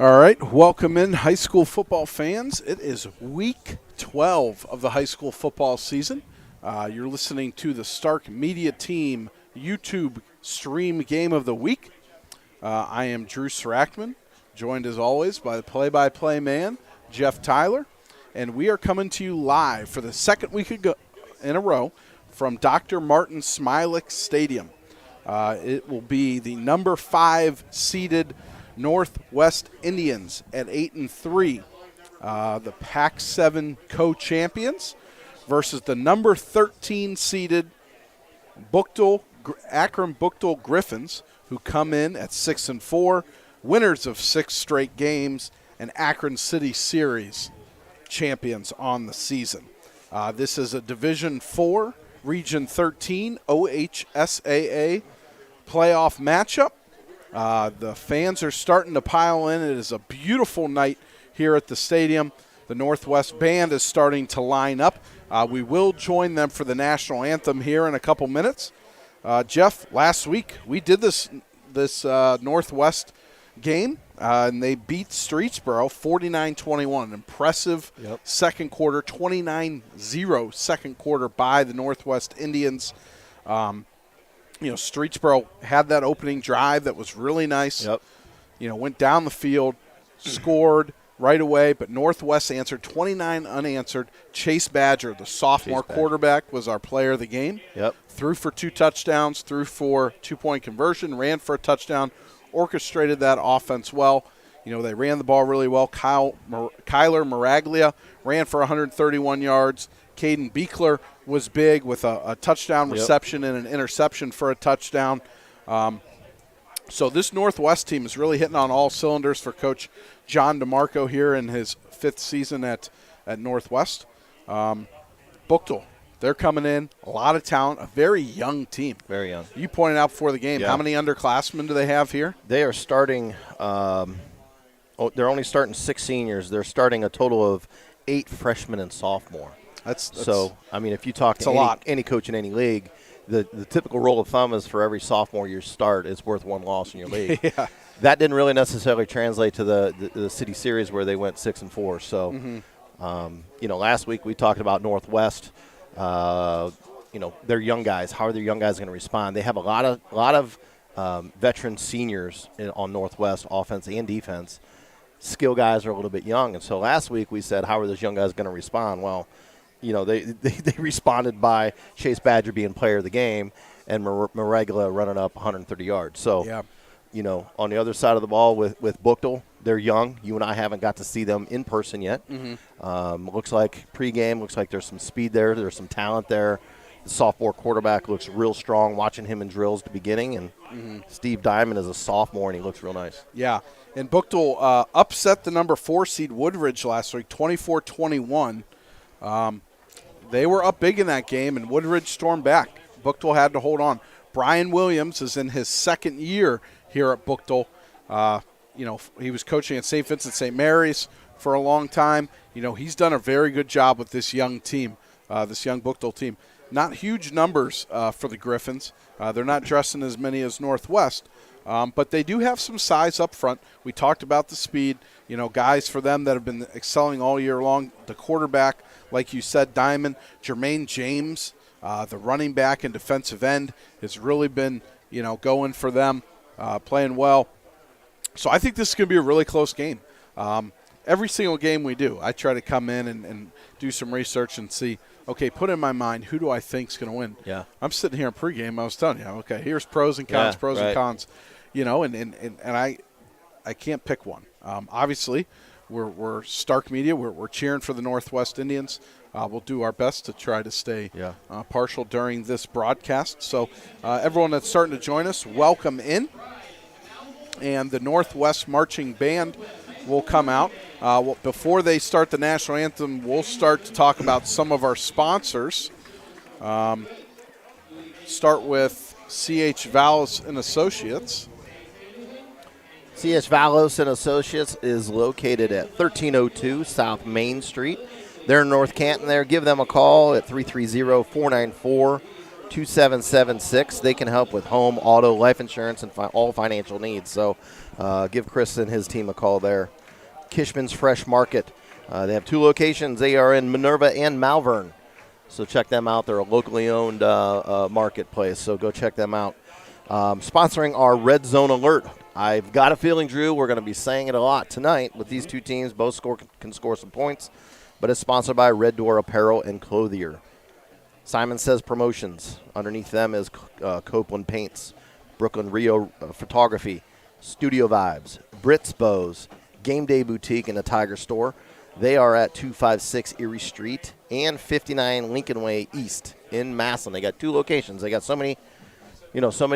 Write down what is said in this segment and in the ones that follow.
All right, welcome in high school football fans. It is week 12 of the high school football season. You're listening to the Stark Media Team YouTube stream game of the week. I am Drew Sarachman, joined as always by the play-by-play man, Jeff Tyler, and we are coming to you live for the second week in a row from Dr. Martin Smilik Stadium. It will be the number 5 seeded Northwest Indians at 8-3, the Pac-7 co-champions, versus the number 13 seeded Akron Buchtel Griffins, who come in at 6-4, winners of 6 straight games, and Akron City Series champions on the season. This is a Division 4, Region 13 OHSAA playoff matchup. The fans are starting to pile in. It is a beautiful night here at the stadium. The Northwest Band is starting to line up. We will join them for the national anthem here in a couple minutes. Jeff, last week we did this Northwest game, and they beat Streetsboro 49-21. An impressive second quarter, 29-0 second quarter by the Northwest Indians. Streetsboro had that opening drive that was really nice. Went down the field, scored right away, but Northwest answered 29 unanswered. Chase Badger, the sophomore quarterback, was our player of the game. Threw for 2 touchdowns, threw for 2-point conversion, ran for a touchdown, orchestrated that offense well. They ran the ball really well. Kyler Maraglia ran for 131 yards. Caden Beekler was big with a touchdown reception and an interception for a touchdown. So this Northwest team is really hitting on all cylinders for Coach John DeMarco here in his 5th season at Northwest. Buchtel, they're coming in, a lot of talent, a very young team. Very young. You pointed out before the game, how many underclassmen do they have here? They are starting they're only starting 6 seniors. They're starting a total of 8 freshmen and sophomore. So, if you talk to any coach in any league, the typical rule of thumb is for every sophomore you start, it's worth 1 loss in your league. That didn't really necessarily translate to the city series where they went 6-4. So, last week we talked about Northwest. They're young guys. How are their young guys going to respond? They have a lot of veteran seniors on Northwest, offense and defense. Skill guys are a little bit young, and so last week we said, how are those young guys going to respond? Well, they responded by Chase Badger being player of the game and Maraglia running up 130 yards. So, on the other side of the ball with Buchtel, they're young. You and I haven't got to see them in person yet. Looks like pregame, looks like there's some speed there. There's some talent there. The sophomore quarterback looks real strong, watching him in drills at the beginning. And Steve Diamond is a sophomore, and he looks real nice. Yeah, and Buchtel upset the number 4 seed Woodridge last week, 24-21. They were up big in that game, and Woodridge stormed back. Buchtel had to hold on. Brian Williams is in his 2nd year here at Buchtel. He was coaching at St. Vincent St. Mary's for a long time. He's done a very good job with this young team, this young Buchtel team. Not huge numbers for the Griffins. They're not dressing as many as Northwest, but they do have some size up front. We talked about the speed. Guys for them that have been excelling all year long. The quarterback, like you said, Diamond, Jermaine James, the running back and defensive end has really been, going for them, playing well. So I think this is going to be a really close game. Every single game we do, I try to come in and do some research and see, okay, put in my mind, who do I think is going to win? Yeah. I'm sitting here in pregame, I was telling you, okay, here's pros and cons, and cons. And I can't pick one. Obviously, we're Stark Media. We're cheering for the Northwest Indians. We'll do our best to try to stay partial during this broadcast. So everyone that's starting to join us, welcome in. And the Northwest Marching Band will come out. Before they start the national anthem, we'll start to talk about some of our sponsors. Start with C.H. Vallis and Associates. C.H. Vallis and Associates is located at 1302 South Main Street. They're in North Canton there. Give them a call at 330-494-2600. 2776. They can help with home, auto, life insurance, and all financial needs. So give Chris and his team a call there. Kishman's Fresh Market. They have 2 locations. They are in Minerva and Malvern. So check them out. They're a locally owned marketplace, so go check them out. Sponsoring our Red Zone Alert. I've got a feeling, Drew, we're going to be saying it a lot tonight with these 2 teams. Both can score some points, but it's sponsored by Red Door Apparel and Clothier. Simon Says Promotions. Underneath them is Copeland Paints, Brooklyn Rio Photography, Studio Vibes, Brits Bows, Game Day Boutique, and the Tiger Store. They are at 256 Erie Street and 59 Lincoln Way East in Massillon. They got 2 locations. They got so many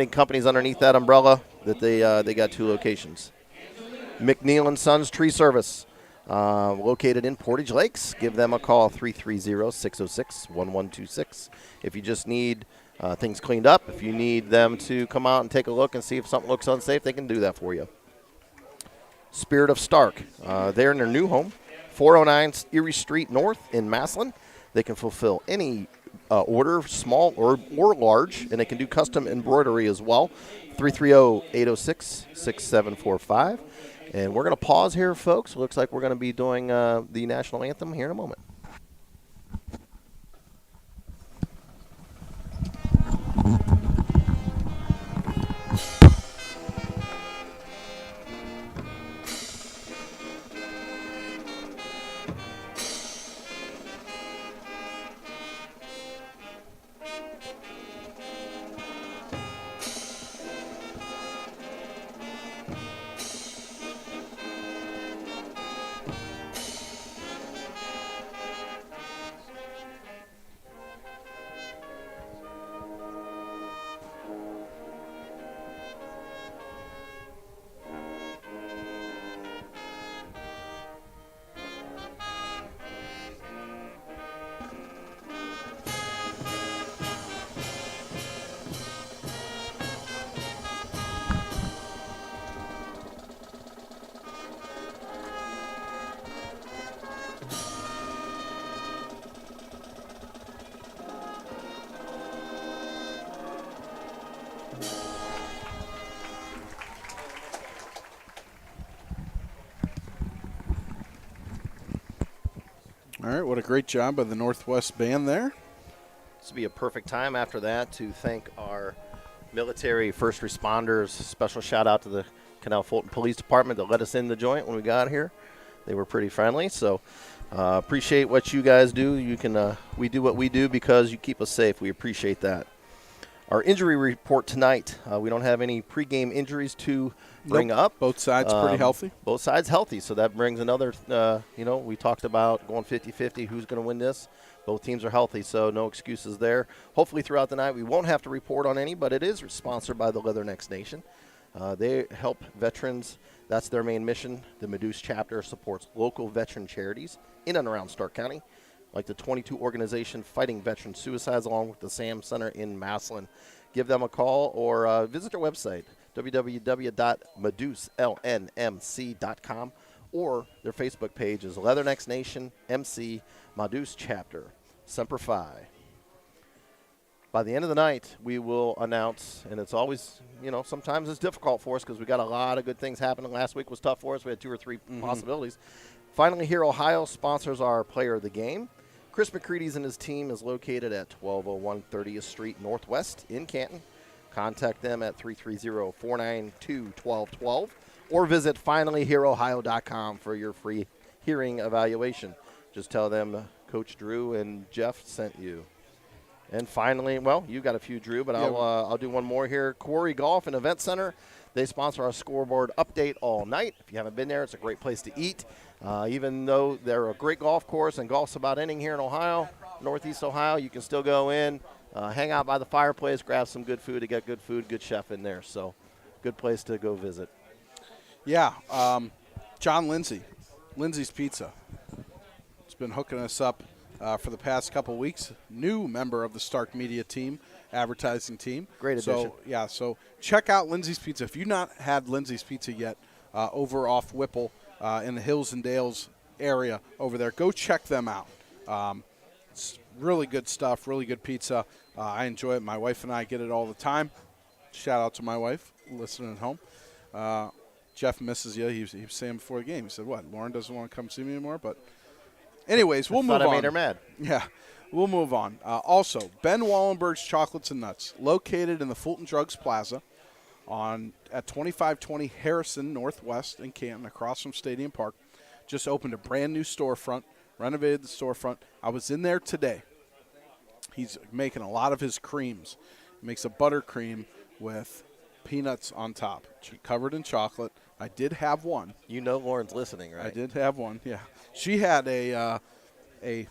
companies underneath that umbrella that they got 2 locations. McNeil & Sons Tree Service, located in Portage Lakes. Give them a call, 330-606-1126. If you just need things cleaned up, if you need them to come out and take a look and see if something looks unsafe, they can do that for you. Spirit of Stark, they're in their new home, 409 Erie Street North in Massillon. They can fulfill any order, small or large, and they can do custom embroidery as well. 330-806-6745. And we're going to pause here, folks. Looks like we're going to be doing the national anthem here in a moment. All right, what a great job by the Northwest Band there. This would be a perfect time after that to thank our military first responders. Special shout out to the Canal Fulton Police Department that let us in the joint when we got here. They were pretty friendly, so appreciate what you guys do. We do what we do because you keep us safe. We appreciate that. Our injury report tonight, we don't have any pregame injuries to bring up. Both sides pretty healthy. Both sides healthy, so that brings another, we talked about going 50-50, who's going to win this. Both teams are healthy, so no excuses there. Hopefully throughout the night we won't have to report on any, but it is sponsored by the Leathernecks Nation. They help veterans. That's their main mission. The Meduse chapter supports local veteran charities in and around Stark County, like the 22 organization fighting veteran suicides, along with the SAM Center in Massillon. Give them a call or visit their website, www.meduselnmc.com, or their Facebook page is Leathernecks Nation MC Meduse Chapter. Semper Fi. By the end of the night, we will announce, and it's always, sometimes it's difficult for us because we got a lot of good things happening. Last week was tough for us. We had 2 or 3 possibilities. Finally, here, Ohio sponsors our player of the game. Chris McCready's and his team is located at 1201 30th Street Northwest in Canton. Contact them at 330-492-1212 or visit finallyhereohio.com for your free hearing evaluation. Just tell them Coach Drew and Jeff sent you. And finally, well, you got a few, Drew, but I'll do one more here. Quarry Golf and Event Center. They sponsor our scoreboard update all night. If you haven't been there, it's a great place to eat. Even though they're a great golf course and golf's about ending here in Ohio, Northeast Ohio, you can still go in, hang out by the fireplace, grab some good food. They got good food, good chef in there. So good place to go visit. Yeah, John Lindsay, Lindsay's Pizza. It's been hooking us up for the past couple weeks. New member of the Stark Media team, advertising team. Great addition. So check out Lindsay's Pizza. If you've not had Lindsay's Pizza yet, over off Whipple in the Hills and Dales area over there, go check them out. It's really good stuff, really good pizza. I enjoy it. My wife and I get it all the time. Shout out to my wife listening at home. Jeff misses you. He was saying before the game. He said, "What? Lauren doesn't want to come see me anymore." But, anyways, we'll move on. I made her mad. Yeah, we'll move on. Also, Ben Wallenberg's Chocolates and Nuts, located in the Fulton Drugs Plaza, at 2520 Harrison Northwest in Canton, across from Stadium Park. Just opened a brand new storefront. Renovated the storefront. I was in there today. He's making a lot of his creams. He makes a buttercream with peanuts on top, covered in chocolate. I did have one. You know Lauren's listening, right? I did have one, yeah. She had a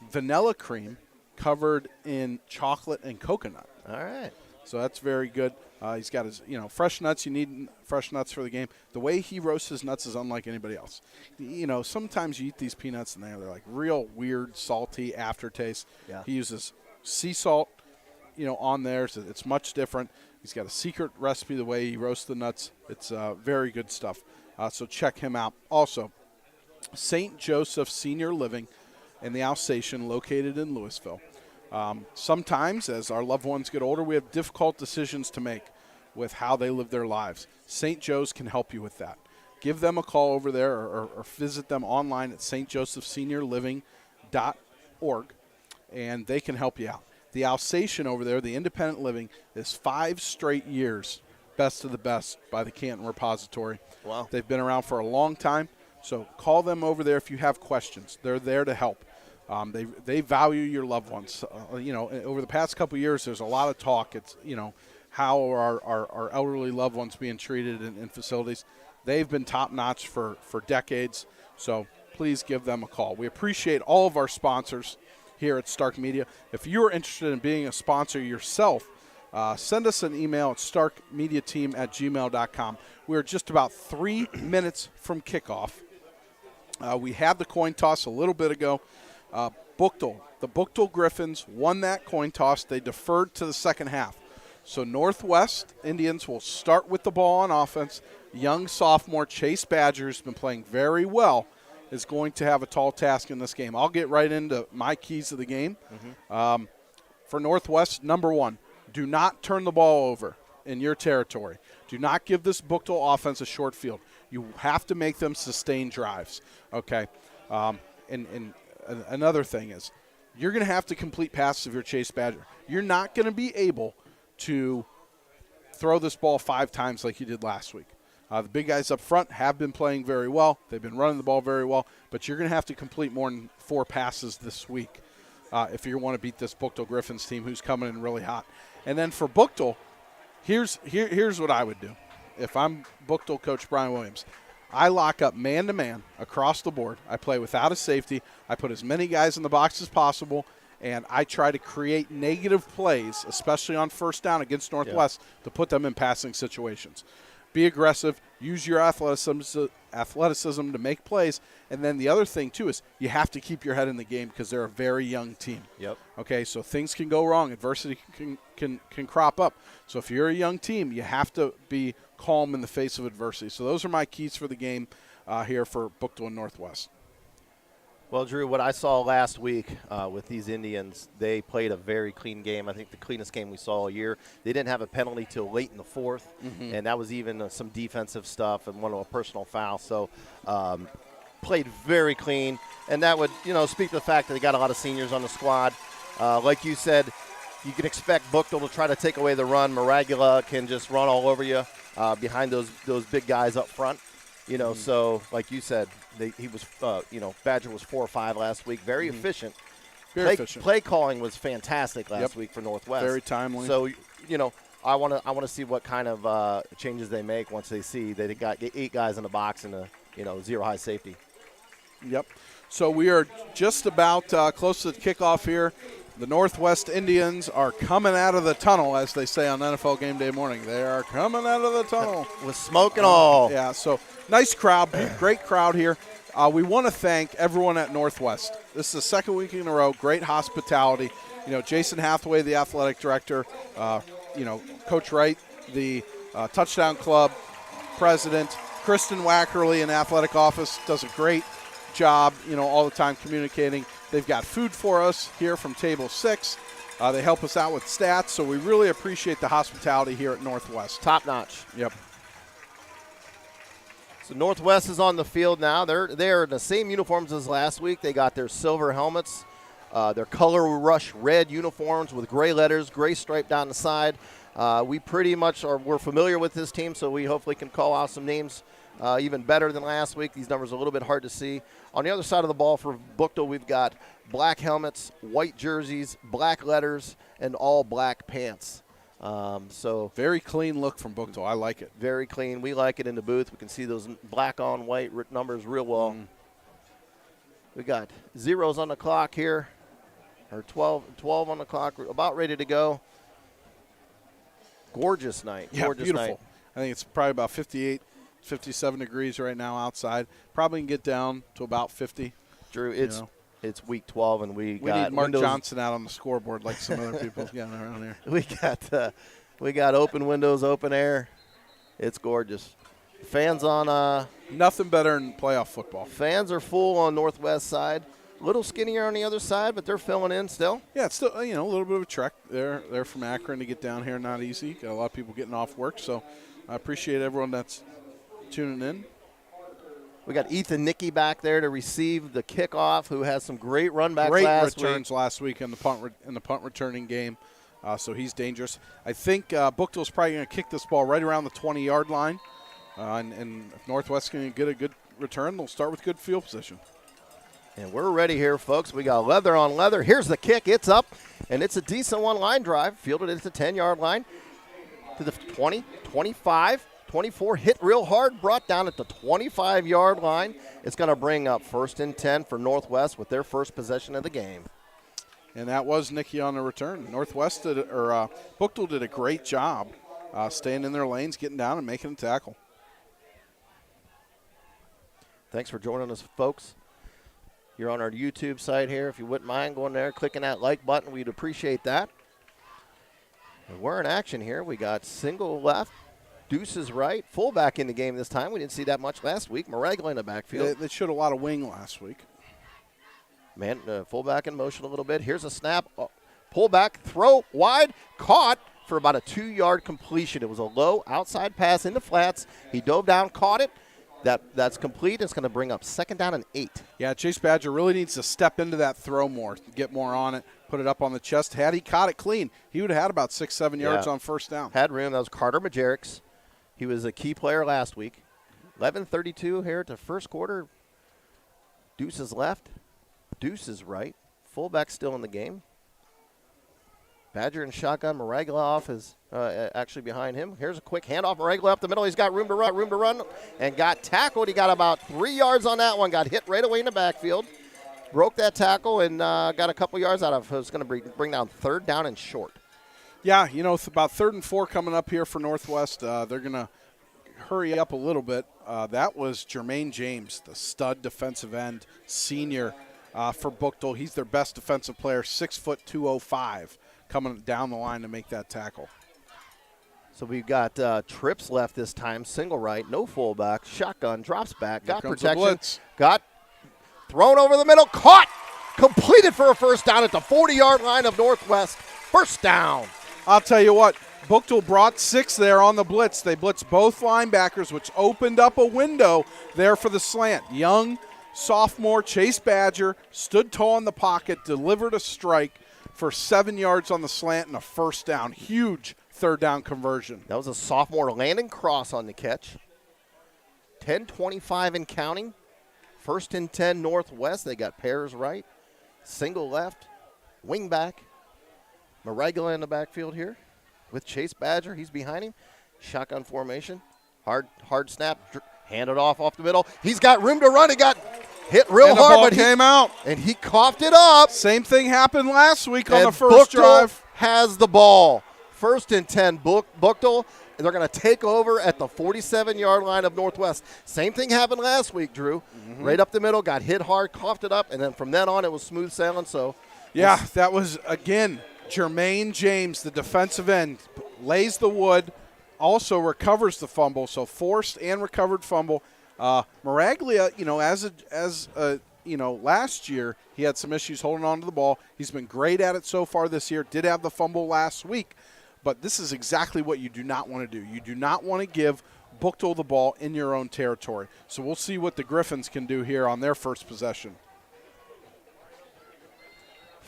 vanilla cream covered in chocolate and coconut. All right. So that's very good. He's got his, fresh nuts. You need fresh nuts for the game. The way he roasts his nuts is unlike anybody else. Sometimes you eat these peanuts and they're like real weird, salty aftertaste. Yeah. He uses sea salt, on there. So it's much different. He's got a secret recipe the way he roasts the nuts. It's very good stuff. So check him out. Also, St. Joseph Senior Living in the Alsatian, located in Louisville. Sometimes, as our loved ones get older, we have difficult decisions to make with how they live their lives. St. Joe's can help you with that. Give them a call over there or visit them online at stjosephseniorliving.org, and they can help you out. The Alsatian over there, the independent living, is 5 straight years best of the best by the Canton Repository. Wow. They've been around for a long time, so call them over there if you have questions. They're there to help. They value your loved ones. Over the past couple of years, there's a lot of talk. It's, how are our elderly loved ones being treated in facilities. They've been top-notch for decades, so please give them a call. We appreciate all of our sponsors here at Stark Media. If you're interested in being a sponsor yourself, send us an email at starkmediateam@gmail.com. We're just about 3 minutes from kickoff. We had the coin toss a little bit ago. Buchtel, the Buchtel Griffins won that coin toss. They deferred to the second half. So Northwest Indians will start with the ball on offense. Young sophomore Chase Badger, who's been playing very well, is going to have a tall task in this game. I'll get right into my keys of the game. For Northwest, number one, do not turn the ball over in your territory. Do not give this Buchtel offense a short field. You have to make them sustain drives, okay? And another thing is you're going to have to complete passes if you're Chase Badger. You're not going to be able to throw this ball 5 times like you did last week. The big guys up front have been playing very well. They've been running the ball very well, but you're going to have to complete more than 4 passes this week if you want to beat this Buchtel Griffins team who's coming in really hot. And then for Buchtel, here's what I would do. If I'm Buchtel coach Brian Williams, I lock up man-to-man across the board. I play without a safety. I put as many guys in the box as possible, and I try to create negative plays, especially on first down against Northwest, to put them in passing situations. Be aggressive. Use your athleticism to make plays. And then the other thing, too, is you have to keep your head in the game because they're a very young team. Yep. Okay, so things can go wrong. Adversity can crop up. So if you're a young team, you have to be calm in the face of adversity. So those are my keys for the game here for Buchtel and Northwest. Well, Drew, what I saw last week with these Indians, they played a very clean game. I think the cleanest game we saw all year. They didn't have a penalty till late in the fourth, and that was even some defensive stuff and a personal foul. So played very clean, and that would speak to the fact that they got a lot of seniors on the squad. Like you said, you can expect Buchtel to try to take away the run. Maragula can just run all over you behind those big guys up front. So like you said, Badger was 4 or 5 last week. Very efficient. Very efficient. Play calling was fantastic last week for Northwest. Very timely. So I want to see what kind of changes they make once they see they got 8 guys in the box and a zero high safety. Yep. So we are just about close to the kickoff here. The Northwest Indians are coming out of the tunnel, as they say on NFL Game Day morning. They are coming out of the tunnel. With smoke and all. Yeah, so nice crowd, great crowd here. We want to thank everyone at Northwest. This is the second week in a row, great hospitality. Jason Hathaway, the athletic director, Coach Wright, the Touchdown Club president, Kristen Wackerly in the athletic office does a great job, all the time communicating. They've got food for us here from Table 6. They help us out with stats, so we really appreciate the hospitality here at Northwest. Top notch. Yep. So Northwest is on the field now. They're in the same uniforms as last week. They got their silver helmets, their color rush red uniforms with gray letters, gray stripe down the side. We pretty much we're familiar with this team, so we hopefully can call out some names even better than last week. These numbers are a little bit hard to see. On the other side of the ball for Buchtel, we've got black helmets, white jerseys, black letters, and all black pants. So very clean look from Buchtel. I like it. Very clean. We like it in the booth. We can see those black on white numbers real well. We got zeros on the clock here, or 12 on the clock. We're about ready to go. Gorgeous night. Yeah, gorgeous beautiful. night. I think it's probably about 58, 57 degrees right now outside. Probably can get down to about 50. Drew, it's week 12, and we got need Mark windows. Johnson out on the scoreboard like some other people getting around here. We got open windows, open air. It's gorgeous. Fans on nothing better than playoff football. Fans are full on Northwest side. A little skinnier on the other side, but they're filling in still. Yeah, it's still a little bit of a trek. They're from Akron to get down here, not easy. Got a lot of people getting off work, so I appreciate everyone that's tuning in. We got Ethan Nicky back there to receive the kickoff, who has some great run backs great last returns week. Last week in the punt returning game, so he's dangerous. I think Buchtel's probably going to kick this ball right around the 20-yard line, and if Northwest can get a good return, they'll start with good field position. And we're ready here, folks. We got leather on leather. Here's the kick. It's up, and it's a decent one line drive. Fielded at the 10-yard line to the 20, 25. 24, hit real hard, brought down at the 25-yard line. It's going to bring up 1st and 10 for Northwest with their first possession of the game. And that was Nicky on the return. Buchtel did a great job staying in their lanes, getting down, and making a tackle. Thanks for joining us, folks. You're on our YouTube site here. If you wouldn't mind going there, clicking that like button, we'd appreciate that. And we're in action here. We got single left. Deuces right. Fullback in the game this time. We didn't see that much last week. Maraglia in the backfield. They showed a lot of wing last week. Man, fullback in motion a little bit. Here's a snap. Pull back, throw wide, caught for about a 2-yard completion. It was a low outside pass into flats. He dove down, caught it. That's complete. It's going to bring up 2nd down and 8. Yeah, Chase Badger really needs to step into that throw more, get more on it, put it up on the chest. Had he caught it clean, he would have had about 6-7 yards on 1st down. Had room. That was Carter Majericks. He was a key player last week. 11:32 here at the first quarter. Deuces left. Deuces right. Fullback still in the game. Badger and shotgun. Maraglia off is actually behind him. Here's a quick handoff. Maraglia up the middle. He's got room to run, and got tackled. He got about 3 yards on that one. Got hit right away in the backfield. Broke that tackle and got a couple yards out of it. It's going to bring down 3rd down and short. Yeah, it's about 3rd and 4 coming up here for Northwest. They're going to hurry up a little bit. That was Jermaine James, the stud defensive end, senior for Buchtel. He's their best defensive player, 6 foot 205, coming down the line to make that tackle. So we've got trips left this time, single right, no fullback, shotgun, drops back, got protection, got thrown over the middle, caught, completed for a 1st down at the 40-yard line of Northwest. 1st down. I'll tell you what, Buchtel brought 6 there on the blitz. They blitzed both linebackers, which opened up a window there for the slant. Young sophomore Chase Badger stood tall in the pocket, delivered a strike for 7 yards on the slant and a 1st down. Huge 3rd down conversion. That was a sophomore Landon Cross on the catch. 10:25 and counting. 1st and 10 Northwest. They got pairs right. Single left. Wing back. Maraglia in the backfield here with Chase Badger. He's behind him. Shotgun formation. Hard snap. Handed off the middle. He's got room to run. He got hit real and hard, the ball but came out. And he coughed it up. Same thing happened last week on the first Buchtel drive. Has the ball. 1st and 10. Buchtel. And they're going to take over at the 47-yard line of Northwest. Same thing happened last week, Drew. Mm-hmm. Right up the middle, got hit hard, coughed it up, and then from then on it was smooth sailing. So, yeah, that was, again, Jermaine James, the defensive end, lays the wood, also recovers the fumble, so forced and recovered fumble. Maraglia, as a last year he had some issues holding on to the ball. He's been great at it so far this year. Did have the fumble last week. But this is exactly what you do not want to do. You do not want to give Buchtel the ball in your own territory. So we'll see what the Griffins can do here on their first possession.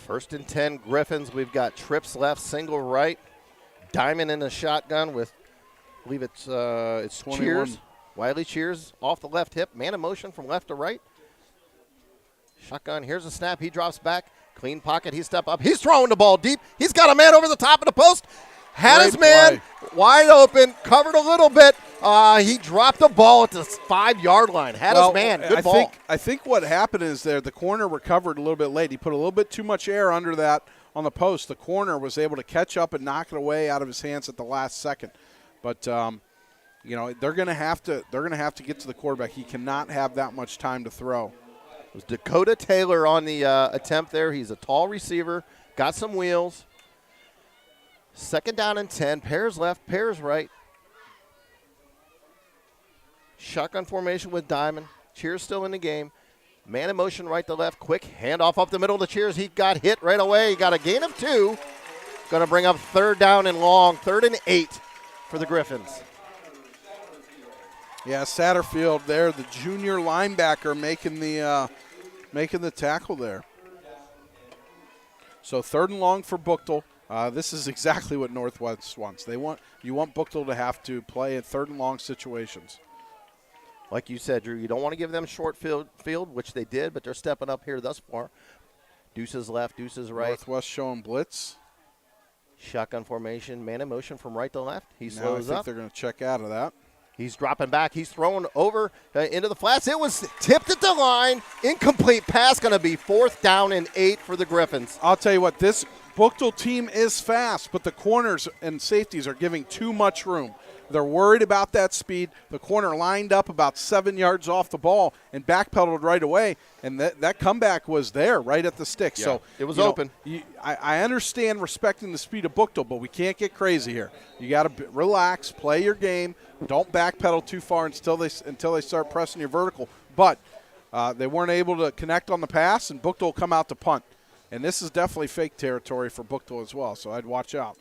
1st and 10 Griffins. We've got trips left, single right. Diamond in the shotgun with, I believe it's 21. Cheers. Wiley Cheers off the left hip. Man in motion from left to right. Shotgun. Here's a snap. He drops back. Clean pocket. He step up. He's throwing the ball deep. He's got a man over the top of the post. Had Great his man play. wide open. Covered a little bit. He dropped the ball at the 5-yard line. Had his man. Good ball. I think what happened is the corner recovered a little bit late. He put a little bit too much air under that on the post. The corner was able to catch up and knock it away out of his hands at the last second. But they're going to have to get to the quarterback. He cannot have that much time to throw. It was Dakota Taylor on the attempt there. He's a tall receiver. Got some wheels. 2nd down and 10. Pairs left, pairs right. Shotgun formation with Diamond. Cheers still in the game. Man in motion right to left. Quick handoff up the middle to Cheers. He got hit right away. He got a gain of 2. Going to bring up 3rd down and long. 3rd and 8 for the Griffins. Yeah, Satterfield there, the junior linebacker, making the tackle there. So 3rd and long for Buchtel. This is exactly what Northwest wants. You want Buchtel to have to play in 3rd and long situations. Like you said, Drew, you don't want to give them short field, which they did, but they're stepping up here thus far. Deuces left, deuces right. Northwest showing blitz. Shotgun formation, man in motion from right to left. He Now I slows think up. they're going to check out of that. He's dropping back. He's throwing over into the flats. It was tipped at the line. Incomplete pass. Going to be 4th down and 8 for the Griffins. I'll tell you what, this Buchtel team is fast, but the corners and safeties are giving too much room. They're worried about that speed. The corner lined up about 7 yards off the ball and backpedaled right away, and that comeback was there right at the stick. Yeah, so it was open. I understand respecting the speed of Buchtel, but we can't get crazy here. You got to relax, play your game. Don't backpedal too far until they start pressing your vertical. But they weren't able to connect on the pass, and Buchtel will come out to punt. And this is definitely fake territory for Buchtel as well, so I'd watch out.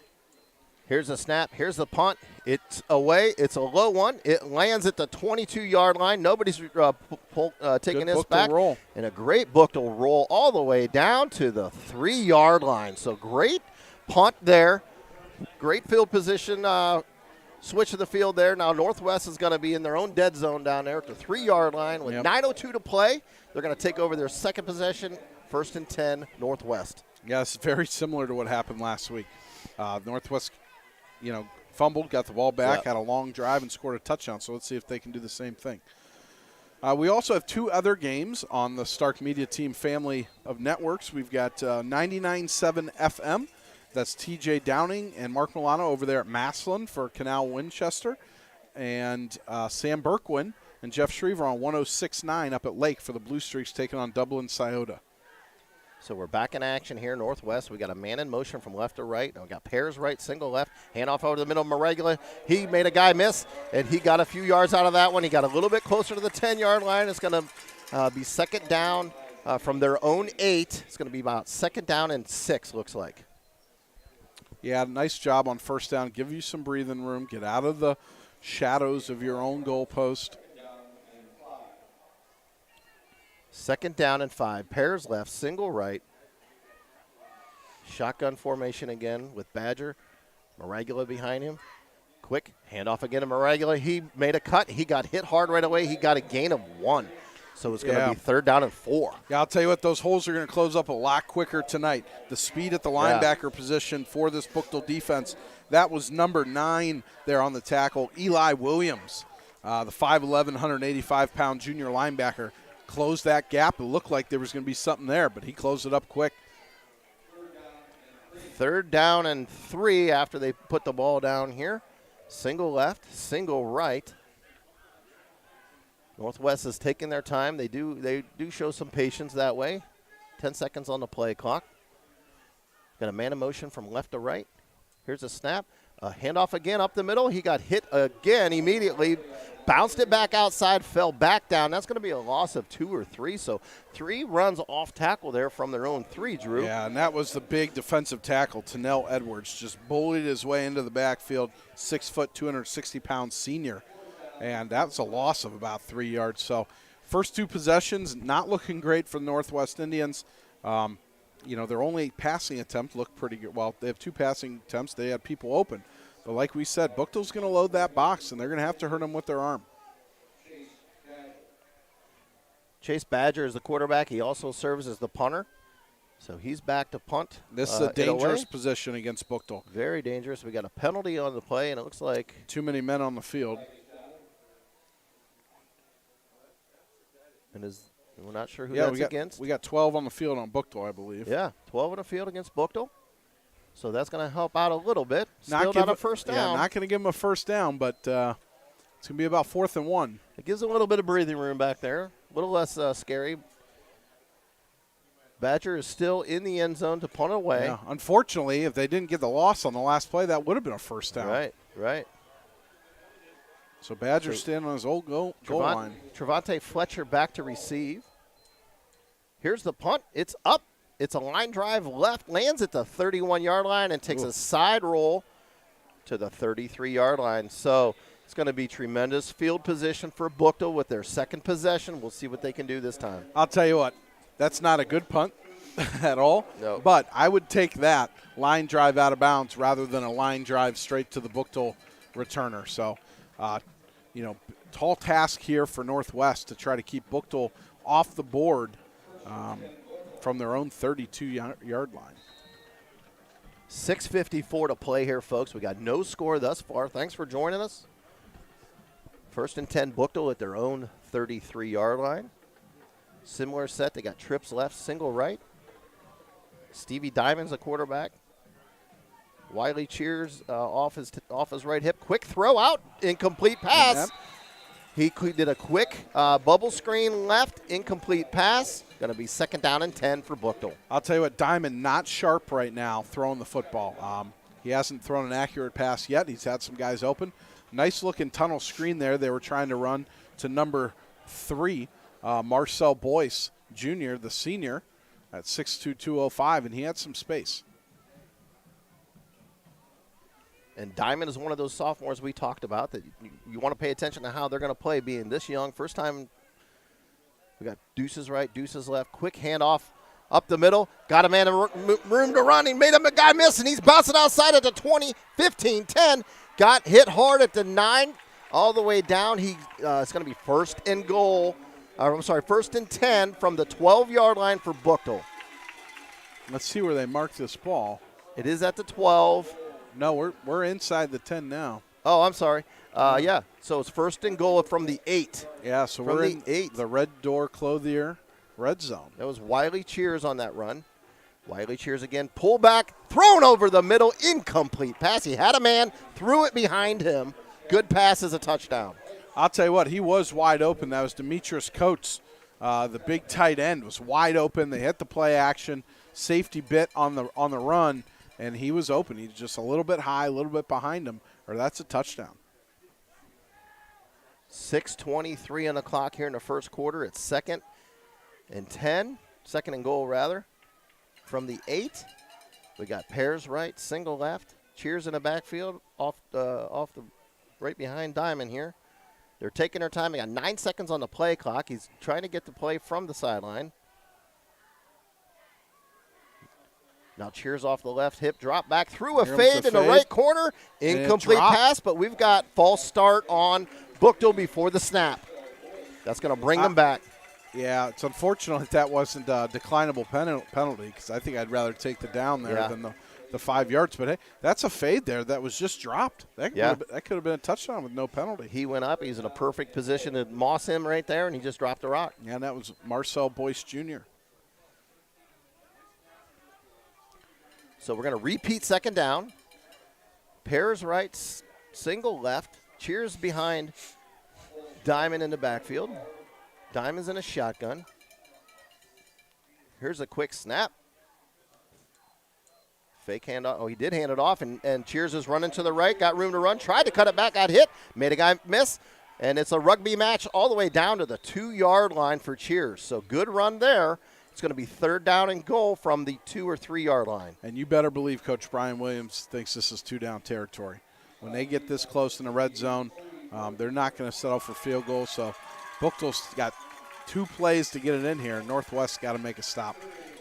Here's a snap. Here's the punt. It's away. It's a low one. It lands at the 22-yard line. Nobody's taking Good this Buchtel back. roll. And a great Buchtel roll all the way down to the 3-yard line. So great punt there. Great field position. Switch of the field there. Now Northwest is going to be in their own dead zone down there at the 3-yard line with 9:02 to play. They're going to take over their second possession, 1st and 10, Northwest. Yeah, it's very similar to what happened last week. Northwest, fumbled, got the ball back, had a long drive, and scored a touchdown. So let's see if they can do the same thing. We also have 2 other games on the Stark Media Team family of networks. We've got 99.7 FM. That's TJ Downing and Mark Milano over there at Massillon for Canal Winchester. And Sam Berkwin and Jeff Shriever on 106.9 up at Lake for the Blue Streaks taking on Dublin Scioto. So we're back in action here, Northwest. We got a man in motion from left to right. We got pairs right, single left, handoff over the middle, Marregula. He made a guy miss, and he got a few yards out of that one. He got a little bit closer to the 10-yard line. It's going to be 2nd down from their own 8. It's going to be about 2nd down and 6, looks like. Yeah, nice job on 1st down. Give you some breathing room. Get out of the shadows of your own goalpost. 2nd down and 5. Pairs left, single right. Shotgun formation again with Badger. Marregula behind him. Quick handoff again to Marregula. He made a cut. He got hit hard right away. He got a gain of 1. So it's going to be 3rd down and 4. Yeah, I'll tell you what, those holes are going to close up a lot quicker tonight. The speed at the linebacker position for this Buchtel defense, that was number 9 there on the tackle. Eli Williams, the 5'11", 185-pound junior linebacker, closed that gap. It looked like there was going to be something there, but he closed it up quick. 3rd down and 3 after they put the ball down here. Single left, single right. Northwest is taking their time. They do show some patience that way. 10 seconds on the play clock. Got a man in motion from left to right. Here's a snap. A handoff again up the middle. He got hit again immediately bounced it back outside, fell back down. That's going to be a loss of 2 or 3. So 3 runs off tackle there from their own 3, Drew. Yeah, and that was the big defensive tackle. Tennell Edwards just bullied his way into the backfield, 6 foot, 260-pound senior. And that was a loss of about 3 yards. So first 2 possessions, not looking great for the Northwest Indians. Their only passing attempt looked pretty good. Well, they have 2 passing attempts. They had people open. But like we said, Buchtel's going to load that box, and they're going to have to hurt him with their arm. Chase Badger is the quarterback. He also serves as the punter. So he's back to punt. This is a dangerous position against Buchtel. Very dangerous. We got a penalty on the play, and it looks like too many men on the field. And we're not sure who that's against. We got 12 on the field on Buchtel, I believe. Yeah, 12 on the field against Buchtel. So that's going to help out a little bit. Still not a first down. Yeah, not going to give him a first down, but it's going to be about 4th and 1. It gives them a little bit of breathing room back there. A little less scary. Badger is still in the end zone to punt away. Yeah, unfortunately, if they didn't get the loss on the last play, that would have been a first down. Right. So Badger standing on his old goal line. Trevante Fletcher back to receive. Here's the punt. It's up. It's a line drive left, lands at the 31-yard line, and takes a side roll to the 33-yard line. So it's going to be tremendous field position for Buchtel with their second possession. We'll see what they can do this time. I'll tell you what, that's not a good punt at all. No. But I would take that line drive out of bounds rather than a line drive straight to the Buchtel returner. So, tall task here for Northwest to try to keep Buchtel off the board from their own 32-yard line. 6:54 to play here, folks. We got no score thus far. Thanks for joining us. 1st and 10, Buchtel at their own 33-yard line. Similar set. They got trips left, single right. Stevie Diamond's the quarterback. Wiley Cheers off his right hip. Quick throw out, incomplete pass. Yep. He did a quick bubble screen left, incomplete pass. Going to be 2nd down and 10 for Buchtel. I'll tell you what, Diamond not sharp right now throwing the football. He hasn't thrown an accurate pass yet. He's had some guys open. Nice looking tunnel screen there. They were trying to run to number 3, Marcel Boyce Jr., the senior, at 6'2", 205, and he had some space. And Diamond is one of those sophomores we talked about that you want to pay attention to how they're going to play being this young. First time we got Deuces right, Deuces left. Quick handoff up the middle. Got a man in room to run. He made a guy miss, and he's bouncing outside at the 20, 15, 10. Got hit hard at the 9, all the way down. It's going to be 1st and goal. 1st and 10 from the 12-yard line for Buchtel. Let's see where they mark this ball. It is at the 12. No, we're inside the 10 now. Oh, I'm sorry. Yeah, so it's 1st and goal from the 8. Yeah, so we're in the Red Door Clothier red zone. That was Wiley Cheers on that run. Wiley Cheers again. Pull back, thrown over the middle, incomplete pass. He had a man, threw it behind him. Good pass is a touchdown. I'll tell you what, he was wide open. That was Demetrius Coates, the big tight end, was wide open. They hit the play action, safety bit on the run, and he was open. He's just a little bit high, a little bit behind him, or that's a touchdown. 6:23 on the clock here in the first quarter. It's 2nd and 10, 2nd and goal rather, from the 8. We got Pears right, single left. Cheers in the backfield off the right behind Diamond here. They're taking their time. They got 9 seconds on the play clock. He's trying to get the play from the sideline. Now Cheers off the left hip, drop back, threw a fade in the right corner. Incomplete pass, but we've got false start on Buchtel before the snap. That's going to bring them back. Yeah, it's unfortunate that wasn't a declinable penalty because I think I'd rather take the down there than the 5 yards. But, hey, that's a fade there that was just dropped. That could have been a touchdown with no penalty. He went up. He's in a perfect position to moss him right there, and he just dropped the rock. Yeah, and that was Marcel Boyce Jr. So we're going to repeat 2nd down. Pears right, single left. Cheers behind Diamond in the backfield. Diamond's in a shotgun. Here's a quick snap. Fake handoff. Oh, he did hand it off, and Cheers is running to the right. Got room to run. Tried to cut it back. Got hit. Made a guy miss. And it's a rugby match all the way down to the 2-yard line for cheers. So good run there. It's going to be 3rd down and goal from the 2 or 3 yard line. And you better believe Coach Brian Williams thinks this is 2-down territory. When they get this close in the red zone, they're not going to settle for field goals. So Buchtel's got 2 plays to get it in here. Northwest's got to make a stop.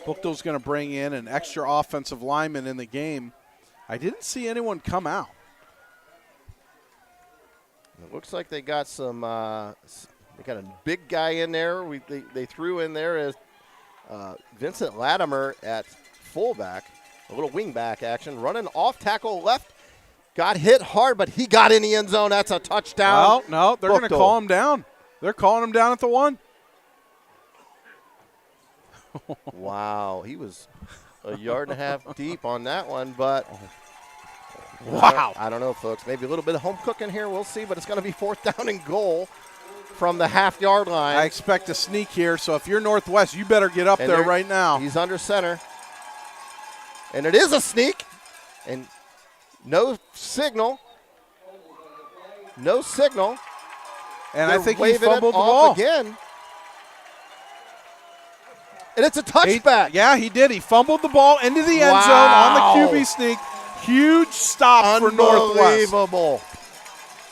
Buchtel's going to bring in an extra offensive lineman in the game. I didn't see anyone come out. It looks like they got some. They got a big guy in there. They threw in there as Vincent Latimer at fullback, a little wingback action, running off tackle left. Got hit hard, but he got in the end zone. That's a touchdown. Well, no, they're going to call him down. They're calling him down at the 1. Wow, he was a yard and a half deep on that one, but. Wow. I don't know, folks. Maybe a little bit of home cooking here. We'll see, but it's going to be 4th down and goal from the half-yard line. I expect a sneak here, so if you're Northwest, you better get up there right now. He's under center. And it is a sneak. And no signal. No signal. And They're I think he waving fumbled it the off ball. again. And it's a touchback. He did. He fumbled the ball into the end zone on the QB sneak. Huge stop for Northwest. Unbelievable.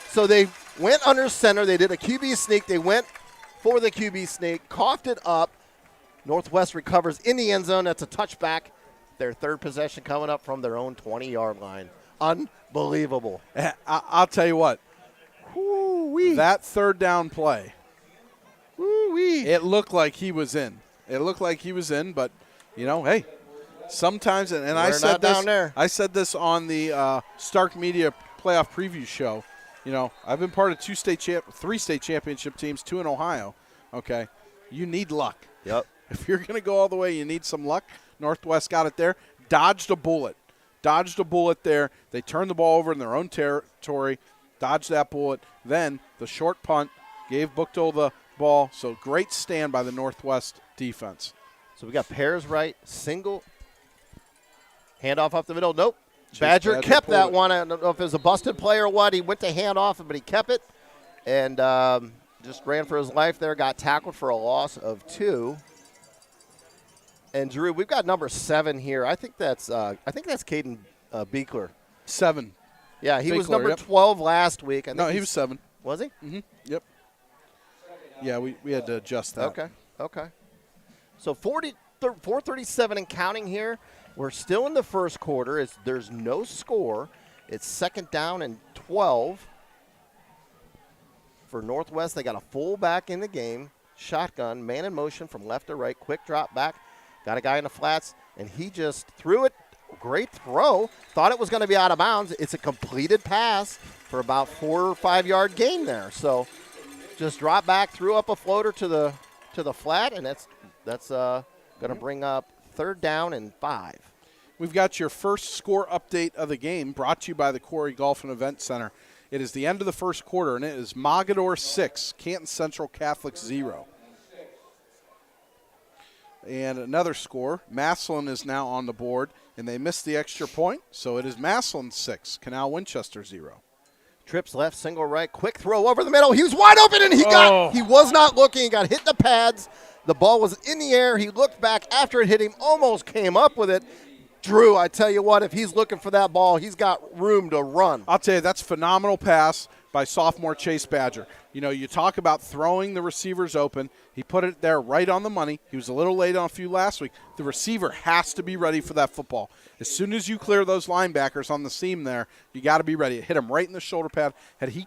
So they went under center. They did a QB sneak. They went for the QB sneak, coughed it up. Northwest recovers in the end zone. That's a touchback. Their 3rd possession coming up from their own 20-yard line. Unbelievable. I'll tell you what. Woo-wee. That 3rd down play, Woo-wee. it looked like he was in. But, hey, sometimes, and I said this down there. I said this on the Stark Media playoff preview show. I've been part of 3 state championship teams, 2 in Ohio. Okay, you need luck. Yep. If you're going to go all the way, you need some luck. Northwest got it there. Dodged a bullet there. They turned the ball over in their own territory. Dodged that bullet. Then the short punt gave Buchtel the ball. So great stand by the Northwest defense. So we got pairs right, single. Handoff up the middle. Nope. Badger kept that one. I don't know if it was a busted play or what. He went to hand off, but he kept it and just ran for his life there. Got tackled for a loss of 2. And Drew, we've got number 7 here. I think that's Caden Beekler. 7. Yeah, he was Beekler, number yep. 12 last week. No, he was 7. Was he? Mm-hmm. Yep. Yeah, we had to adjust that. Okay. So 4:37 and counting here. We're still in the first quarter. There's no score. It's 2nd down and 12 for Northwest. They got a fullback in the game. Shotgun, man in motion from left to right. Quick drop back. Got a guy in the flats, and he just threw it. Great throw. Thought it was going to be out of bounds. It's a completed pass for about 4 or 5 yard gain there. So just drop back, threw up a floater to the flat, and that's going to bring up 3rd down and 5. We've got your first score update of the game brought to you by the Quarry Golf and Event Center. It is the end of the first quarter, and it is Mogadore 6, Canton Central Catholic 0. And another score, Massillon is now on the board, and they missed the extra point, so it is Massillon 6, Canal Winchester 0. Trips left, single right, quick throw over the middle. He was wide open, and he was not looking. He got hit in the pads. The ball was in the air. He looked back after it hit him, almost came up with it. Drew, I tell you what, if he's looking for that ball, he's got room to run. I'll tell you, that's a phenomenal pass by sophomore Chase Badger. You talk about throwing the receivers open. He put it there right on the money. He was a little late on a few last week. The receiver has to be ready for that football. As soon as you clear those linebackers on the seam there, you got to be ready. It hit him right in the shoulder pad. Had he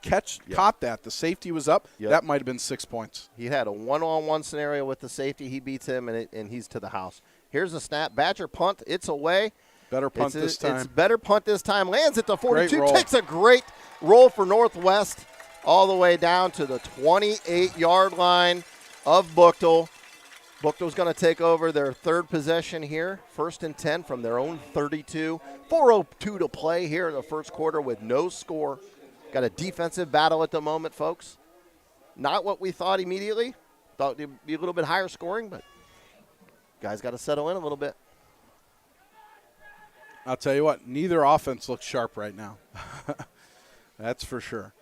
caught that, the safety was up, that might have been 6 points. He had a one-on-one scenario with the safety. He beats him, and he's to the house. Here's a snap. Badger punt. It's away. Better punt this time. It's better punt this time. Lands at the 42. Takes a great roll for Northwest all the way down to the 28-yard line of Buchtel. Buchtel's going to take over their 3rd possession here. 1st and 10 from their own 32. 4:02 to play here in the first quarter with no score. Got a defensive battle at the moment, folks. Not what we thought immediately. Thought it'd be a little bit higher scoring, but guys got to settle in a little bit. I'll tell you what, neither offense looks sharp right now. That's for sure.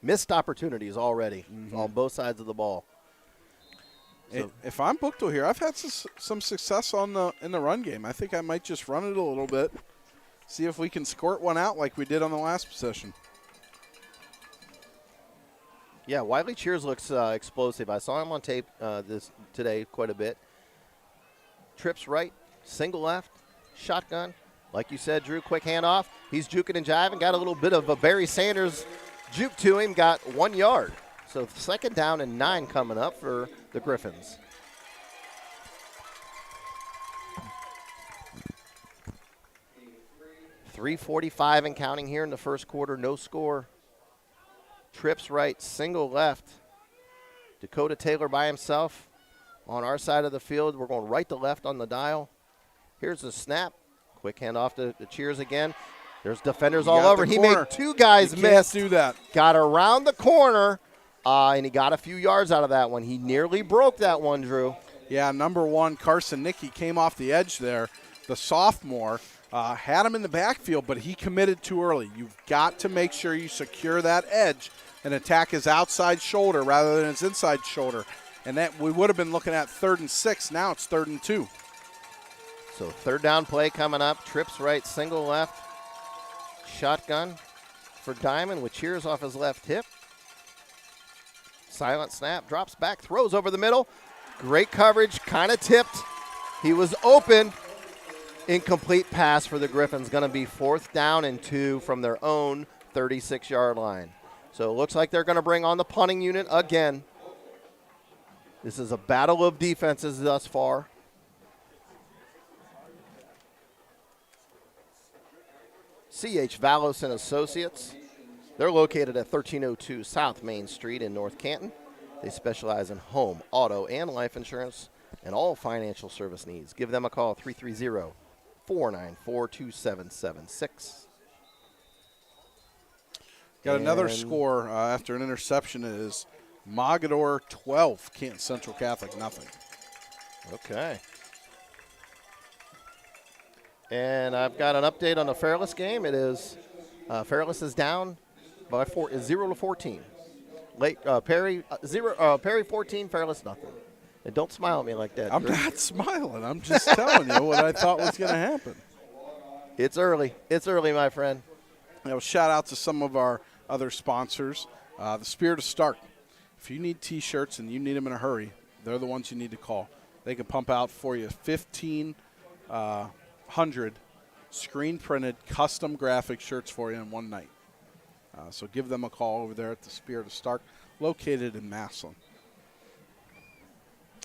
missed opportunities already on both sides of the ball. So, if I'm Buchtel here, I've had some success in the run game. I think I might just run it a little bit, see if we can squirt one out like we did on the last possession. yeah, Wiley Cheers looks explosive. I saw him on tape today quite a bit. Trips right, single left, shotgun. Like you said, Drew, quick handoff. He's juking and jiving. Got a little bit of a Barry Sanders juke to him. Got 1 yard. So 2nd down and 9 coming up for the Griffins. .345 and counting here in the first quarter. No score. Trips right, single left. Dakota Taylor by himself on our side of the field. We're going right to left on the dial. Here's the snap. Quick handoff to Cheers again. There's defenders all over. He made 2 guys miss. Do that. Got around the corner, and he got a few yards out of that one. He nearly broke that one, Drew. Yeah, number 1, Carson Nicky came off the edge there. The sophomore had him in the backfield, but he committed too early. You've got to make sure you secure that edge and attack his outside shoulder rather than his inside shoulder. And that we would have been looking at 3rd and 6. Now it's 3rd and 2. So 3rd down play coming up. Trips right, single left. Shotgun for Diamond with Cheers off his left hip. Silent snap, drops back, throws over the middle. Great coverage, kind of tipped. He was open. Incomplete pass for the Griffins. Going to be 4th down and 2 from their own 36-yard line. So it looks like they're going to bring on the punting unit again. This is a battle of defenses thus far. C.H. Valos and Associates. They're located at 1302 South Main Street in North Canton. They specialize in home, auto, and life insurance and all financial service needs. Give them a call, 330-494-2776. Got another score after an interception. It is Mogador 12, Canton Central Catholic nothing. Okay. And I've got an update on the Fairless game. It is Fairless is down by 0-14. Perry 14, Fairless nothing. And don't smile at me like that. I'm not smiling. I'm just telling you what I thought was going to happen. It's early. It's early, my friend. Shout out to some of our other sponsors. The Spirit of Stark. If you need T-shirts and you need them in a hurry, they're the ones you need to call. They can pump out for you 1,500 screen-printed custom graphic shirts for you in one night. So give them a call over there at the Spirit of Stark, located in Massillon.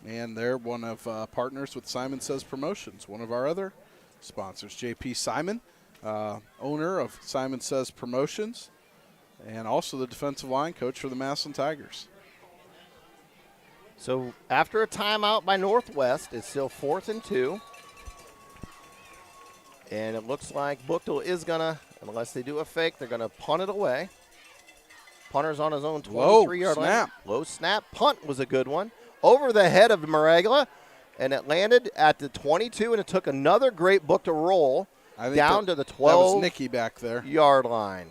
And they're one of partners with Simon Says Promotions, one of our other sponsors. J.P. Simon, owner of Simon Says Promotions, and also the defensive line coach for the Massillon Tigers. So after a timeout by Northwest, it's still 4th and 2. And it looks like Buchtel is going to, unless they do a fake, they're going to punt it away. Punter's on his own 23-yard line. Low snap. Punt was a good one. Over the head of Maraglia, and it landed at the 22, and it took another great Buchtel roll down to the 12. That was Nicky back there. Yard line.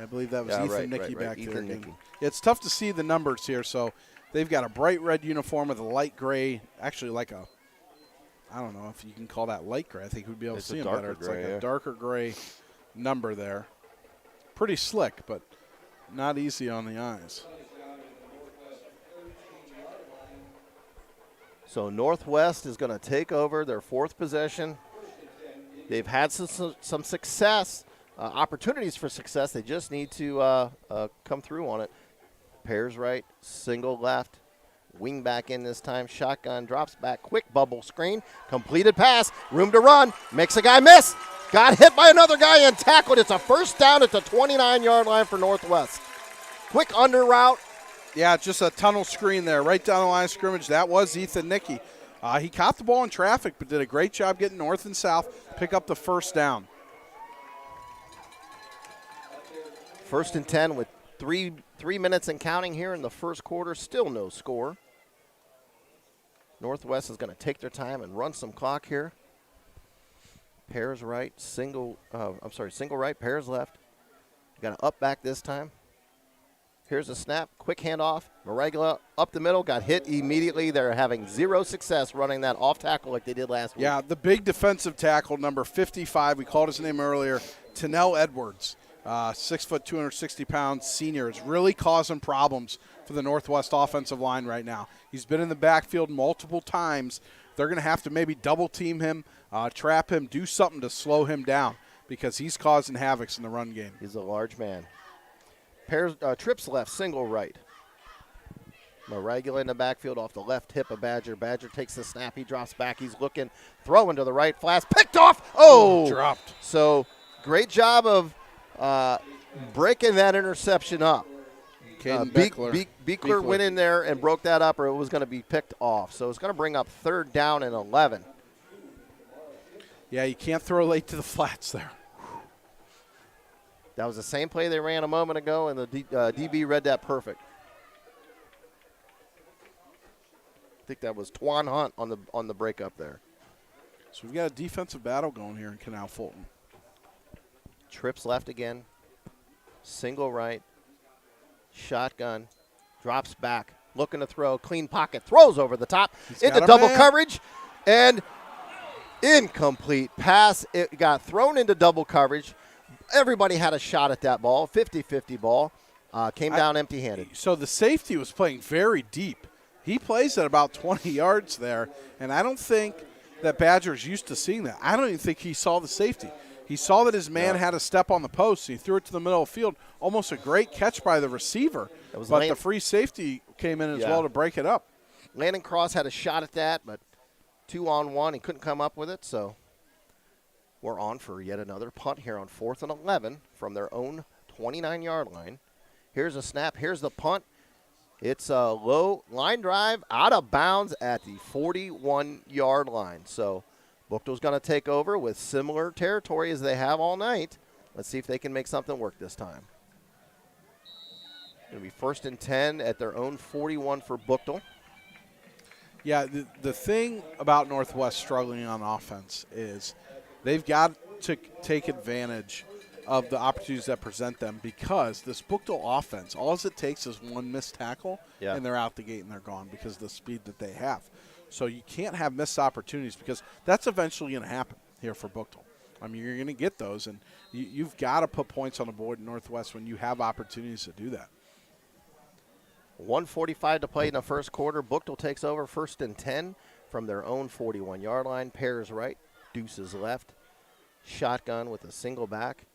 I believe that was Ethan Nicky back there. Ethan Nicky. It's tough to see the numbers here. So they've got a bright red uniform with a light gray, actually like a, I don't know if you can call that light gray. I think we'd be able to see them better. It's like a darker gray number there. Pretty slick, but not easy on the eyes. So Northwest is going to take over their 4th possession. They've had some success, opportunities for success. They just need to come through on it. Pairs right, single left, wing back in this time. Shotgun drops back, quick bubble screen, completed pass, room to run, makes a guy miss. Got hit by another guy and tackled. It's a 1st down at the 29-yard line for Northwest. Quick under route. Yeah, just a tunnel screen there, right down the line of scrimmage. That was Ethan Nicky. He caught the ball in traffic, but did a great job getting north and south, pick up the 1st down. 1st and 10 with 3 minutes and counting here in the first quarter. Still no score. Northwest is going to take their time and run some clock here. Pairs right, single right, pairs left. Got to up back this time. Here's a snap, quick handoff. Maragula up the middle, got hit immediately. They're having zero success running that off tackle like they did last week. Yeah, the big defensive tackle, number 55, we called his name earlier, Tennell Edwards, 6 foot, 260 pounds, senior, is really causing problems for the Northwest offensive line right now. He's been in the backfield multiple times. They're going to have to maybe double team him, trap him, do something to slow him down because he's causing havocs in the run game. He's a large man. Trips left, single right. Maragula in the backfield off the left hip of Badger. Badger takes the snap. He drops back. He's looking, throwing to the right. Flash picked off. Oh! Dropped. So great job of breaking that interception up. Beekler went in there and broke that up, or it was going to be picked off. So it's going to bring up 3rd down and 11. Yeah, you can't throw late to the flats there. That was the same play they ran a moment ago, and the DB read that perfect. I think that was Twan Hunt on the breakup there. So we've got a defensive battle going here in Canal Fulton. Trips left again. Single right. Shotgun. Drops back. Looking to throw. Clean pocket. Throws over the top. Into double coverage. And incomplete pass. It got thrown into double coverage. Everybody had a shot at that ball. 50-50 ball. Came down empty-handed. So the safety was playing very deep. He plays at about 20 yards there, and I don't think that Badger's used to seeing that. I don't even think he saw the safety. He saw that his man had a step on the post, and he threw it to the middle of the field. Almost a great catch by the receiver, but the free safety came in as well to break it up. Landon Cross had a shot at that, but 2-on-1. He couldn't come up with it, so we're on for yet another punt here on 4th and 11 from their own 29-yard line. Here's a snap. Here's the punt. It's a low line drive out of bounds at the 41-yard line. So Buchtel's going to take over with similar territory as they have all night. Let's see if they can make something work this time. It'll be 1st and 10 at their own 41 for Buchtel. Yeah, the thing about Northwest struggling on offense is they've got to take advantage of the opportunities that present them, because this Buchtel offense, all it takes is one missed tackle, and they're out the gate and they're gone because of the speed that they have. So you can't have missed opportunities, because that's eventually going to happen here for Buchtel. I mean, you're going to get those, and you've got to put points on the board in Northwest when you have opportunities to do that. 1:45 to play in the first quarter. Buchtel takes over 1st and 10 from their own 41-yard line. Pairs right, deuces left. Shotgun with a single back.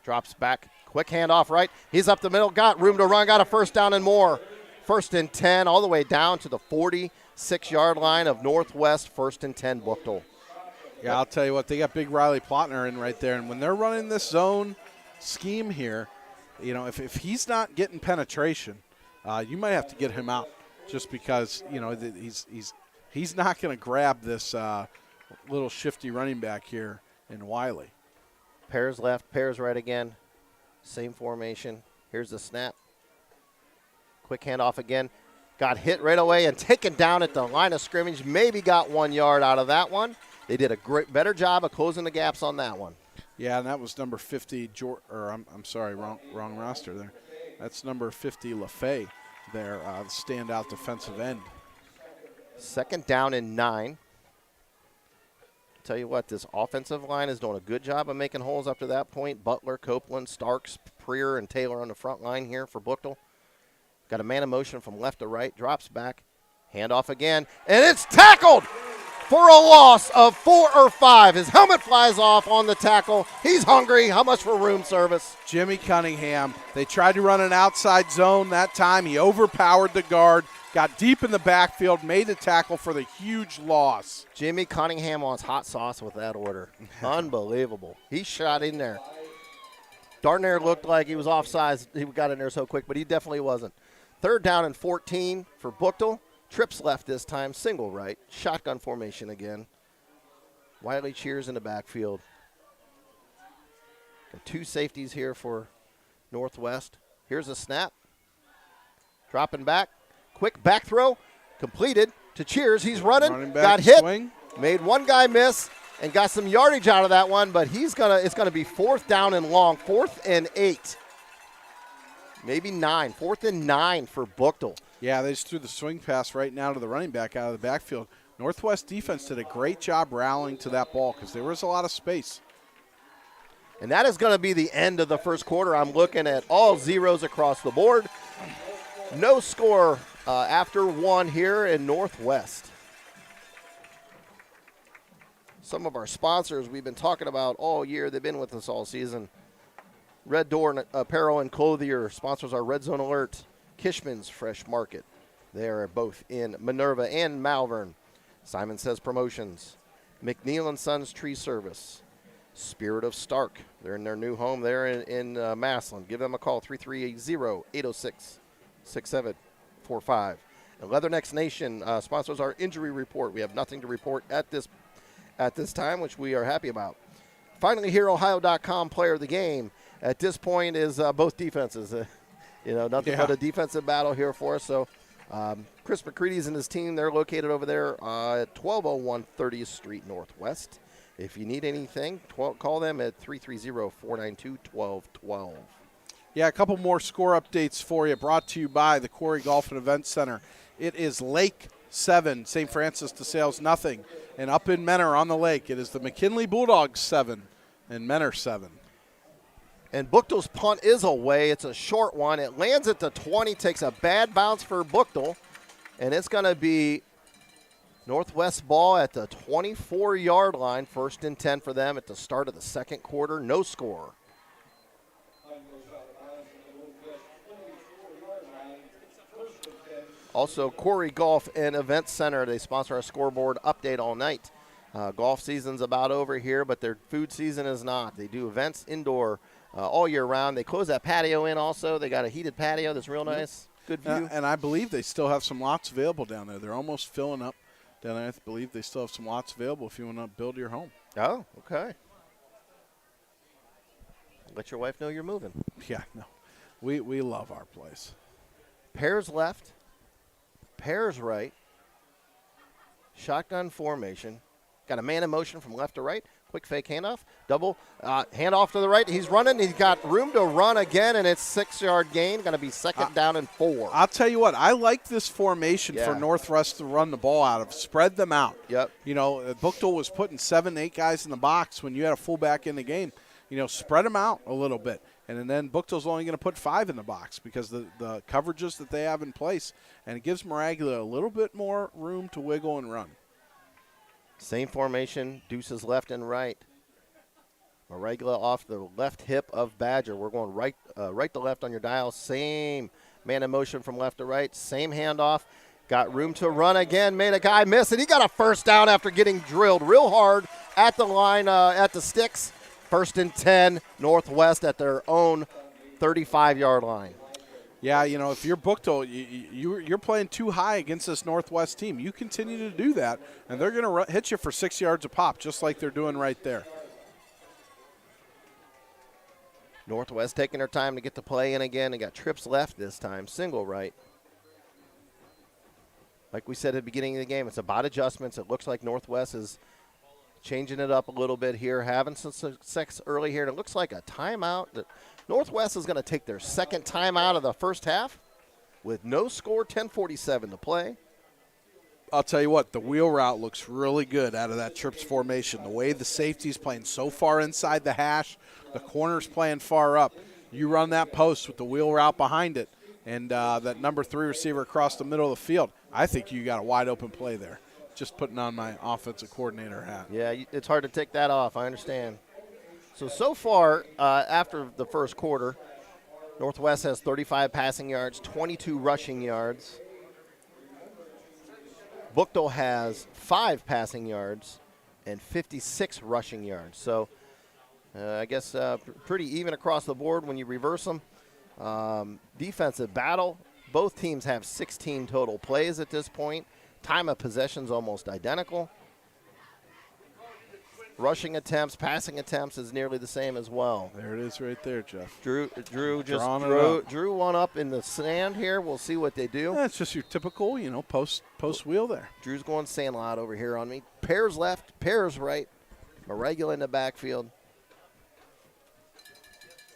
Drops back, quick handoff right. He's up the middle, got room to run, got a 1st down and more. 1st and 10 all the way down to the 46-yard line of Northwest. 1st and 10 Buchtel. Yeah, I'll tell you what, they got big Riley Plotner in right there, and when they're running this zone scheme here, you know, if he's not getting penetration, you might have to get him out, just because, you know, he's not going to grab this little shifty running back here in Wiley. Pairs left, pairs right again. Same formation. Here's the snap. Quick handoff again. Got hit right away and taken down at the line of scrimmage. Maybe got 1 yard out of that one. They did a better job of closing the gaps on that one. Yeah, and that was number 50, I'm sorry, wrong roster there. That's number 50, LaFay there, the standout defensive end. 2nd down and 9. Tell you what, this offensive line is doing a good job of making holes up to that point. Butler, Copeland, Starks, Preer, and Taylor on the front line here for Buchtel. Got a man in motion from left to right, drops back, handoff again, and it's tackled for a loss of 4 or 5. His helmet flies off on the tackle. He's hungry. How much for room service? Jimmy Cunningham. They tried to run an outside zone that time. He overpowered the guard, got deep in the backfield, made the tackle for the huge loss. Jimmy Cunningham wants hot sauce with that order. Unbelievable. He shot in there. Dartner looked like he was offsides. He got in there so quick, but he definitely wasn't. 3rd down and 14 for Buchtel. Trips left this time, single right. Shotgun formation again. Wiley cheers in the backfield. Got 2 safeties here for Northwest. Here's a snap. Dropping back. Quick back throw. Completed to Cheers. He's running. Got hit. Swing. Made one guy miss and got some yardage out of that one, but it's gonna be 4th down and long. 4th and 8. maybe 9. 4th and 9 for Buchtel. Yeah, they just threw the swing pass right now to the running back out of the backfield. Northwest defense did a great job rallying to that ball because there was a lot of space. And that is going to be the end of the first quarter. I'm looking at all zeros across the board. No score after 1 here in Northwest. Some of our sponsors we've been talking about all year. They've been with us all season. Red Door Apparel and Clothier sponsors our Red Zone Alert. Kishman's Fresh Market. They are both in Minerva and Malvern. Simon Says Promotions. McNeil & Sons Tree Service. Spirit of Stark. They're in their new home there in Massillon. Give them a call, 330-806-6745. And Leathernecks Nation sponsors our injury report. We have nothing to report at this time, which we are happy about. Finally here, Ohio.com player of the game. At this point is both defenses. Nothing but a defensive battle here for us. So Chris McCready's and his team, they're located over there at 1201 30th Street Northwest. If you need anything, call them at 330-492-1212. Yeah, a couple more score updates for you, brought to you by the Quarry Golf and Event Center. It is Lake 7, St. Francis de Sales nothing. And up in Menor on the lake, it is the McKinley Bulldogs 7 and Menor 7. And Buchtel's punt is away. It's a short one. It lands at the 20, takes a bad bounce for Buchtel, and it's going to be Northwest ball at the 24-yard line. 1st and 10 for them at the start of the second quarter. No score. Also, Quarry Golf and Event Center, they sponsor our scoreboard update all night. Golf season's about over here, but their food season is not. They do events indoor all year round. They close that patio in also. They got a heated patio that's real nice. Good view. And I believe they still have some lots available down there. They're almost filling up down there. I believe they still have some lots available if you want to build your home. Oh, okay. Let your wife know you're moving. Yeah, no. We love our place. Pairs left, pairs right, shotgun formation. Got a man in motion from left to right. Quick fake handoff. Double handoff to the right. He's running. He's got room to run again, and it's 6-yard gain. Going to be 2nd down and 4. I'll tell you what. I like this formation for Northwest to run the ball out of. Spread them out. Yep. Buchtel was putting 7, 8 guys in the box when you had a fullback in the game. Spread them out a little bit. And then Buchtel's only going to put 5 in the box because the coverages that they have in place. And it gives Maraglia a little bit more room to wiggle and run. Same formation, deuces left and right. Maraglia off the left hip of Badger. We're going right to left on your dial. Same man in motion from left to right. Same handoff. Got room to run again. Made a guy miss, and he got a 1st down after getting drilled real hard at the line, at the sticks. 1st and 10, Northwest at their own 35-yard line. Yeah, if you're Buchtel, you're playing too high against this Northwest team. You continue to do that, and they're going to hit you for 6 yards a pop, just like they're doing right there. Northwest taking their time to get the play in again. They got trips left this time, single right. Like we said at the beginning of the game, it's about adjustments. It looks like Northwest is changing it up a little bit here, having some success early here, and it looks like a timeout. Northwest is going to take their 2nd timeout of the first half with no score, 10:47 to play. I'll tell you what, the wheel route looks really good out of that trips formation. The way the safety's playing so far inside the hash, the corner's playing far up. You run that post with the wheel route behind it, and that number 3 receiver across the middle of the field, I think you got a wide open play there. Just putting on my offensive coordinator hat. Yeah, it's hard to take that off. I understand. So far, after the first quarter, Northwest has 35 passing yards, 22 rushing yards. Buchtel has 5 passing yards and 56 rushing yards. So I guess pretty even across the board when you reverse them. Defensive battle. Both teams have 16 total plays at this point. Time of possession's almost identical. Rushing attempts, passing attempts is nearly the same as well. There it is right there, Jeff. Drew drew one up in the sand here. We'll see what they do. Yeah, it's just your typical, post wheel there. Drew's going sandlot over here on me. Pairs left, pairs right. Maraglia in the backfield.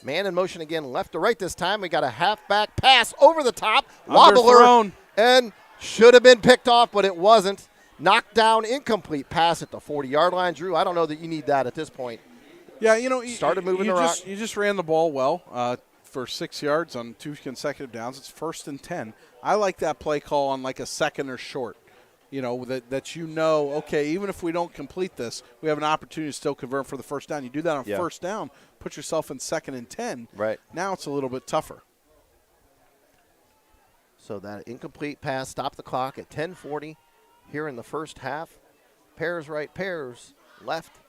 Man in motion again, left to right this time. We got a halfback pass over the top. Wobbler. Underthrown. And should have been picked off, but it wasn't. Knocked down, incomplete pass at the 40-yard line. Drew, I don't know that you need that at this point. Yeah, Started moving the rock. You just ran the ball well for 6 yards on 2 consecutive downs. It's 1st and 10. I like that play call on like a second or short. Okay, even if we don't complete this, we have an opportunity to still convert for the first down. You do that on first down, put yourself in 2nd and 10. Right. Now it's a little bit tougher. So that incomplete pass stopped the clock at 10:40 here in the first half. Pairs right, pairs left.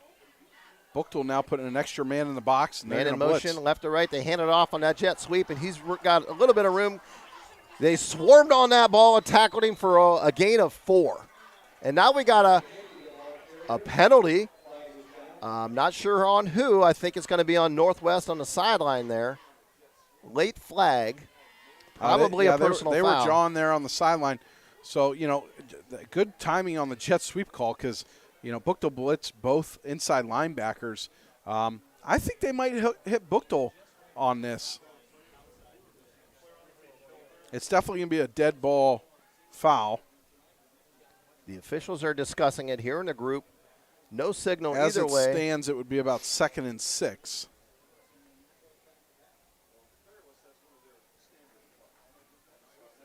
Buchtel now putting an extra man in the box. And Man in motion, blitz. Left to right. They hand it off on that jet sweep, and he's got a little bit of room. They swarmed on that ball and tackled him for a gain of 4. And now we got a penalty. I'm not sure on who. I think it's going to be on Northwest on the sideline there. Late flag. Probably a personal foul. They were jawing there on the sideline. So, good timing on the jet sweep call because, Buchtel blitzed both inside linebackers. I think they might hit Buchtel on this. It's definitely going to be a dead ball foul. The officials are discussing it here in the group. No signal either way. As it stands, it would be about 2nd and 6.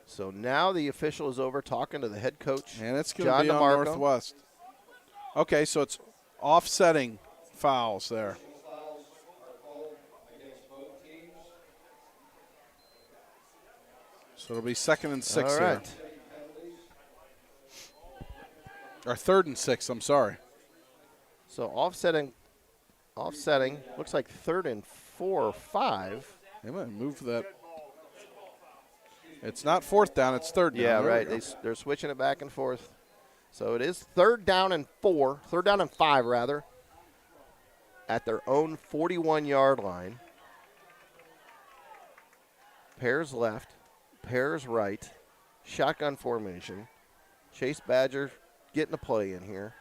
So now the official is over talking to the head coach, and it's going to be on Northwest. Okay, so it's offsetting fouls there. So it'll be 2nd and 6 All right. here. Or 3rd and 6, I'm sorry. So offsetting, looks like 3rd and 4 or 5. They might move that. It's not 4th down, it's 3rd down. Yeah, right. They're switching it back and forth. So it is 3rd down and 5 rather, at their own 41-yard line. Pairs left, pairs right, shotgun formation. Chase Badger getting a play in here.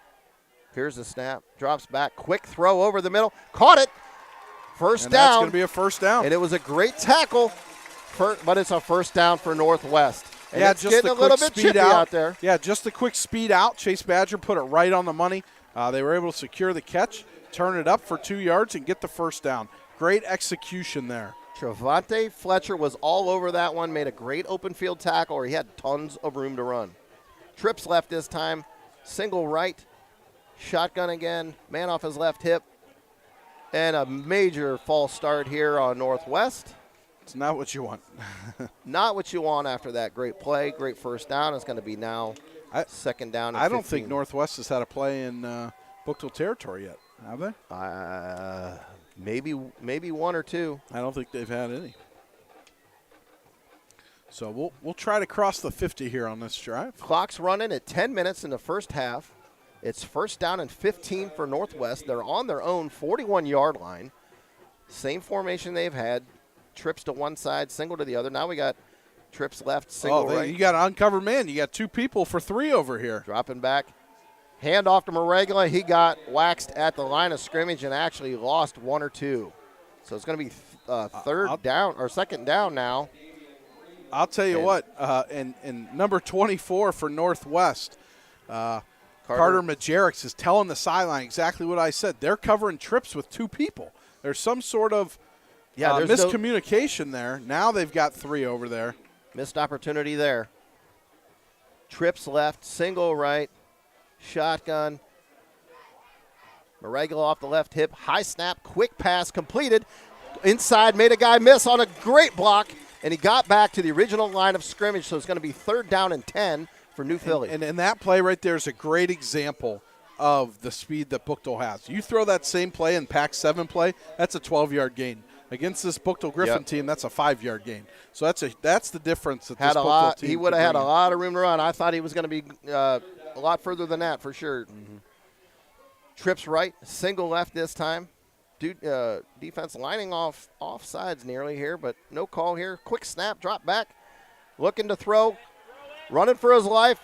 Here's the snap, drops back, quick throw over the middle, caught it. First down. That's going to be a first down. And it was a great tackle, but it's a first down for Northwest. And yeah, it's just getting the a little quick bit speed chippy out there. Yeah, just the quick speed out. Chase Badger put it right on the money. They were able to secure the catch, turn it up for 2 yards, and get the first down. Great execution there. Trevante Fletcher was all over that one, made a great open field tackle, or he had tons of room to run. Trips left this time, single right, shotgun again, man off his left hip, and a major false start here on Northwest. It's not what you want. Not what you want after that great play, great first down. It's going to be now 2nd down and 15. I don't think Northwest has had a play in Buchtel territory yet, have they? Maybe 1 or 2. I don't think they've had any. So we'll try to cross the 50 here on this drive. Clock's running at 10 minutes in the first half. It's 1st down and 15 for Northwest. They're on their own 41-yard line. Same formation they've had. Trips to one side, single to the other. Now we got trips left, single right. You got an uncovered man. You got 2 people for 3 over here. Dropping back. Hand off to Moregula. He got waxed at the line of scrimmage and actually lost 1 or 2. So it's going to be 2nd down now. I'll tell you what, and number 24 for Northwest, Carter Majericks is telling the sideline exactly what I said. They're covering trips with 2 people. There's some sort of miscommunication there. Now they've got 3 over there. Missed opportunity there. Trips left, single right, shotgun. Moregula off the left hip, high snap, quick pass completed. Inside, made a guy miss on a great block, and he got back to the original line of scrimmage, so it's going to be 3rd down and 10 for New Philly. And that play right there is a great example of the speed that Buchtel has. You throw that same play in Pac-7 play, that's a 12-yard gain. Against this Buchtel Griffin team, that's a 5-yard gain. So that's the difference that this Buchtel team he would have had a lot of room to run. I thought he was going to be a lot further than that for sure. Mm-hmm. Trips right, single left this time. Defense lining off sides nearly here, but no call here. Quick snap, drop back, looking to throw, running for his life.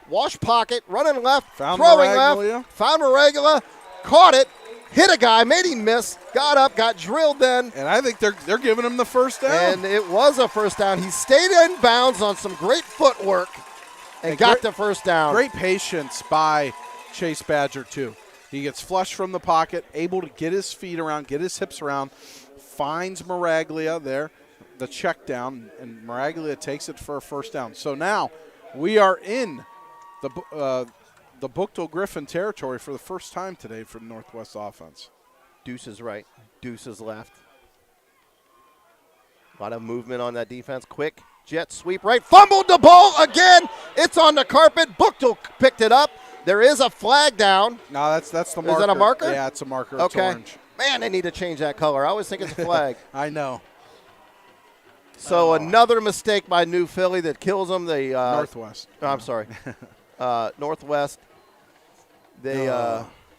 Wash pocket, running left, throwing left. Found Moregula, caught it hit a guy, made him miss, got up, got drilled then. And I think they're giving him the first down. And it was a first down. He stayed in bounds on some great footwork and got the first down. Great patience by Chase Badger, too. He gets flushed from the pocket, able to get his feet around, get his hips around, finds Maraglia there, the check down, and Maraglia takes it for a first down. So now we are in the Buchtel Griffin territory for the first time today for the Northwest offense. Deuces right, deuces left. A lot of movement on that defense. Quick jet sweep right. Fumbled the ball again. It's on the carpet. Buchtel picked it up. There is a flag down. No, that's the marker. Is that a marker? Yeah, it's a marker. Okay. It's orange. Man, they need to change that color. I always think it's a flag. I know. So another mistake by New Philly that kills them. They Northwest. I'm sorry. Northwest. They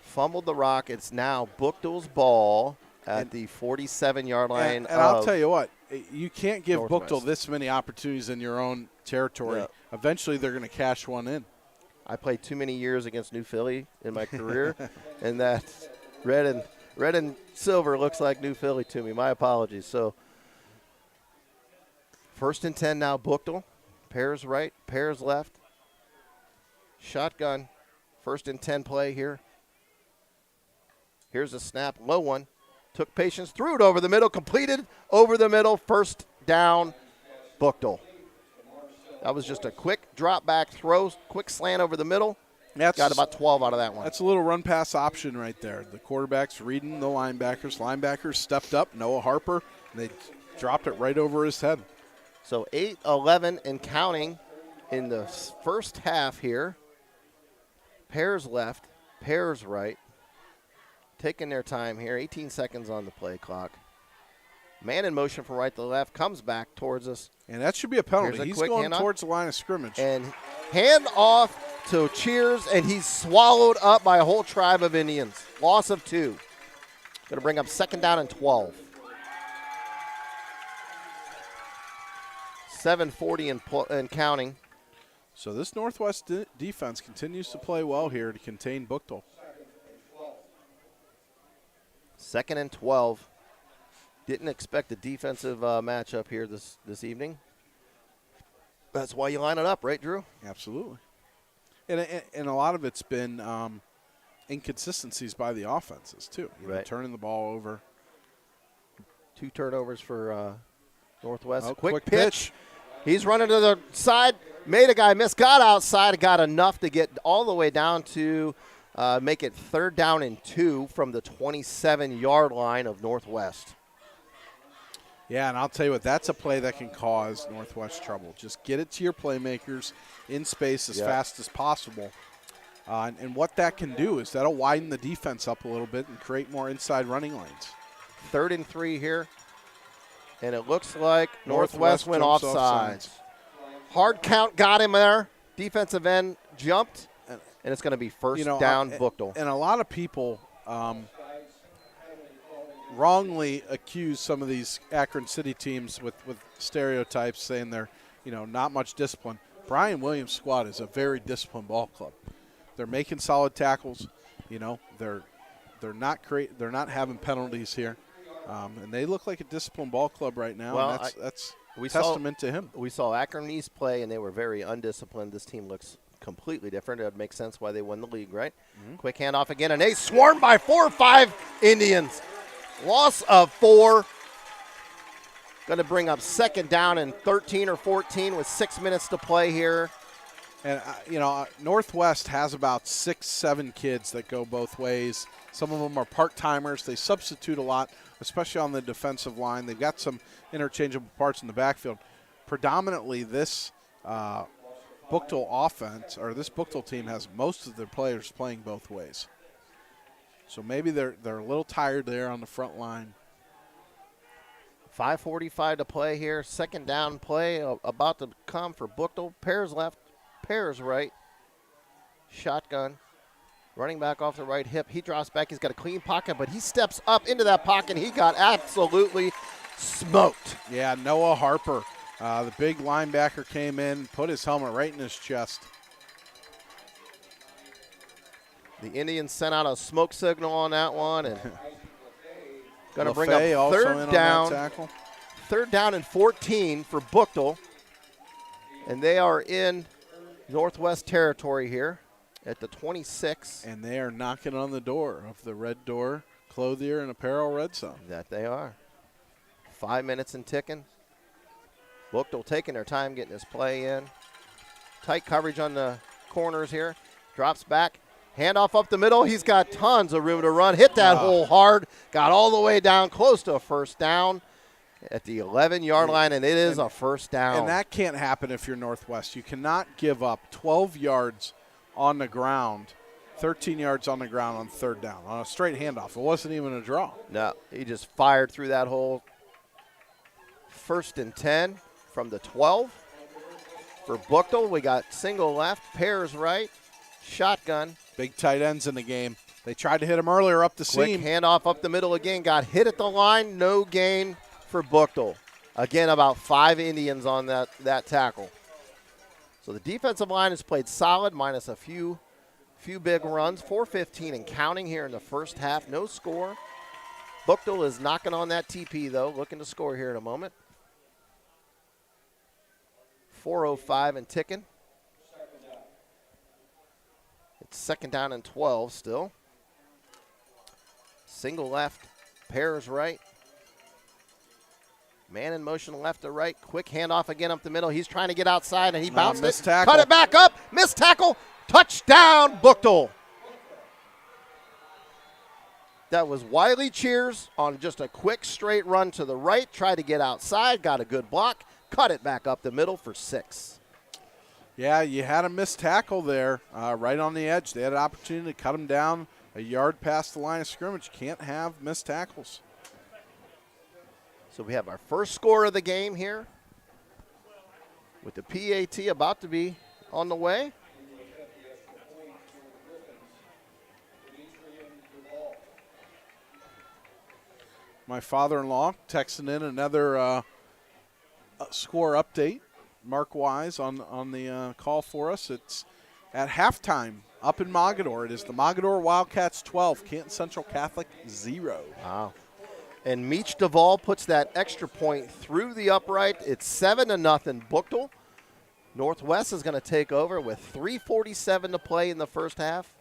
fumbled the rock. It's now Buchtel's ball at the 47-yard line. And I'll tell you what, you can't give Northwest. Buchtel this many opportunities in your own territory. Yeah. Eventually, they're going to cash one in. I played too many years against New Philly in my career, and that red and silver looks like New Philly to me. My apologies. So 1st and 10 now, Buchtel. Pairs right, pairs left. Shotgun. 1st and 10 play here. Here's a snap, low one. Took patience, threw it over the middle, completed over the middle. First down, Buchtel. That was just a quick drop back throw, quick slant over the middle. Got about 12 out of that one. That's a little run pass option right there. The quarterback's reading the linebackers. Linebackers stepped up, Noah Harper, and they dropped it right over his head. So 8-11 and counting in the first half here. Pairs left, pairs right. Taking their time here, 18 seconds on the play clock. Man in motion from right to left, comes back towards us. And that should be a penalty. Here's a He's quick going handoff. towards the line of scrimmage. And hand off to Cheers, and he's swallowed up by a whole tribe of Indians. Loss of 2. Going to bring up 2nd down and 12. 7:40 and counting. So this Northwest defense continues to play well here to contain Buchtel. 2nd and 12. Didn't expect a defensive matchup here this evening. That's why you line it up, right, Drew? Absolutely. And a lot of it's been inconsistencies by the offenses, too. You know, Right. turning the ball over. 2 turnovers for Northwest. Oh, quick quick pitch. He's running to the side, made a guy miss, got outside, got enough to get all the way down to make it 3rd down and 2 from the 27-yard line of Northwest. Yeah, and I'll tell you what, that's a play that can cause Northwest trouble. Just get it to your playmakers in space as fast as possible. And what that can do is that'll widen the defense up a little bit and create more inside running lanes. 3rd and 3 here. And it looks like Northwest went offsides. Hard count got him there. Defensive end jumped. And it's going to be first down, Buchtel. And a lot of people wrongly accuse some of these Akron City teams with stereotypes, saying they're, not much discipline. Brian Williams' squad is a very disciplined ball club. They're making solid tackles. They're not having penalties here, and they look like a disciplined ball club right now. Well, and that's testament to him. We saw Akron East play, and they were very undisciplined. This team looks completely different. It would make sense why they won the league, right? Mm-hmm. Quick handoff again, and they swarmed by 4 or 5 Indians. Loss of 4. Going to bring up 2nd down and 13 or 14 with 6 minutes to play here. And, Northwest has about 6-7 kids that go both ways. Some of them are part-timers. They substitute a lot, especially on the defensive line. They've got some interchangeable parts in the backfield. Predominantly, this Buchtel offense, or this Buchtel team, has most of their players playing both ways. So maybe they're a little tired there on the front line. 5:45 to play here. 2nd down play about to come for Buchtel. Pairs left, pairs right. Shotgun. Running back off the right hip. He drops back. He's got a clean pocket, but he steps up into that pocket. He got absolutely smoked. Yeah, Noah Harper, the big linebacker, came in, put his helmet right in his chest. The Indians sent out a smoke signal on that one, and going to bring up also in third on down. that tackle. Third down and 14 for Buchtel, and they are in Northwest territory here at the 26. And they are knocking on the door of the Red Door Clothier and Apparel Red Zone. That they are. 5 minutes and ticking. Buchtel taking their time getting this play in. Tight coverage on the corners here. Drops back. Handoff up the middle. He's got tons of room to run. Hit that hole hard. Got all the way down close to a first down at the 11-yard line, and it is a first down. And that can't happen if you're Northwest. You cannot give up 12 yards on the ground, 13 yards on the ground on third down on a straight handoff. It wasn't even a draw. No, he just fired through that hole. First and 10 from the 12 for Buchtel. We got single left, pairs right, shotgun. Big tight ends in the game. They tried to hit him earlier up the Quick seam. handoff up the middle again. Got hit at the line. No gain for Buchtel. Again, about 5 Indians on that tackle. So the defensive line has played solid, minus a few big runs. 4:15 and counting here in the first half. No score. Buchtel is knocking on that TP, though. Looking to score here in a moment. 4:05 and ticking. It's second down and 12 still. Single left, pairs right. Man in motion left to right. Quick handoff again up the middle. He's trying to get outside, and he bounced it. Tackle. Cut it back up. Missed tackle. Touchdown, Buchtel. That was Wiley Cheers on just a quick straight run to the right. Tried to get outside. Got a good block. Cut it back up the middle for 6. Yeah, you had a missed tackle there right on the edge. They had an opportunity to cut him down a yard past the line of scrimmage. Can't have missed tackles. So we have our first score of the game here with the PAT about to be on the way. My father-in-law texting in another score update, Mark Wise, on the call for us. It's at halftime up in Mogadore. It is the Mogadore Wildcats 12, Canton Central Catholic 0. Wow. And Meach Duvall puts that extra point through the upright. It's 7-0 Buchtel. Northwest is going to take over with 3:47 to play in the first half.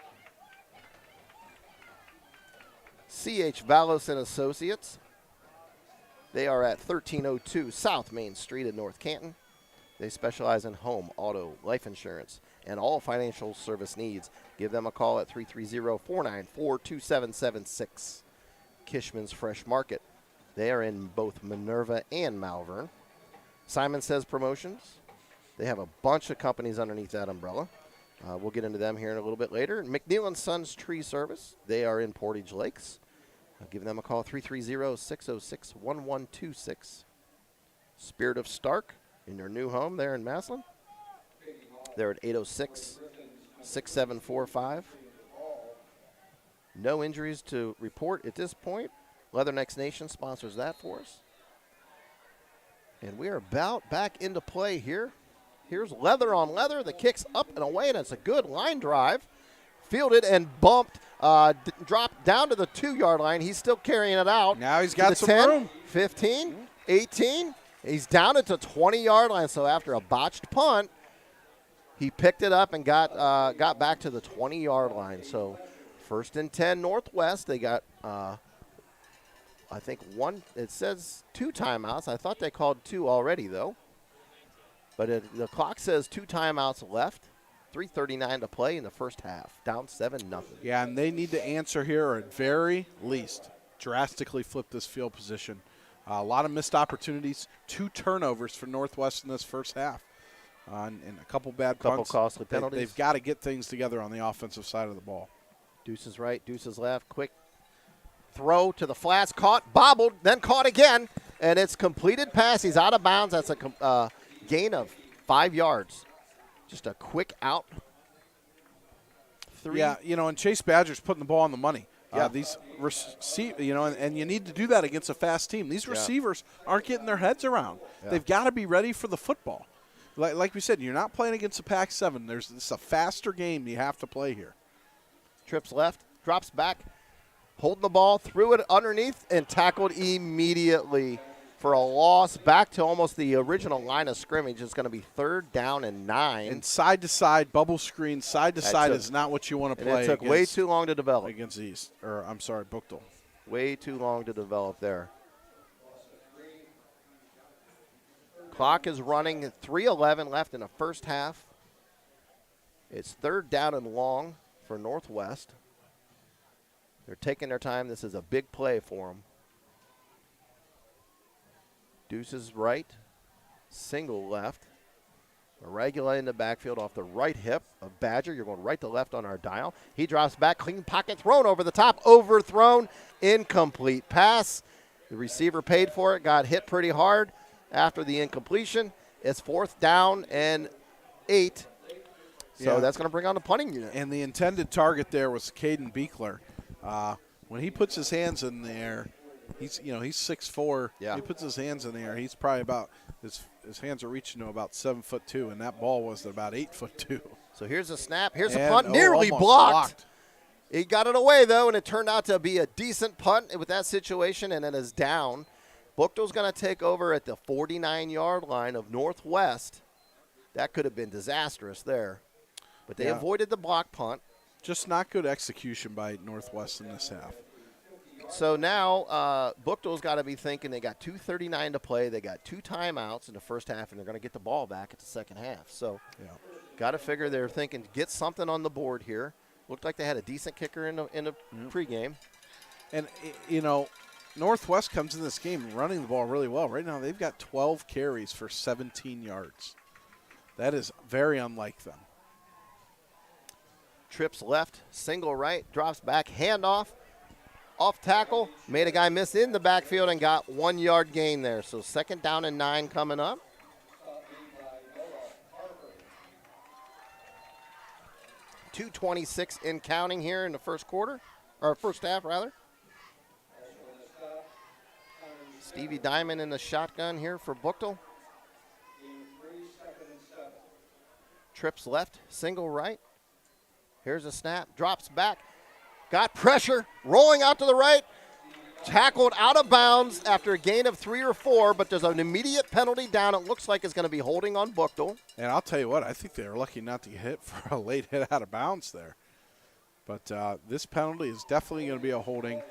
C.H. Valos and Associates. They are at 1302 South Main Street in North Canton. They specialize in home, auto, life insurance, and all financial service needs. Give them a call at 330-494-2776. Kishman's Fresh Market. They are in both Minerva and Malvern. Simon Says Promotions. They have a bunch of companies underneath that umbrella. We'll get into them here in a little bit later. McNeil & Sons Tree Service. They are in Portage Lakes. Give them a call, 330-606-1126. Spirit of Stark in their new home there in Massillon. They're at 806-6745. No injuries to report at this point. Leathernecks Nation sponsors that for us. And we are about back into play here. Here's leather on leather. The kick's up and away, and it's a good line drive. Fielded and bumped, dropped down to the 2-yard line. He's still carrying it out. Now he's got some 10, room. 15, 18. He's down at the 20-yard line. So after a botched punt, he picked it up and got back to the 20-yard line. So first and 10 Northwest. They got, I think, one. It says 2 timeouts. I thought they called 2 already, though. But the clock says 2 timeouts left. 3:39 to play in the first half. Down 7-0. Yeah, and they need to answer here, or at very least drastically flip this field position. A lot of missed opportunities. 2 turnovers for Northwest in this first half. And a couple bad punts. Costly penalties. They've got to get things together on the offensive side of the ball. Deuces right, deuces left. Quick throw to the flats. Caught, bobbled, then caught again. And it's completed pass. He's out of bounds. That's a gain of 5 yards. Just a quick out. 3. Yeah, and Chase Badger's putting the ball on the money. Yeah. These and you need to do that against a fast team. These receivers aren't getting their heads around. Yeah. They've got to be ready for the football. Like we said, you're not playing against a Pac-7. This is a faster game you have to play here. Trips left, drops back, holding the ball, threw it underneath, and tackled immediately for a loss back to almost the original line of scrimmage. It's going to be 3rd down and 9. And side to side, bubble screen, side to side is not what you want to play. It took way too long to develop. Against Buchtel. Way too long to develop there. Clock is running at 3:11 left in the first half. It's 3rd down and long for Northwest. They're taking their time. This is a big play for them. Deuces right, single left. Regula in the backfield off the right hip of Badger. You're going right to left on our dial. He drops back, clean pocket, thrown over the top, overthrown, incomplete pass. The receiver paid for it, got hit pretty hard after the incompletion. It's 4th down and 8. So that's going to bring on the punting unit. And the intended target there was Caden Beekler. When he puts his hands in the air, he's 6'4". Yeah. He puts his hands in the air. He's probably about his hands are reaching to about 7'2", and that ball was about 8'2". So here's a snap. Here's a punt, nearly blocked. He got it away though, and it turned out to be a decent punt with that situation, and it is down. Buchtel's going to take over at the 49-yard line of Northwest. That could have been disastrous there, but they avoided the block punt. Just not good execution by Northwest in this half. So now Buchtel's got to be thinking they got 2:39 to play. They got 2 timeouts in the first half, and they're going to get the ball back at the second half. So got to figure they're thinking get something on the board here. Looked like they had a decent kicker in the pregame. And, Northwest comes in this game running the ball really well. Right now they've got 12 carries for 17 yards. That is very unlike them. Trips left, single right, drops back, handoff. Off tackle, made a guy miss in the backfield and got 1 yard gain there. So 2nd down and 9 coming up. .226 in counting here in the first half rather. Stevie Diamond in the shotgun here for Buchtel. Trips left, single right. Here's a snap, drops back. Got pressure, rolling out to the right, tackled out of bounds after a gain of 3 or 4, but there's an immediate penalty down. It looks like it's going to be holding on Buchtel. And I'll tell you what, I think they were lucky not to get hit for a late hit out of bounds there. But this penalty is definitely going to be a holding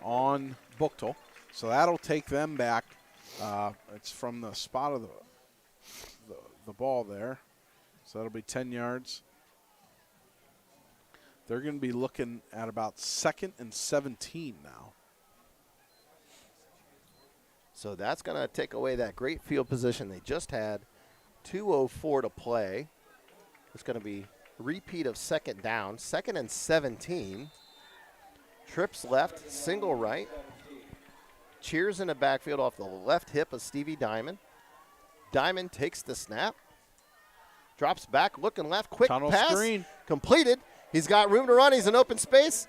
on Buchtel. So that'll take them back. It's from the spot of the ball there. So that'll be 10 yards. They're going to be looking at about 2nd and 17 now. So that's going to take away that great field position they just had. 2:04 to play. It's going to be a repeat of 2nd down. 2nd and 17. Trips left, single right. Cheers in the backfield off the left hip of Stevie Diamond. Diamond takes the snap. Drops back, looking left, quick Tunnel pass. screen. Completed. He's got room to run. He's in open space.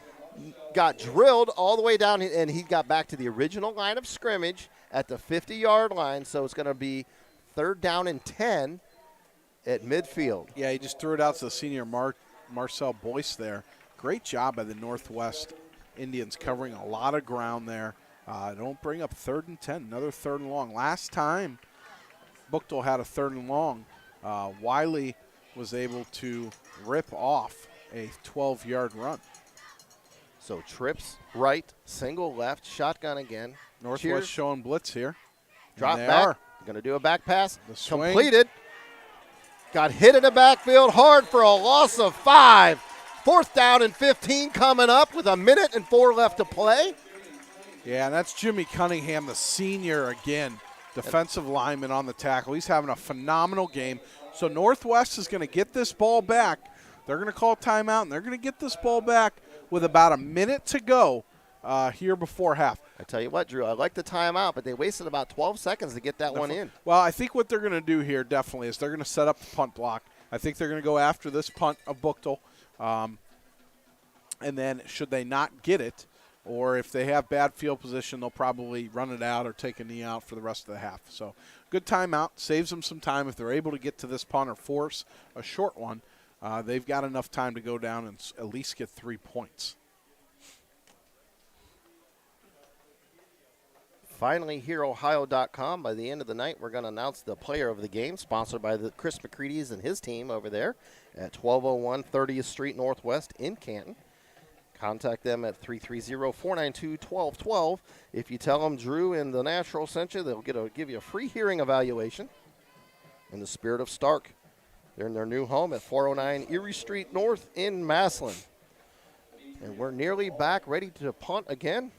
Got drilled all the way down, and he got back to the original line of scrimmage at the 50-yard line. So it's going to be 3rd down and 10 at midfield. Yeah, he just threw it out to the senior Marcel Boyce there. Great job by the Northwest Indians covering a lot of ground there. Don't bring up 3rd and 10, another 3rd and long. Last time Buchtel had a 3rd and long, Wiley was able to rip off a 12-yard run. So trips right, single left, shotgun again. Northwest Cheers. showing blitz here. Drop back. Going to do a back pass. The swing. Completed. Got hit in the backfield hard for a loss of 5. 4th down and 15 coming up with 1 minute and 4 left to play. Yeah, and that's Jimmy Cunningham, the senior again, defensive lineman on the tackle. He's having a phenomenal game. So Northwest is going to get this ball back. They're going to call timeout, and they're going to get this ball back with about 1 minute to go here before half. I tell you what, Drew, I like the timeout, but they wasted about 12 seconds to get that one in. Well, I think what they're going to do here definitely is they're going to set up the punt block. I think they're going to go after this punt of Buchtel. And then should they not get it, or if they have bad field position, they'll probably run it out or take a knee out for the rest of the half. So good timeout. Saves them some time if they're able to get to this punt or force a short one. they've got enough time to go down and at least get 3 points. Finally, HereOhio.com. By the end of the night, we're going to announce the player of the game, sponsored by Chris McCready's and his team over there at 1201 30th Street Northwest in Canton. Contact them at 330-492-1212. If you tell them Drew and the Natural sent you, they'll give you a free hearing evaluation. In the spirit of Stark, they're in their new home at 409 Erie Street North in Massillon. And we're nearly back, ready to punt again.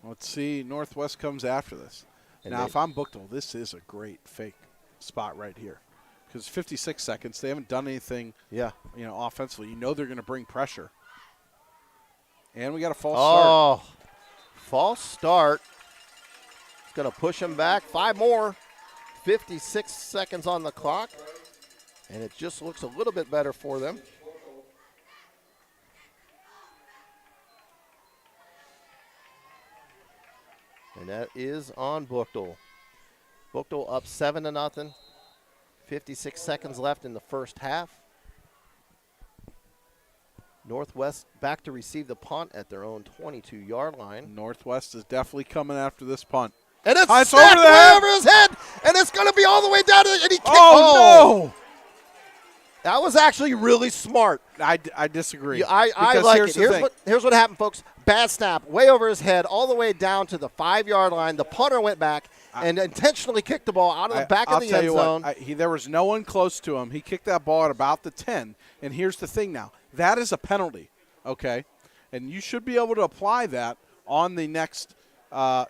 Let's see. Northwest comes after this. And now, if I'm Buchtel, this is a great fake spot right here. Because 56 seconds, they haven't done anything, offensively. You know they're going to bring pressure. And we got a false start. Oh, false start. It's going to push him back. 5 more. 56 seconds on the clock. And it just looks a little bit better for them. And that is on Buchtel. Buchtel up 7-0. 56 seconds left in the first half. Northwest back to receive the punt at their own 22-yard line. Northwest is definitely coming after this punt. And it's over his head, and it's going to be all the way down to the, and he kicked. Oh, no. That was actually really smart. I disagree. Yeah, I like it. Here's what happened, folks. Bad snap, way over his head, all the way down to the 5-yard line. The punter went back and intentionally kicked the ball out of the back of the end zone. There was no one close to him. He kicked that ball at about the 10. And here's the thing now. That is a penalty, okay? And you should be able to apply that on the next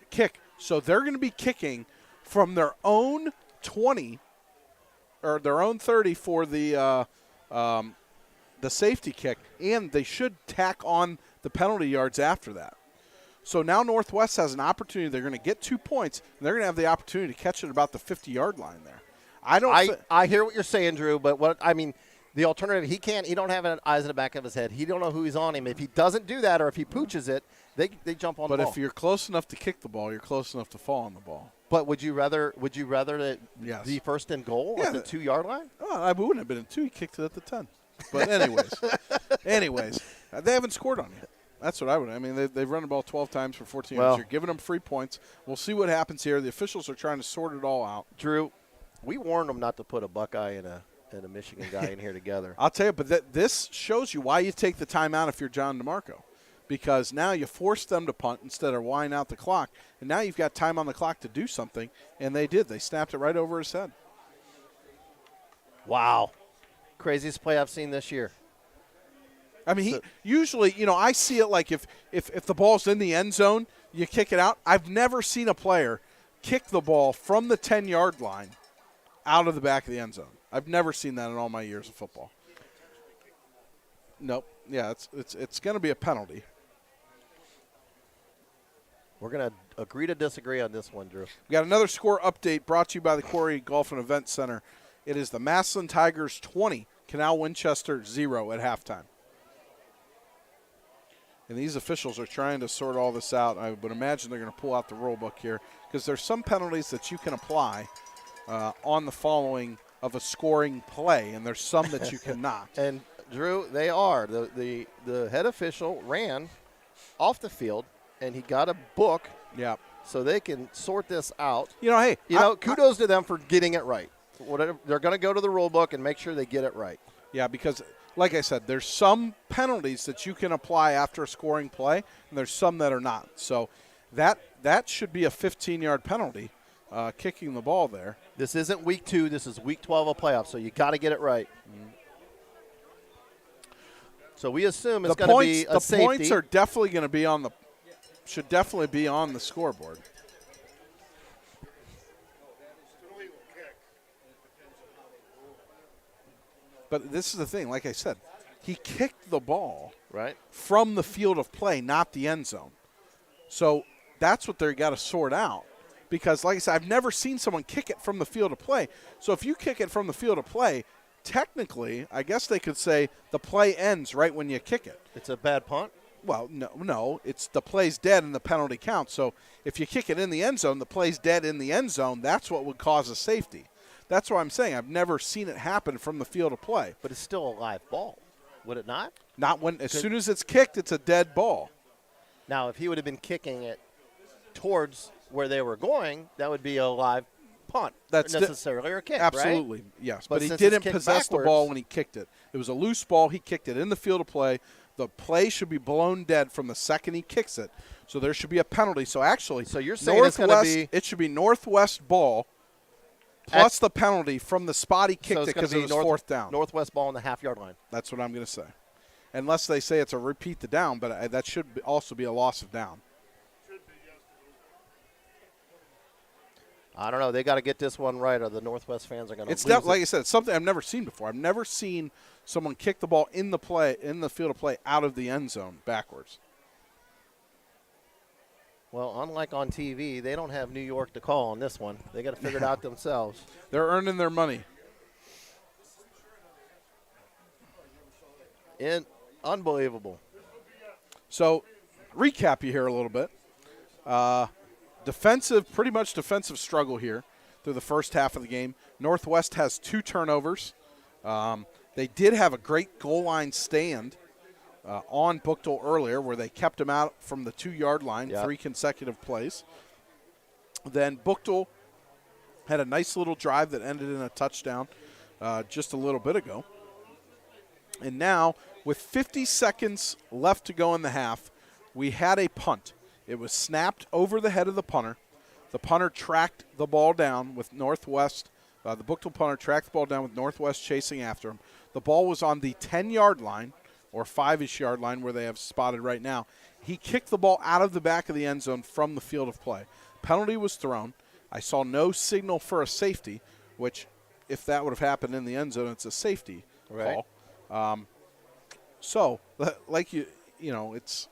kick. So they're going to be kicking from their own 20 or their own 30 for the safety kick, and they should tack on the penalty yards after that. So now Northwest has an opportunity. They're going to get 2 points, and they're going to have the opportunity to catch it about the 50-yard line there. I hear what you're saying, Drew, but the alternative, he don't have eyes in the back of his head. He don't know who he's on him. If he doesn't do that or if he pooches it, they jump on the ball. But if you're close enough to kick the ball, you're close enough to fall on the ball. But would you rather that the first and goal at the 2-yard line? Oh, I wouldn't have been in 2. He kicked it at the 10. But anyways, they haven't scored on you. That's what I would. I mean, they've run the ball 12 times for 14 yards. You're giving them free points. We'll see what happens here. The officials are trying to sort it all out. Drew, we warned them not to put a Buckeye and a Michigan guy in here together. I'll tell you, but this shows you why you take the timeout if you're John DeMarco. Because now you force them to punt instead of winding out the clock. And now you've got time on the clock to do something. And they did. They snapped it right over his head. Wow. Craziest play I've seen this year. I mean, usually, I see it like if the ball's in the end zone, you kick it out. I've never seen a player kick the ball from the 10-yard line out of the back of the end zone. I've never seen that in all my years of football. Nope. Yeah, it's going to be a penalty. We're going to agree to disagree on this one, Drew. We got another score update brought to you by the Quarry Golf and Event Center. It is the Massillon Tigers 20, Canal Winchester 0 at halftime. And these officials are trying to sort all this out. I would imagine they're going to pull out the rule book here because there's some penalties that you can apply on the following of a scoring play, and there's some that you cannot. And, Drew, they are. The head official ran off the field, and he got a book. Yeah. So they can sort this out. Hey. Kudos to them for getting it right. Whatever, they're going to go to the rule book and make sure they get it right. Yeah, because, like I said, there's some penalties that you can apply after a scoring play, and there's some that are not. So that should be a 15-yard penalty, kicking the ball there. This isn't week 2. This is week 12 of playoffs, so you got to get it right. Mm-hmm. So we assume it's going to be a safety. The points are definitely going to be should definitely be on the scoreboard. But this is the thing, like I said, he kicked the ball from the field of play, not the end zone. So that's what they've got to sort out. Because, like I said, I've never seen someone kick it from the field of play. So if you kick it from the field of play, technically, I guess they could say the play ends right when you kick it. It's a bad punt? Well, no. It's the play's dead and the penalty counts. So if you kick it in the end zone, the play's dead in the end zone. That's what would cause a safety. That's what I'm saying. I've never seen it happen from the field of play. But it's still a live ball, would it not? Not when, as soon as it's kicked, it's a dead ball. Now, if he would have been kicking it towards where they were going, that would be a live punt. That's necessarily or a kick, absolutely, right? yes. But But he since didn't it's kicked possess the backwards- ball when he kicked it. It was a loose ball. He kicked it in the field of play. The play should be blown dead from the second he kicks it. So there should be a penalty. So actually, So you're saying it's gonna be- it should be Northwest ball plus the penalty from the spot he kicked it because it was fourth down. Northwest ball on the half-yard line. That's what I'm going to say. Unless they say it's a repeat the down, but that should also be a loss of down. I don't know. They got to get this one right, or the Northwest fans are going to It's lose like I said, it's something I've never seen before. I've never seen someone kick the ball in the field of play out of the end zone backwards. Well, unlike on TV, they don't have New York to call on this one. They got to figure it out themselves. They're earning their money. Unbelievable. So, recap you here a little bit. Pretty much defensive struggle here through the first half of the game. Northwest has 2 turnovers. They did have a great goal line stand on Buchtel earlier where they kept him out from the 2-yard line, 3 consecutive plays. Then Buchtel had a nice little drive that ended in a touchdown just a little bit ago. And now, with 50 seconds left to go in the half, we had a punt. It was snapped over the head of the punter. The punter tracked the ball down with Northwest. The Buchtel punter tracked the ball down with Northwest chasing after him. The ball was on the 10-yard line, or 5-ish yard line where they have spotted right now. He kicked the ball out of the back of the end zone from the field of play. Penalty was thrown. I saw no signal for a safety, which if that would have happened in the end zone, it's a safety call. So, like it's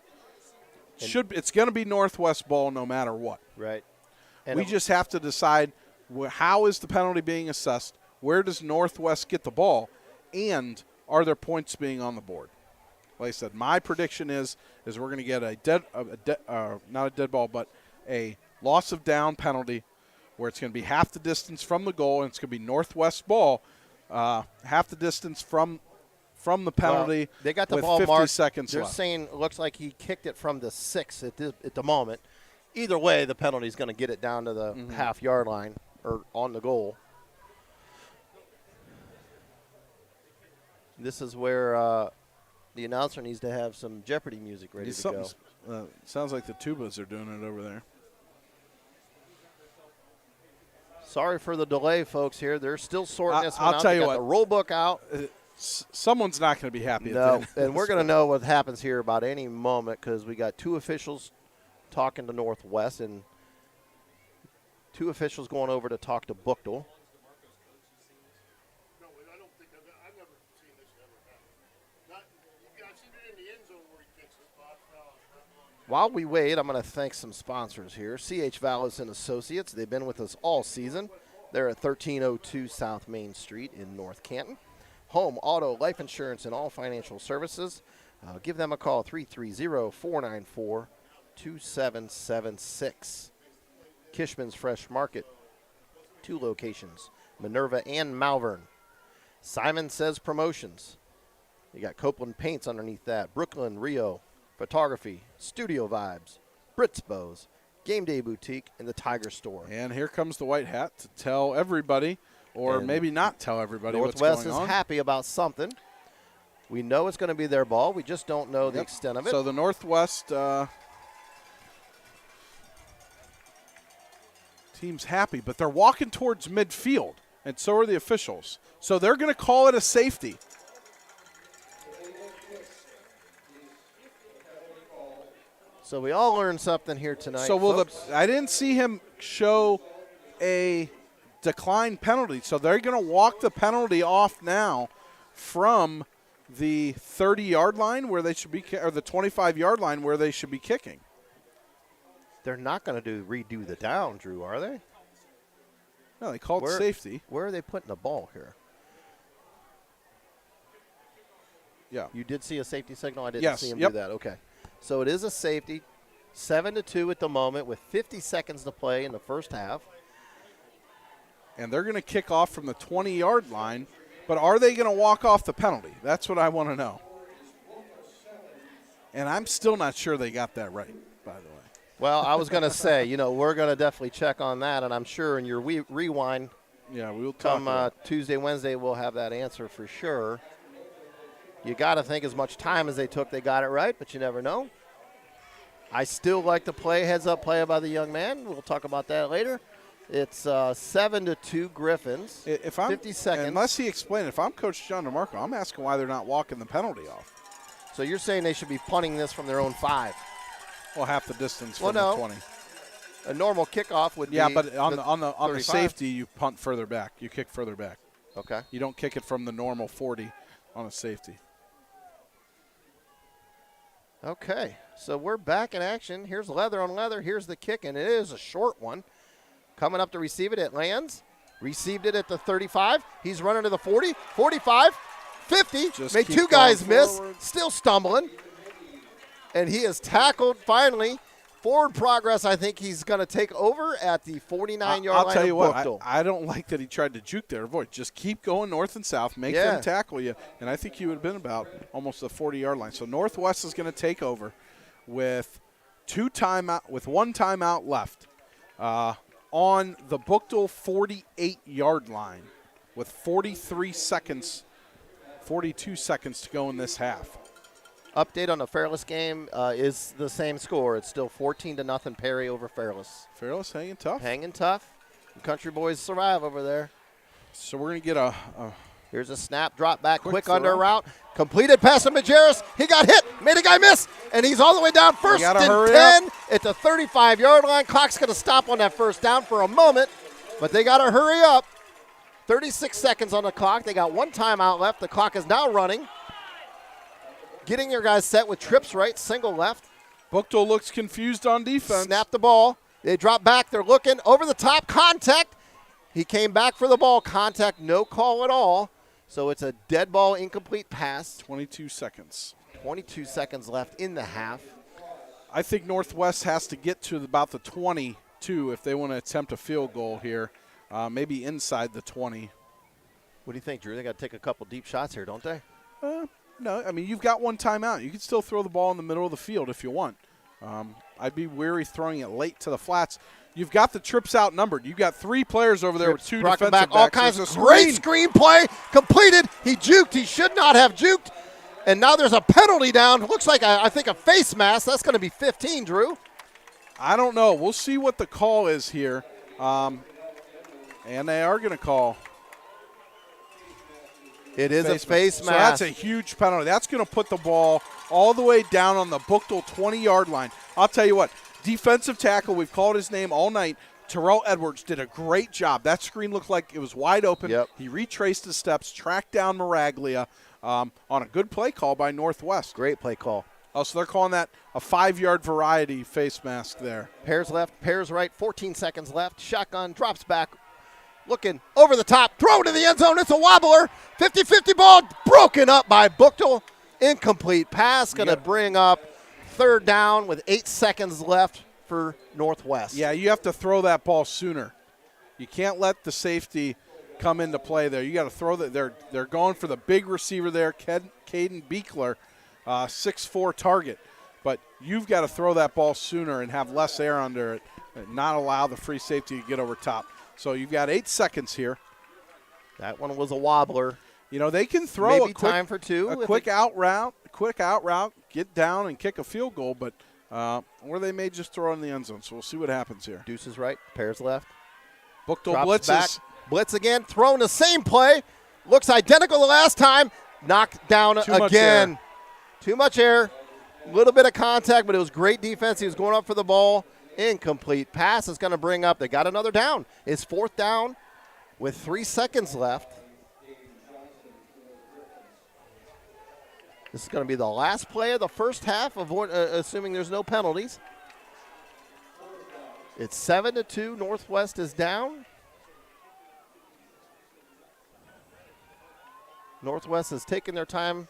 going to be Northwest ball no matter what. Right. And we just have to decide how is the penalty being assessed, where does Northwest get the ball, and are there points being on the board? Like I said, my prediction is we're going to get not a dead ball, but a loss of down penalty where it's going to be half the distance from the goal, and it's going to be Northwest ball, half the distance from the penalty. Well, they got the with ball 50 marked. seconds They're left. saying it looks like he kicked it from the 6 at the moment. Either way, the penalty is going to get it down to the half-yard line or on the goal. This is where the announcer needs to have some Jeopardy music ready to go. Sounds like the tubas are doing it over there. Sorry for the delay, folks. Here they're still sorting this one out. I'll tell They you got what. the rule book out. Someone's not going to be happy. No, at the end. and we're going to know what happens here about any moment because we got 2 officials talking to Northwest and 2 officials going over to talk to Buchtel. While we wait, I'm going to thank some sponsors here. C.H. Vallis and Associates. They've been with us all season. They're at 1302 South Main Street in North Canton. Home, auto, life insurance, and all financial services. Give them a call, 330-494-2776. Kishman's Fresh Market, 2 locations, Minerva and Malvern. Simon Says Promotions. You got Copeland Paints underneath that. Brooklyn, Rio, Photography, Studio Vibes, Brits Bows, Game Day Boutique, and the Tiger Store. And here comes the white hat to tell everybody, or And maybe not tell everybody Northwest what's going on. is happy about something. We know it's going to be their ball. We just don't know the extent of it. So the Northwest team's happy, but they're walking towards midfield, and so are the officials. So they're going to call it a safety. So we all learned something here tonight. So folks. I didn't see him show a decline penalty. So they're going to walk the penalty off now from the 30-yard line where they should be, or the 25-yard line where they should be kicking. They're not going to redo the down, Drew, are they? No, they called safety. Where are they putting the ball here? Yeah. You did see a safety signal? I didn't see him do that. Okay. So it is a safety, 7-2 at the moment with 50 seconds to play in the first half. and they're going to kick off from the 20-yard line. But are they going to walk off the penalty? That's what I want to know. And I'm still not sure they got that right, by the way. Well, I was going to say, we're going to definitely check on that, and I'm sure in your rewind we'll talk come Tuesday, Wednesday, we'll have that answer for sure. You got to think as much time as they took, they got it right, but you never know. I still like the play, heads-up play by the young man. We'll talk about that later. It's 7-2 Griffins. 50 seconds. Unless he explained, if I'm Coach John DeMarco, I'm asking why they're not walking the penalty off. So you're saying they should be punting this from their own 5? Well, half the distance from the 20. A normal kickoff would be. Yeah, but on the safety, you punt further back. You kick further back. Okay. You don't kick it from the normal 40 on a safety. Okay, so we're back in action. Here's leather on leather. Here's the kick, and it is a short one. Coming up to receive it, it lands. Received it at the 35. He's running to the 40, 45, 50. Just made keep 2 guys going miss. forward. Still stumbling. And he is tackled finally. Forward progress, I think he's going to take over at the 49-yard line. I'll tell you what, Buchtel. I don't like that he tried to juke there. Avoid. Just keep going north and south. Make them tackle you. And I think he would have been about almost the 40-yard line. So Northwest is going to take over with one timeout left on the Buchtel 48-yard line with 42 seconds to go in this half. Update on the Fairless game is the same score. It's still 14-0 Perry over Fairless. Fairless hanging tough. Hanging tough. The Country Boys survive over there. So we're going to get Here's a snap, drop back, quick throw. under route. Completed pass to Majerus. He got hit, made a guy miss, and he's all the way down first and 10 at the 35-yard line. Clock's going to stop on that first down for a moment, but they got to hurry up. 36 seconds on the clock. They got 1 timeout left. The clock is now running. Getting your guys set with trips right, single left. Buchtel looks confused on defense. Snap the ball. They drop back. They're looking over the top. Contact. He came back for the ball. Contact, no call at all. So it's a dead ball, incomplete pass. 22 seconds. 22 seconds left in the half. I think Northwest has to get to about the 22 if they want to attempt a field goal here. Maybe inside the 20. What do you think, Drew? They got to take a couple deep shots here, don't they? No, I mean, you've got 1 timeout. You can still throw the ball in the middle of the field if you want. I'd be wary throwing it late to the flats. You've got the trips outnumbered. You've got 3 players over there with 2 defensive backs. All kinds of great screen play. Completed. He juked. He should not have juked. And now there's a penalty down. Looks like, I think, a face mask. That's going to be 15, Drew. I don't know. We'll see what the call is here. And they are going to call. It is a face mask. So that's a huge penalty. That's going to put the ball all the way down on the Buchtel 20-yard line. I'll tell you what, defensive tackle, we've called his name all night. Terrell Edwards did a great job. That screen looked like it was wide open. Yep. He retraced his steps, tracked down Miraglia on a good play call by Northwest. Great play call. Oh, so they're calling that a 5-yard variety face mask there. Pairs left, pairs right, 14 seconds left. Shotgun, drops back. Looking over the top, throw to the end zone. It's a wobbler. 50-50 ball broken up by Buchtel. Incomplete pass. Going to bring up 3rd down with 8 seconds left for Northwest. Yeah, you have to throw that ball sooner. You can't let the safety come into play there. You got to throw that. They're going for the big receiver there, Caden Beekler, 6'4" target. But you've got to throw that ball sooner and have less air under it, and not allow the free safety to get over top. So you've got 8 seconds here. That one was a wobbler. You know, they can throw maybe time for 2. A quick out route, get down and kick a field goal, but or they may just throw it in the end zone. So we'll see what happens here. Deuces right, pairs left. Buchtel blitzes. Back. Blitz again, thrown the same play. Looks identical the last time. Knocked down again. Too much air. A little bit of contact, but it was great defense. He was going up for the ball. Incomplete pass is going to bring up. They got another down. It's 4th down with 3 seconds left. This is going to be the last play of the first half, assuming there's no penalties. It's 7-2. Northwest is down. Northwest has taken their time.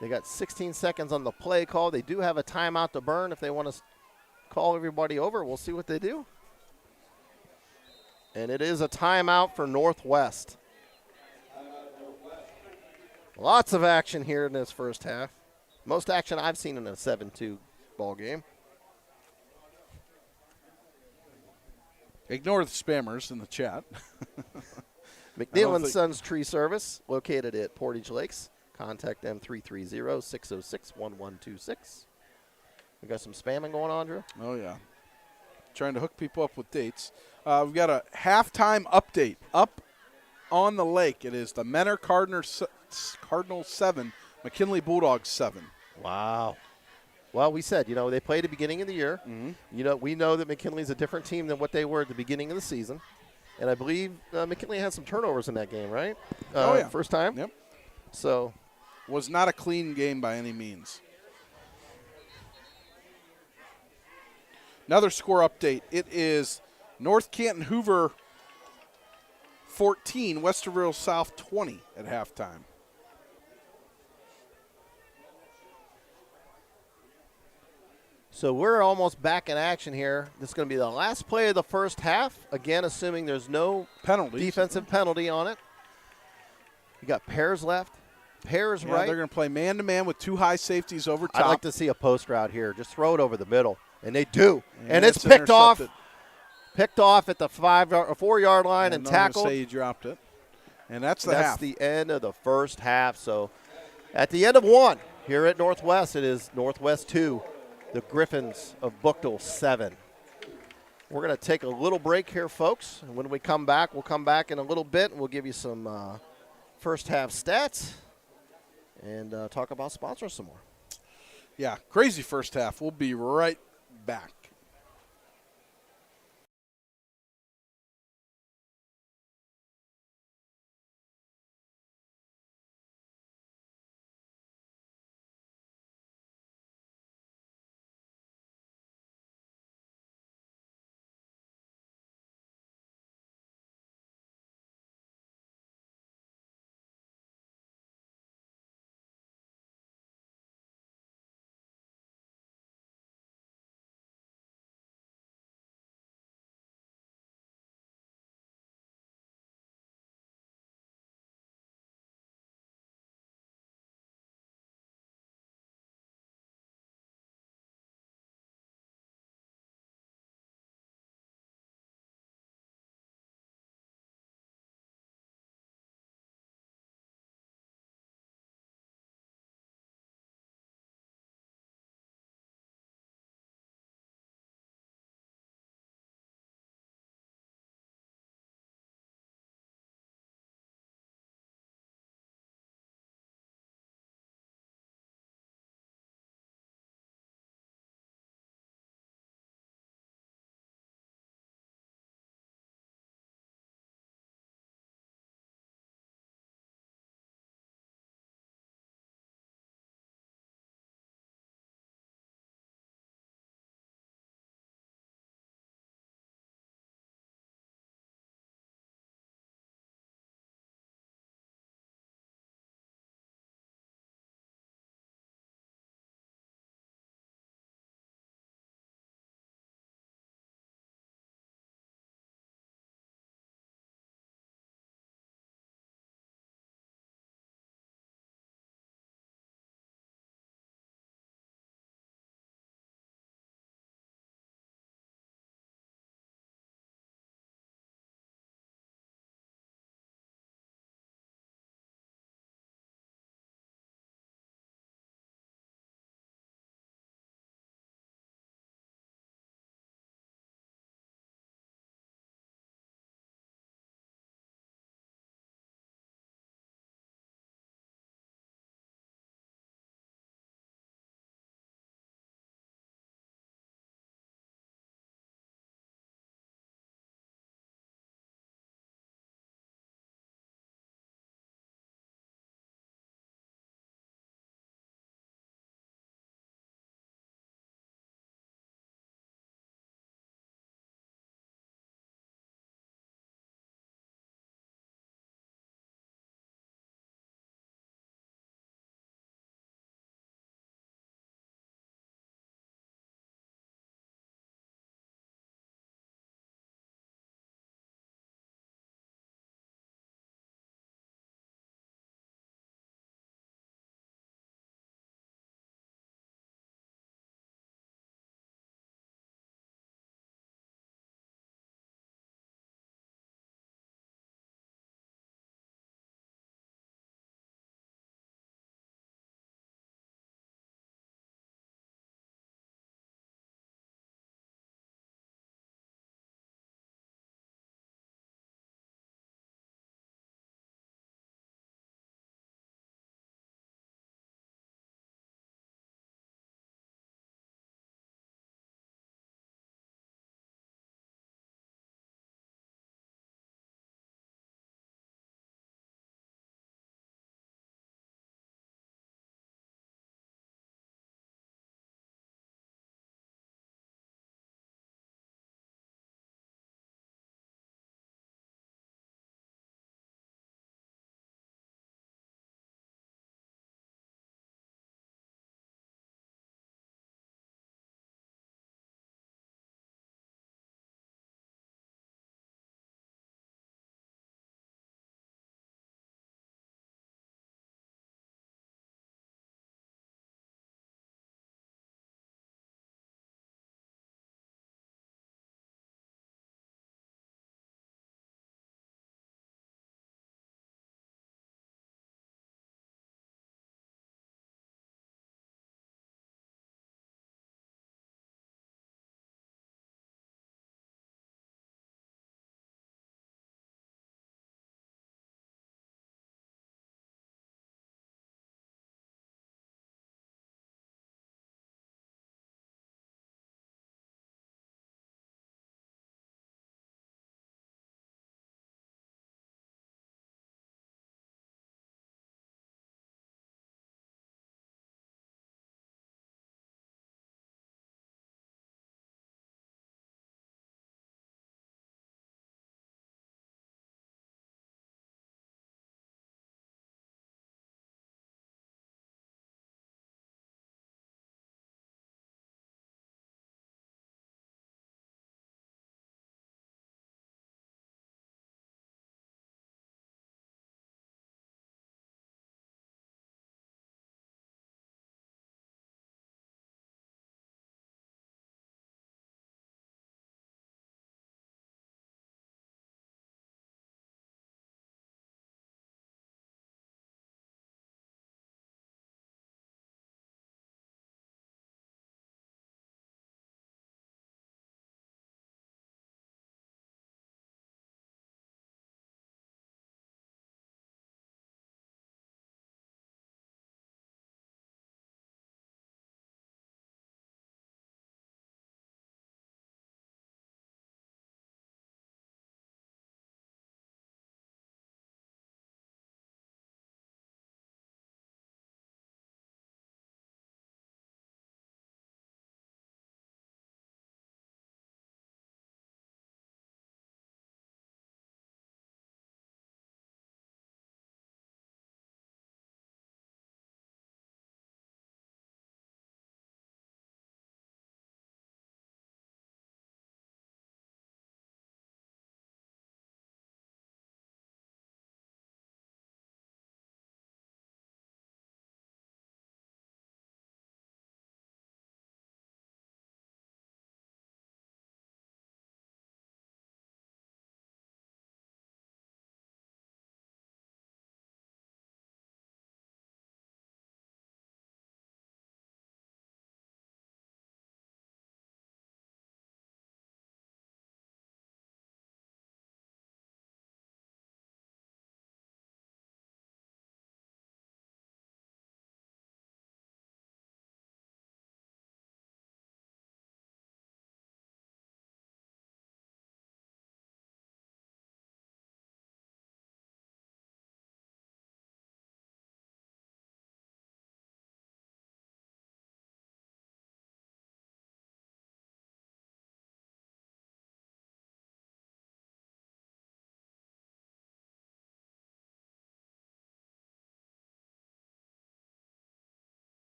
They got 16 seconds on the play call. They do have a timeout to burn if they want to call everybody over. We'll see what they do. And it is a timeout for Northwest. Lots of action here in this first half. Most action I've seen in a 7-2 ball game. Ignore the spammers in the chat. McNeil and Sons Tree Service, located at Portage Lakes. Contact them 330-606-1126. We got some spamming going on, Drew? Oh, yeah. Trying to hook people up with dates. We've got a halftime update. Up on the lake, it is the Menor Cardinals 7, McKinley Bulldogs 7. Wow. Well, we said, they played at the beginning of the year. Mm-hmm. We know that McKinley's a different team than what they were at the beginning of the season. And I believe McKinley had some turnovers in that game, right? Oh, yeah. First time? Yep. So. Was not a clean game by any means. Another score update. It is North Canton Hoover 14, Westerville South 20 at halftime. So we're almost back in action here. This is going to be the last play of the first half. Again, assuming there's no defensive penalty on it. You got pairs left, pairs right. They're going to play man-to-man with two high safeties over top. I'd like to see a post route here. Just throw it over the middle. And they do. And it's picked off. Picked off at the 4-yard line and tackled. Say you dropped it. And that's half. That's the end of the first half. So at the end of one, here at Northwest, it is Northwest 2, the Griffins of Buchtel 7. We're going to take a little break here, folks. And when we come back, we'll come back in a little bit, and we'll give you some first half stats and talk about sponsors some more. Yeah, crazy first half. We'll be right back.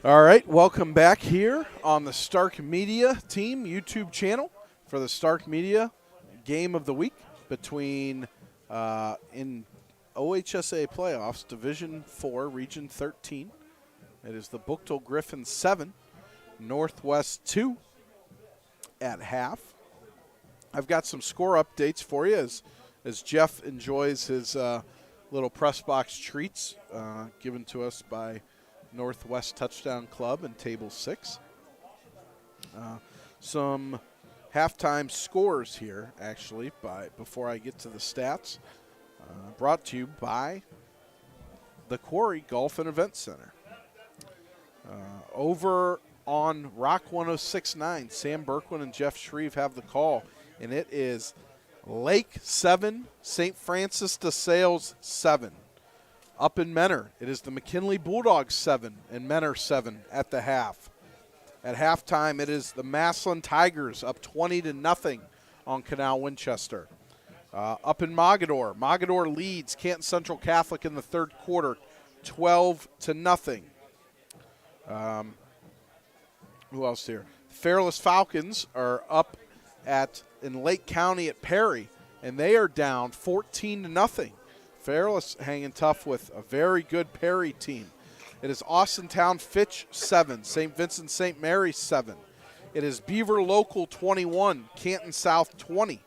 All right, welcome back here on the Stark Media Team YouTube channel for the Stark Media Game of the Week between in OHSAA playoffs, Division 4, Region 13. It is the Buchtel Griffins 7, Northwest 2 at half. I've got some score updates for you as Jeff enjoys his little press box treats given to us by Northwest Touchdown Club and Table 6. Some halftime scores here, actually, before I get to the stats, brought to you by the Quarry Golf and Event Center. Over on Rock 106.9, Sam Berkwin and Jeff Shreve have the call, and it is Lake 7, St. Francis de Sales 7. Up in Menor, it is the McKinley Bulldogs 7 and Menor 7 at the half. At halftime, it is the Massillon Tigers up 20-0 on Canal Winchester. Up in Mogador leads Canton Central Catholic in the third quarter, 12-0. Who else here? Fairless Falcons are up in Lake County at Perry, and they are down 14-0. Fairless hanging tough with a very good Perry team. It is Austintown Fitch 7, St. Vincent St. Mary's 7. It is Beaver Local 21, Canton South 20.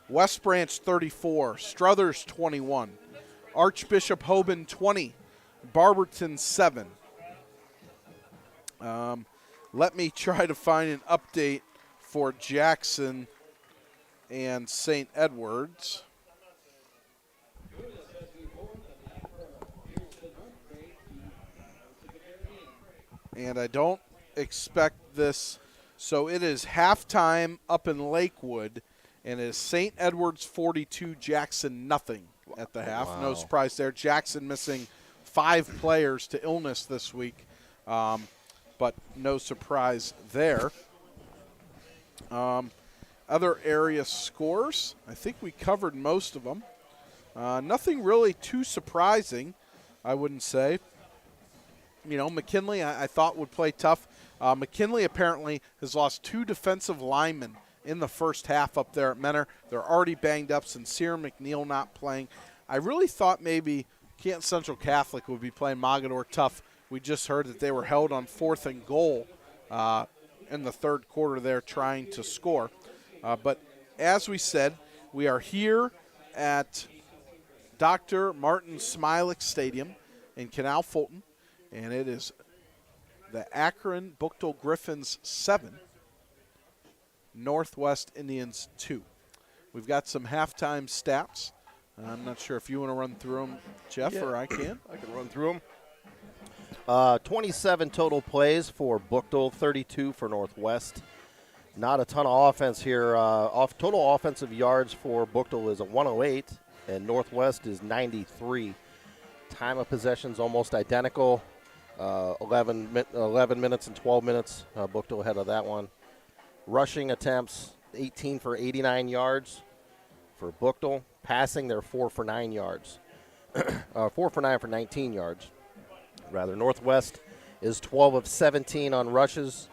West Branch 34, Struthers 21. Archbishop Hoban 20, Barberton 7. Let me try to find an update for Jackson and St. Edwards. And I don't expect this. So it is halftime up in Lakewood, and it is St. Edwards 42, Jackson nothing at the half. Wow. No surprise there. Jackson missing 5 players to illness this week, but no surprise there. Other area scores, I think we covered most of them. Nothing really too surprising, I wouldn't say. You know, McKinley I thought would play tough. McKinley apparently has lost 2 defensive linemen in the first half up there at Menor. They're already banged up. Sincere McNeil not playing. I really thought maybe Canton Central Catholic would be playing Mogador tough. We just heard that they were held on 4th and goal in the third quarter there trying to score. But as we said, we are here at Dr. Martin Smilik Stadium in Canal Fulton. And it is the Akron Buchtel Griffins 7, Northwest Indians 2. We've got some halftime stats. I'm not sure if you want to run through them, Jeff, or I can. I can run through them. 27 total plays for Buchtel, 32 for Northwest. Not a ton of offense here. Total offensive yards for Buchtel is a 108, and Northwest is 93. Time of possession's almost identical. 11 minutes and 12 minutes. Buchtel ahead of that one. Rushing attempts, 18 for 89 yards for Buchtel. Passing, they're 4 for 9 yards. 4 for 9 for 19 yards. Rather, Northwest is 12 of 17 on rushes.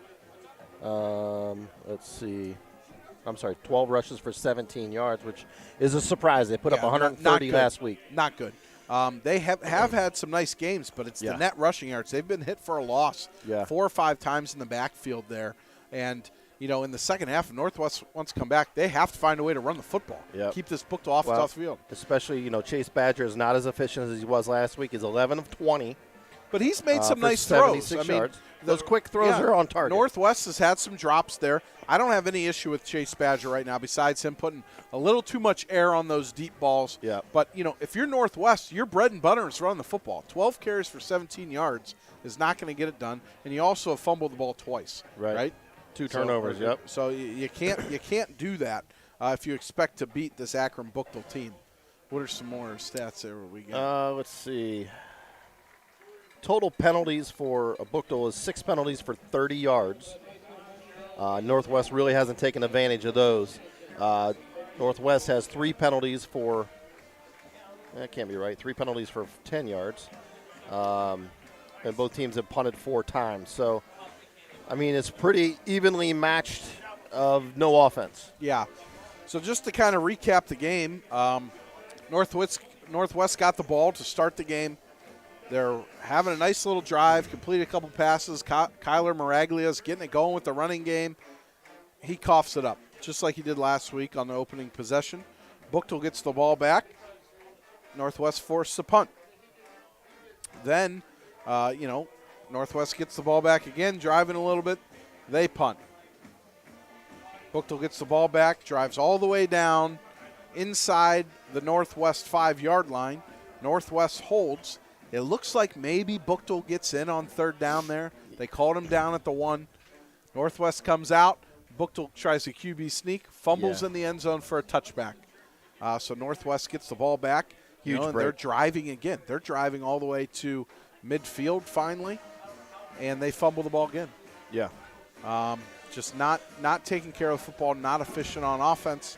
Let's see. I'm sorry, 12 rushes for 17 yards, which is a surprise. They put up 130 last week. Not good. They have had some nice games, but it's the net rushing yards. They've been hit for a loss 4 or 5 times in the backfield there. And, you know, in the second half, if Northwest wants to come back, they have to find a way to run the football. Keep this Buchtel off the field. Especially, you know, Chase Badger is not as efficient as he was last week. He's 11 of 20. But he's made some nice throws. I mean, those quick throws are on target. Northwest has had some drops there. I don't have any issue with Chase Badger right now besides him putting a little too much air on those deep balls. But, you know, if you're Northwest, your bread and butter is running the football. 12 carries for 17 yards is not going to get it done. And you also have fumbled the ball twice. Right? 2 turnovers, So you can't do that if you expect to beat this Akron Buchtel team. What are some more stats there we got? Let's see. Total penalties for Buchtel is 6 penalties for 30 yards. Northwest really hasn't taken advantage of those. Northwest has 3 penalties for – that can't be right. 3 penalties for 10 yards. and both teams have punted 4 times. So, I mean, it's pretty evenly matched of no offense. Yeah. So just to kind of recap the game, Northwest got the ball to start the game. They're having a nice little drive, completed a couple passes. Kyler Maraglia's getting it going with the running game. He coughs it up, just like he did last week on the opening possession. Buchtel gets the ball back. Northwest forced the punt. Then, Northwest gets the ball back again, driving a little bit. They punt. Buchtel gets the ball back, drives all the way down inside the Northwest 5-yard line. Northwest holds. It looks like maybe Buchtel gets in on third down there. They called him down at the 1. Northwest comes out. Buchtel tries a QB sneak, fumbles in the end zone for a touchback. So Northwest gets the ball back. Huge and break. they're driving again. They're driving all the way to midfield finally, and they fumble the ball again. Yeah. Just not taking care of the football, not efficient on offense.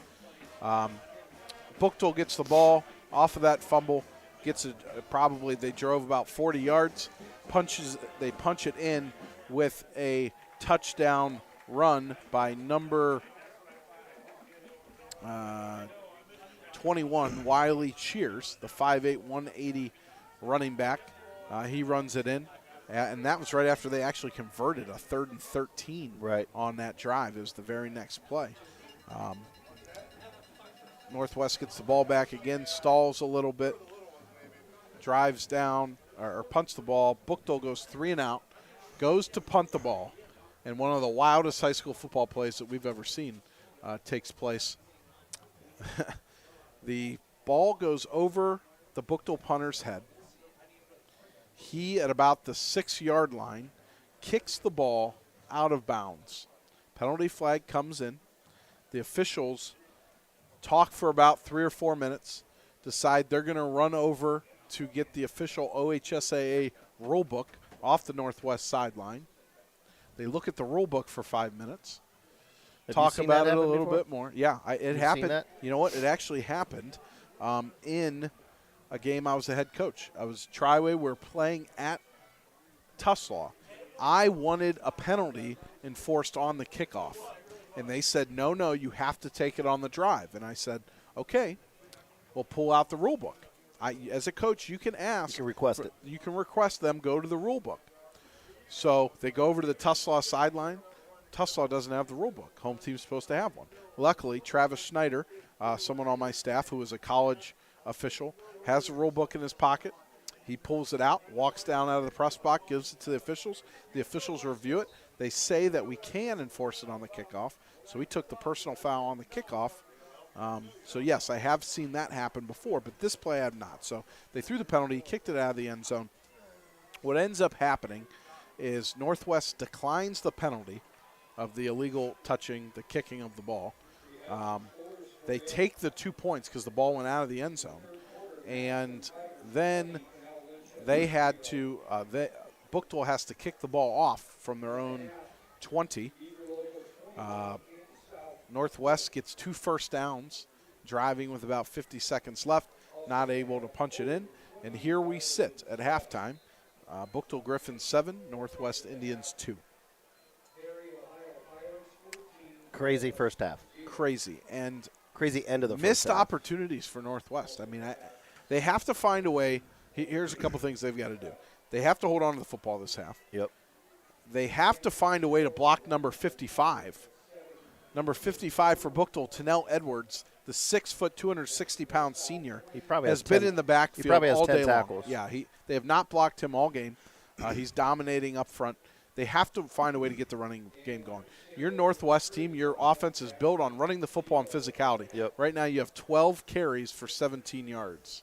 Buchtel gets the ball off of that fumble, gets it probably they drove about 40 yards, they punch it in with a touchdown run by number 21, Wiley Cheers, the 5'8", 180 running back. He runs it in. And that was right after they actually converted a 3rd and 13 on that drive. It was the very next play. Northwest gets the ball back again, stalls a little bit, drives down, or punts the ball. Buchtel goes 3 and out, goes to punt the ball. And one of the wildest high school football plays that we've ever seen takes place. The ball goes over the Buchtel punter's head. He, at about the 6-yard line, kicks the ball out of bounds. Penalty flag comes in. The officials talk for about 3 or 4 minutes, decide they're going to run over to get the official OHSAA rule book off the Northwest sideline. They look at the rule book for 5 minutes, talk about it a little bit more. Yeah, it happened. You know what? It actually happened in a game I was the head coach. I was Triway. We're playing at Tuslaw. I wanted a penalty enforced on the kickoff. And they said, no, you have to take it on the drive. And I said, okay, we'll pull out the rule book. As a coach, you can ask. You can request it. You can request them go to the rule book. So they go over to the Tuslaw sideline. Tuslaw doesn't have the rule book. Home team's supposed to have one. Luckily, Travis Schneider, someone on my staff who was a college official, has the rule book in his pocket. He pulls it out, walks down out of the press box, gives it to the officials. The officials review it. They say that we can enforce it on the kickoff. So we took the personal foul on the kickoff. So, yes, I have seen that happen before, but this play I have not. So they threw the penalty, kicked it out of the end zone. What ends up happening is Northwest declines the penalty of the illegal touching, the kicking of the ball. They take the 2 points because the ball went out of the end zone. And then they had to Buchtel has to kick the ball off from their own 20. Northwest gets 2 first downs, driving with about 50 seconds left, not able to punch it in. And here we sit at halftime. Buchtel Griffins 7, Northwest Indians 2. Crazy first half. Crazy. And crazy end of the first missed half. opportunities for Northwest. I mean, they have to find a way. Here's a couple things they've got to do. They have to hold on to the football this half. Yep. They have to find a way to block number 55. Number 55 for Buchtel, Tennell Edwards, the 6', 260-pound senior, he probably has been in the backfield he probably has all 10 day tackles. long. Yeah, they have not blocked him all game. He's dominating up front. They have to find a way to get the running game going. Your Northwest team, your offense is built on running the football and physicality. Yep. Right now you have 12 carries for 17 yards.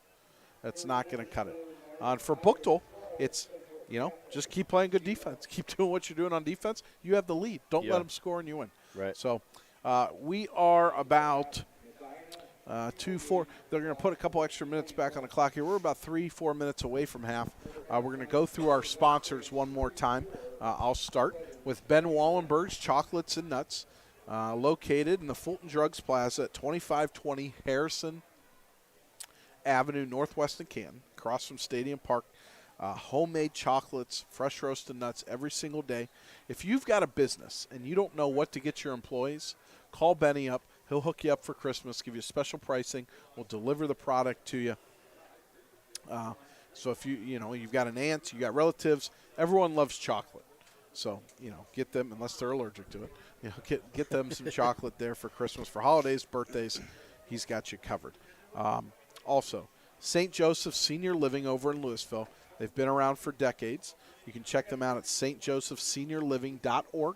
That's not going to cut it. For Buchtel, it's, just keep playing good defense. Keep doing what you're doing on defense. You have the lead. Don't let them score and you win. Right. So we are about 2-4. They're going to put a couple extra minutes back on the clock here. We're about 3-4 minutes away from half. We're going to go through our sponsors one more time. I'll start with Ben Wallenberg's Chocolates and Nuts, located in the Fulton Drugs Plaza at 2520 Harrison Avenue, Northwest in Canton, across from Stadium Park. homemade chocolates, fresh roasted nuts every single day. If you've got a business and you don't know what to get your employees, call Benny up. He'll hook you up for Christmas, give you special pricing. We'll deliver the product to you. So if you've got an aunt, you got relatives, everyone loves chocolate. So, get them, unless they're allergic to it, get them some chocolate there for Christmas, for holidays, birthdays. He's got you covered. Also, St. Joseph Senior Living over in Louisville. They've been around for decades. You can check them out at stjosephseniorliving.org.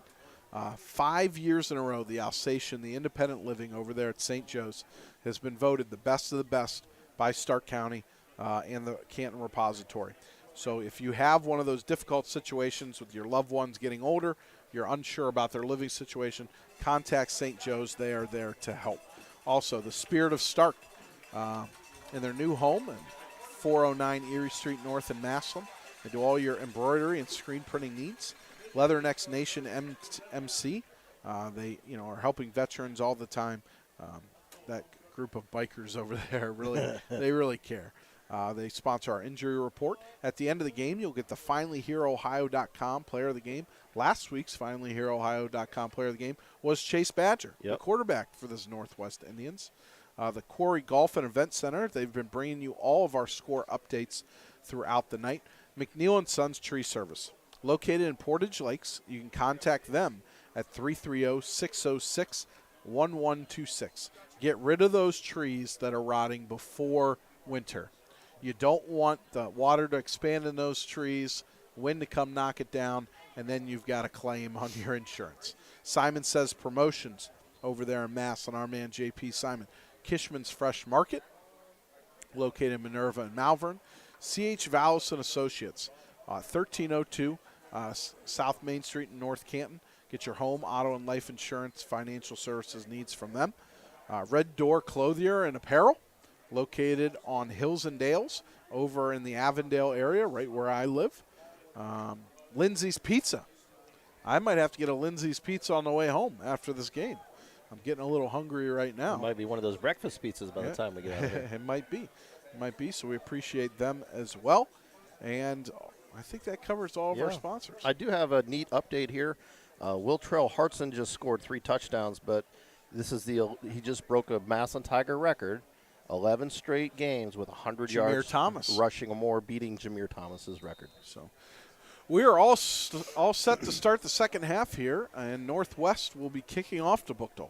5 years in a row, the Alsatian, the independent living over there at St. Joe's, has been voted the best of the best by Stark County and the Canton Repository. So if you have one of those difficult situations with your loved ones getting older, you're unsure about their living situation, contact St. Joe's. They are there to help. Also, the Spirit of Stark in their new home at 409 Erie Street North in Massillon. They do all your embroidery and screen printing needs. Leathernecks Nation MC. They are helping veterans all the time. That group of bikers over there, they really care. They sponsor our injury report. At the end of the game, you'll get the FinallyHereOhio.com player of the game. Last week's FinallyHereOhio.com player of the game was Chase Badger, the quarterback for the Northwest Indians. The Quarry Golf and Event Center, they've been bringing you all of our score updates throughout the night. McNeil & Sons Tree Service, located in Portage Lakes. You can contact them at 330-606-1126. Get rid of those trees that are rotting before winter. You don't want the water to expand in those trees, wind to come knock it down, and then you've got a claim on your insurance. Simon Says Promotions over there in Mass on our man J.P. Simon. Kishman's Fresh Market, located in Minerva and Malvern. C.H. Vallis and Associates, 1302 South Main Street in North Canton. Get your home, auto, and life insurance financial services needs from them. Red Door Clothier and Apparel, located on Hills and Dales over in the Avondale area, right where I live. Lindsay's Pizza. I might have to get a Lindsay's Pizza on the way home after this game. I'm getting a little hungry right now. It might be one of those breakfast pizzas by the time we get out of here. It might be, so we appreciate them as well. And I think that covers all of our sponsors. I do have a neat update here. Will Trail Hartson just scored 3 touchdowns, but he just broke a Massillon Tiger record. 11 straight games with 100 yards rushing or more, beating Jameer Thomas's record. So we are all set to start the second half here, and Northwest will be kicking off to Buchtel.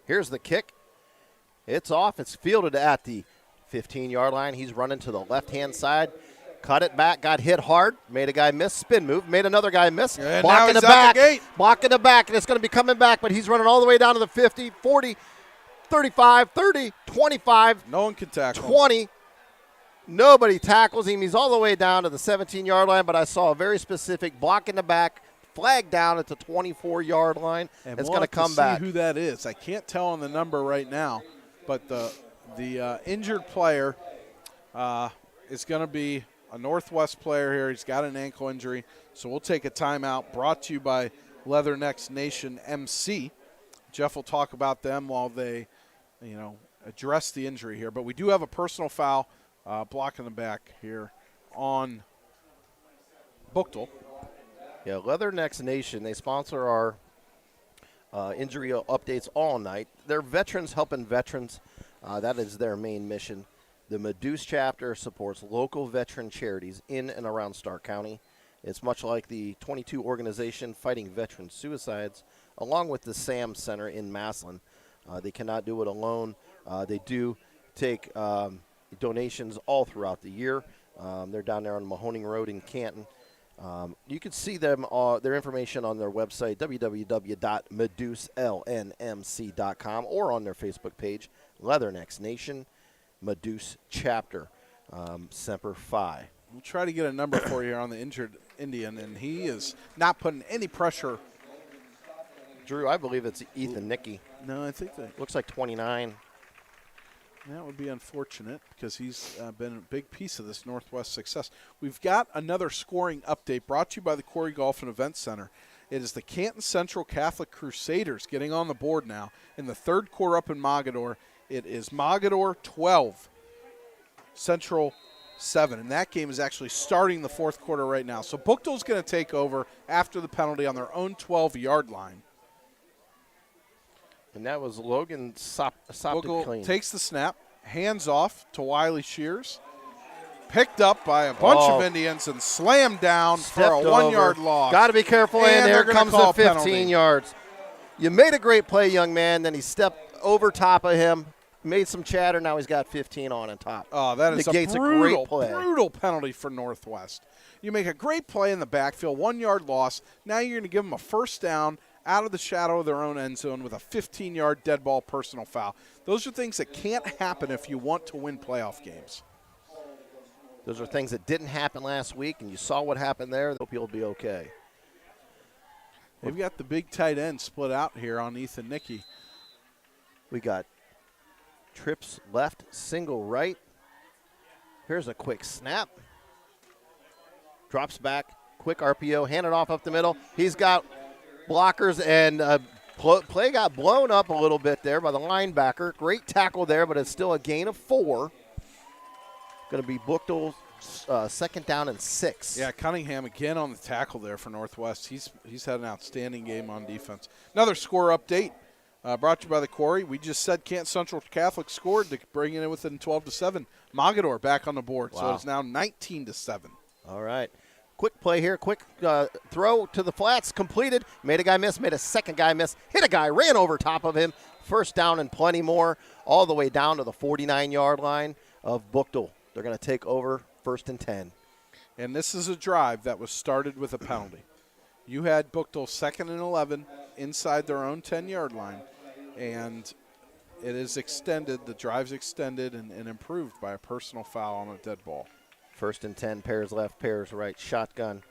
Here's the kick. It's off. It's fielded at the 15-yard line. He's running to the left-hand side. Cut it back, got hit hard, made a guy miss, spin move, made another guy miss. And blocking now the back, blocking the back, and it's going to be coming back, but he's running all the way down to the 50, 40, 35, 30, 25. No one can tackle 20. Nobody tackles him. He's all the way down to the 17-yard line, but I saw a very specific block in the back, flag down at the 24-yard line. And it's going to come back. See who that is. I can't tell on the number right now, but the injured player is going to be a Northwest player here. He's got an ankle injury, so we'll take a timeout. Brought to you by Leathernecks Nation MC. Jeff will talk about them while they, address the injury here. But we do have a personal foul blocking the back here on Buchtel. Yeah, Leathernecks Nation, they sponsor our injury updates all night. They're veterans helping veterans. That is their main mission. The Meduce chapter supports local veteran charities in and around Stark County. It's much like the 22 organization fighting veteran suicides, along with the SAM Center in Massillon. They cannot do it alone. They do take donations all throughout the year. They're down there on Mahoning Road in Canton. You can see them their information on their website, www.meducelnmc.com, or on their Facebook page, Leathernecks Nation Meduce Chapter, Semper Fi. We'll try to get a number for you here on the injured Indian, and he is not putting any pressure. Drew, I believe it's Ethan Nicky. No, I think that looks like 29. That would be unfortunate because he's been a big piece of this Northwest success. We've got another scoring update brought to you by the Quarry Golf and Event Center. It is the Canton Central Catholic Crusaders getting on the board now in the third quarter up in Mogador. It is Mogador 12, Central 7, and that game is actually starting the fourth quarter right now. So Buchtel's going to take over after the penalty on their own 12-yard line. And that was Logan sopped it Buchtel clean. takes the snap, hands off to Wiley Shears. Picked up by a bunch of Indians and slammed down for a 1-yard loss. Got to be careful, and there comes the 15 yards. You made a great play, young man. Then he stepped over top of him, made some chatter. Now he's got 15 on top. Oh, that is Negates a brutal, great play. Brutal penalty for Northwest. You make a great play in the backfield, 1-yard loss. Now you're going to give them a first down out of the shadow of their own end zone with a 15-yard dead ball personal foul. Those are things that can't happen if you want to win playoff games. Those are things that didn't happen last week, and you saw what happened there. Hope you'll be okay. They've got the big tight end split out here on Ethan Nicky. We got trips left, single right. Here's a quick snap. Drops back, quick RPO, hand it off up the middle. He's got blockers, and play got blown up a little bit there by the linebacker. Great tackle there, but it's still a gain of 4. Going to be Buchtel's second down and 6. Yeah, Cunningham again on the tackle there for Northwest. He's had an outstanding game on defense. Another score update brought to you by the Quarry. We just said Canton Central Catholic scored to bring it in within 12-7. Mogador back on the board, so it's now 19-7. All right. Quick play here, quick throw to the flats, completed. Made a guy miss, made a second guy miss, hit a guy, ran over top of him. First down and plenty more, all the way down to the 49-yard line of Buchtel. They're going to take over 1st and 10. And this is a drive that was started with a penalty. You had Buchtel 2nd and 11 inside their own 10-yard line, and it is extended, the drive's extended and improved by a personal foul on a dead ball. 1st and 10, pairs left, pairs right, shotgun.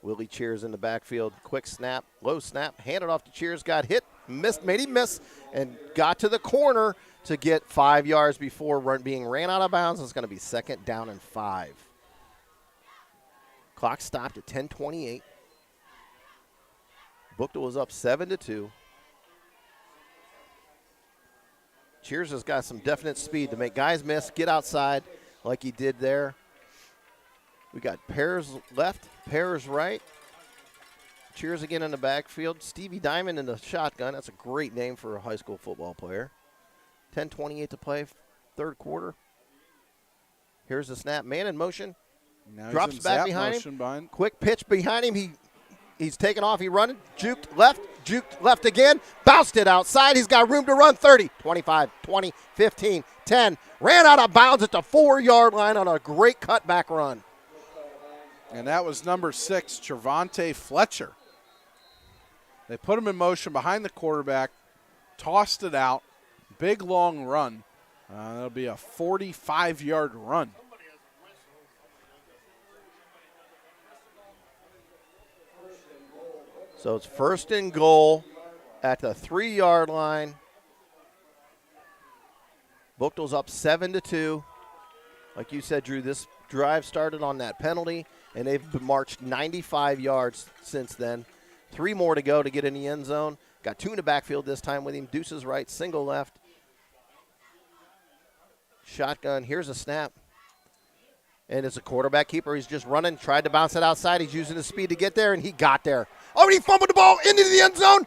Willie Cheers in the backfield, quick snap, low snap, handed off to Cheers, got hit, missed, made him miss, and got to the corner to get 5 yards before being ran out of bounds. It's going to be 2nd down and 5. Clock stopped at 10:28. Buchtel was up 7-2. Cheers has got some definite speed to make guys miss, get outside like he did there. We got pairs left, pairs right. Cheers again in the backfield. Stevie Diamond in the shotgun. That's a great name for a high school football player. 10:28 to play, third quarter. Here's the snap. Man in motion. Now drops back behind him. Behind. Quick pitch behind him. He's taken off. He running. Juked left again. Bounced it outside. He's got room to run. 30, 25, 20, 15, 10. Ran out of bounds at the 4-yard line on a great cutback run. And that was number 6, Trevante Fletcher. They put him in motion behind the quarterback, tossed it out. Big, long run. That'll be a 45-yard run. So it's 1st and goal at the 3-yard line. Buchtel's up 7-2. Like you said, Drew, this drive started on that penalty, and they've marched 95 yards since then. 3 more to go to get in the end zone. Got 2 in the backfield this time with him. Deuces right, single left. Shotgun. Here's a snap. And it's a quarterback keeper. He's just running, tried to bounce it outside. He's using his speed to get there, and he got there. Oh, and he fumbled the ball into the end zone.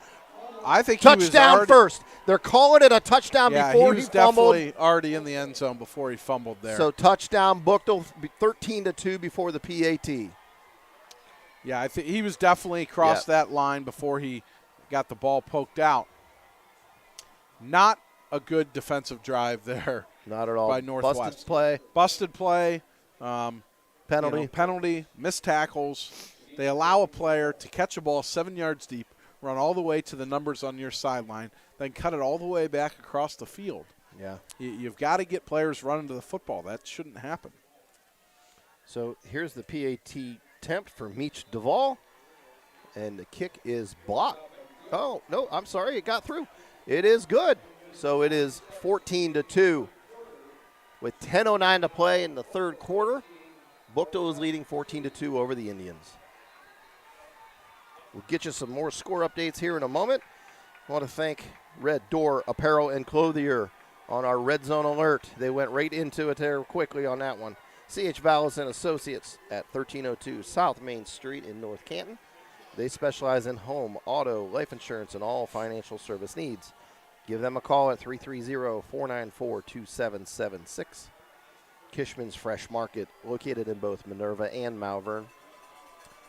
I think touchdown he was first. They're calling it a touchdown before he fumbled. Definitely already in the end zone before he fumbled there. So touchdown, Buchtel, 13-2 before the PAT. Yeah, I think he was definitely across that line before he got the ball poked out. Not a good defensive drive there. Not at all. By Northwest. Busted play. Penalty. Penalty, missed tackles. They allow a player to catch a ball 7 yards deep, run all the way to the numbers on your sideline, then cut it all the way back across the field. Yeah. You've got to get players running to the football. That shouldn't happen. So here's the PAT attempt for Meech Duvall, and the kick is blocked. Oh, no, I'm sorry. It got through. It is good. So it is 14-2 with 10:09 to play in the third quarter. Buchtel is leading 14-2 over the Indians. We'll get you some more score updates here in a moment. I want to thank Red Door Apparel and Clothier on our Red Zone alert. They went right into it there quickly on that one. C.H. Vallis and Associates at 1302 South Main Street in North Canton. They specialize in home, auto, life insurance, and all financial service needs. Give them a call at 330-494-2776. Kishman's Fresh Market, located in both Minerva and Malvern.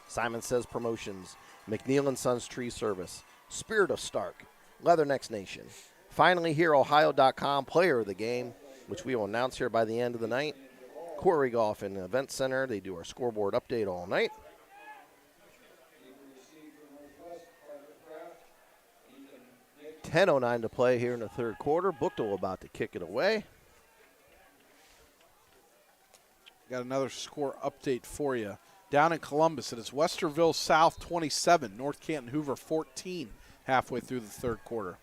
Simon Says Promotions, McNeil & Sons Tree Service, Spirit of Stark, Leathernecks Nation. Finally here, Ohio.com, player of the game, which we will announce here by the end of the night. Quarry Golf and Event Center. They do our scoreboard update all night. .10:09 to play here in the third quarter. Buchtel about to kick it away. Got another score update for you. Down in Columbus, it is Westerville South 27, North Canton Hoover 14, halfway through the third quarter.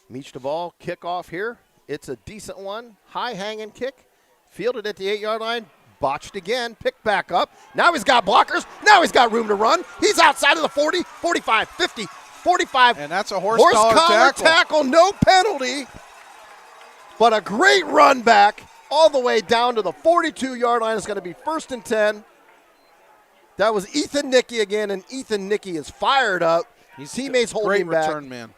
Meach the ball, kickoff here. It's a decent one. High hanging kick. Fielded at the 8-yard line. Botched again. Picked back up. Now he's got blockers. Now he's got room to run. He's outside of the 40, 45, 50, 45. And that's a horse collar tackle. No penalty. But a great run back all the way down to the 42-yard line. It's going to be 1st and 10. That was Ethan Nicky again, and Ethan Nicky is fired up. His teammates holding him back. Great return man.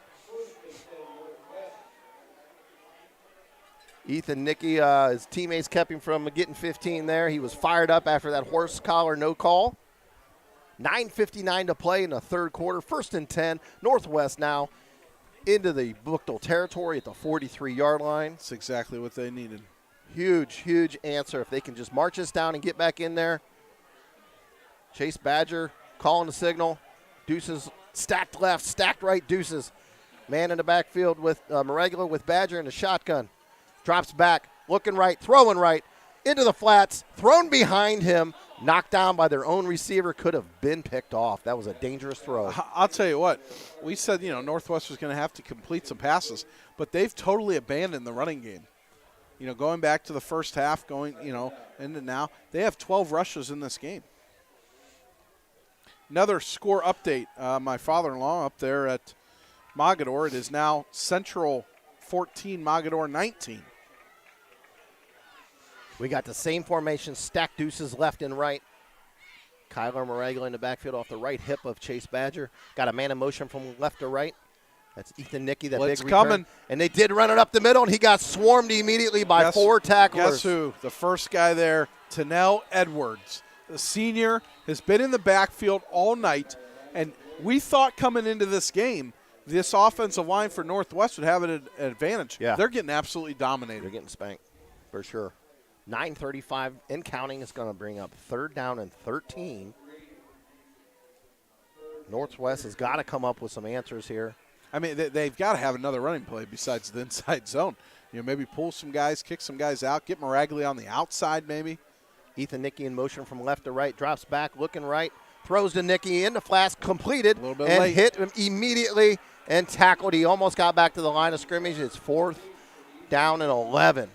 Ethan Nicky, his teammates kept him from getting 15 there. He was fired up after that horse collar no call. 9:59 to play in the third quarter. 1st and 10. Northwest now into the Buchtel territory at the 43-yard line. That's exactly what they needed. Huge, huge answer. If they can just march us down and get back in there. Chase Badger calling the signal. Deuces stacked left, stacked right, Deuces. Man in the backfield with Moregula with Badger in the shotgun. Drops back, looking right, throwing right, into the flats, thrown behind him, knocked down by their own receiver, could have been picked off. That was a dangerous throw. I'll tell you what, we said, Northwest was going to have to complete some passes, but they've totally abandoned the running game. Going back to the first half, into now, they have 12 rushes in this game. Another score update. My father-in-law up there at Mogador, it is now Central 14, Mogador 19. We got the same formation, stacked Deuces left and right. Kyler Moregula in the backfield off the right hip of Chase Badger. Got a man in motion from left to right. That's Ethan Nicky, that Blitz big return. coming. And they did run it up the middle, and he got swarmed immediately by 4 tacklers. Guess who? The first guy there, Tennell Edwards. The senior has been in the backfield all night, and we thought coming into this game, this offensive line for Northwest would have an advantage. Yeah. They're getting absolutely dominated. They're getting spanked, for sure. 9:35 and counting is going to bring up 3rd down and 13. Northwest has got to come up with some answers here. I mean, they've got to have another running play besides the inside zone. Maybe pull some guys, kick some guys out, get Moreglia on the outside maybe. Ethan Nicky in motion from left to right, drops back, looking right, throws to Nicky in the flats, completed, and late. Hit him immediately and tackled. He almost got back to the line of scrimmage. It's 4th down and 11.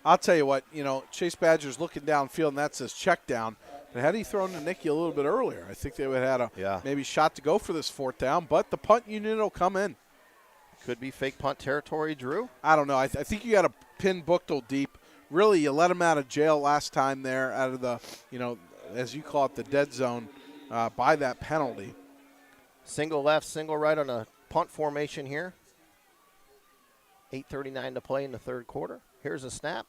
I'll tell you what, Chase Badger's looking downfield, and that says check down. But had he thrown to Nicky a little bit earlier, I think they would have had a maybe shot to go for this 4th down, but the punt unit will come in. Could be fake punt territory, Drew. I don't know. I think you got to pin Buchtel deep. Really, you let him out of jail last time there, out of the, as you call it, the dead zone by that penalty. Single left, single right on a punt formation here. 8:39 to play in the third quarter. Here's a snap.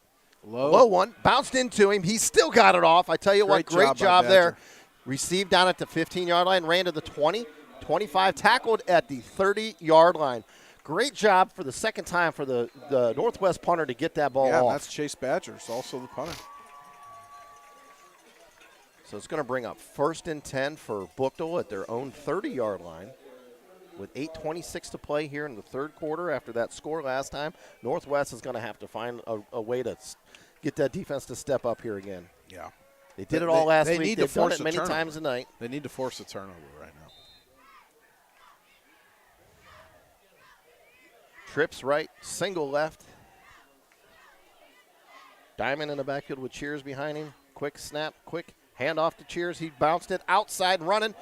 Low one. Bounced into him. He still got it off. I tell you what, great job there. Received down at the 15-yard line, ran to the 20, 25, tackled at the 30-yard line. Great job for the second time for the Northwest punter to get that ball off. Yeah, that's Chase Badger. It's also the punter. So it's going to bring up 1st and 10 for Buchtel at their own 30-yard line. With 8:26 to play here in the third quarter after that score last time, Northwest is going to have to find a way to get that defense to step up here again. Yeah. They did it all last week. Need They've to force done it many turnover. times a night. They need to force a turnover right now. Trips right, single left. Diamond in the backfield with Cheers behind him. Quick snap, quick handoff to Cheers. He bounced it outside running.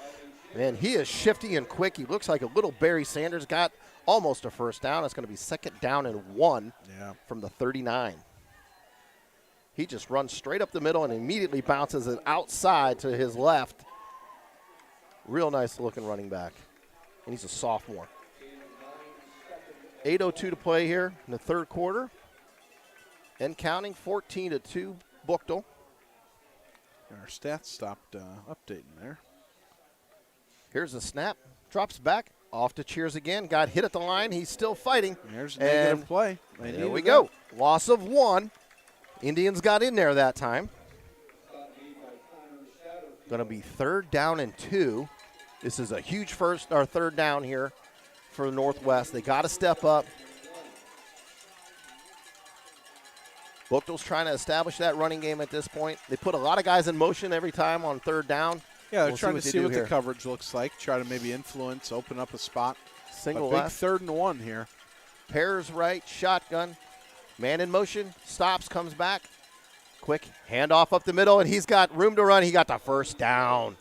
And he is shifty and quick. He looks like a little Barry Sanders. Got almost a 1st down. It's going to be 2nd down and 1 from the 39. He just runs straight up the middle and immediately bounces it outside to his left. Real nice looking running back. And he's a sophomore. 8:02 to play here in the third quarter. And counting, 14-2, Buchtel. Our stats stopped updating there. Here's a snap. Drops back. Off to Cheers again. Got hit at the line. He's still fighting. There's a negative play. There we go. Loss of 1. Indians got in there that time. Going to be 3rd down and 2. This is a huge third down here for Northwest. They got to step up. Buchtel's trying to establish that running game at this point. They put a lot of guys in motion every time on 3rd down. Yeah, they're trying to see what the coverage looks like, try to maybe influence, open up a spot. Single big left. 3rd and 1 here. Pairs right, shotgun. Man in motion, stops, comes back. Quick handoff up the middle, and he's got room to run. He got the first down.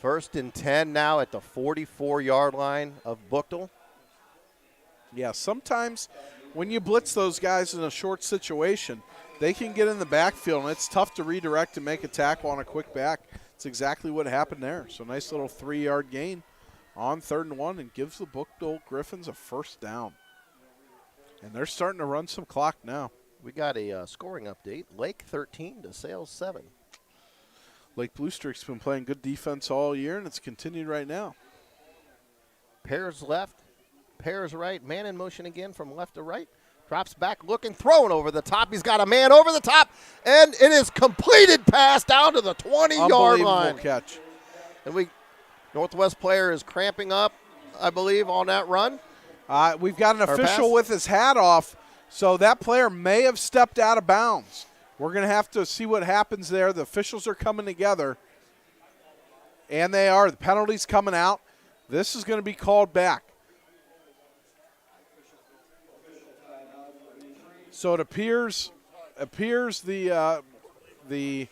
1st and 10 now at the 44-yard line of Buchtel. Yeah, sometimes when you blitz those guys in a short situation, they can get in the backfield, and it's tough to redirect and make a tackle on a quick back. It's exactly what happened there. So nice little 3-yard gain on 3rd and 1 and gives the Buchtel Griffins a first down. And they're starting to run some clock now. We got a scoring update. Lake 13 to Sales 7. Lake Blue Streak's been playing good defense all year, and it's continued right now. Pairs left, pairs right. Man in motion again from left to right. Drops back, looking, throwing over the top. He's got a man over the top, and it is completed pass down to the 20-yard line. Unbelievable catch. And Northwest player is cramping up, I believe, on that run. We've got an official with his hat off, so that player may have stepped out of bounds. We're going to have to see what happens there. The officials are coming together, and they are. The penalty's coming out. This is going to be called back. So it appears the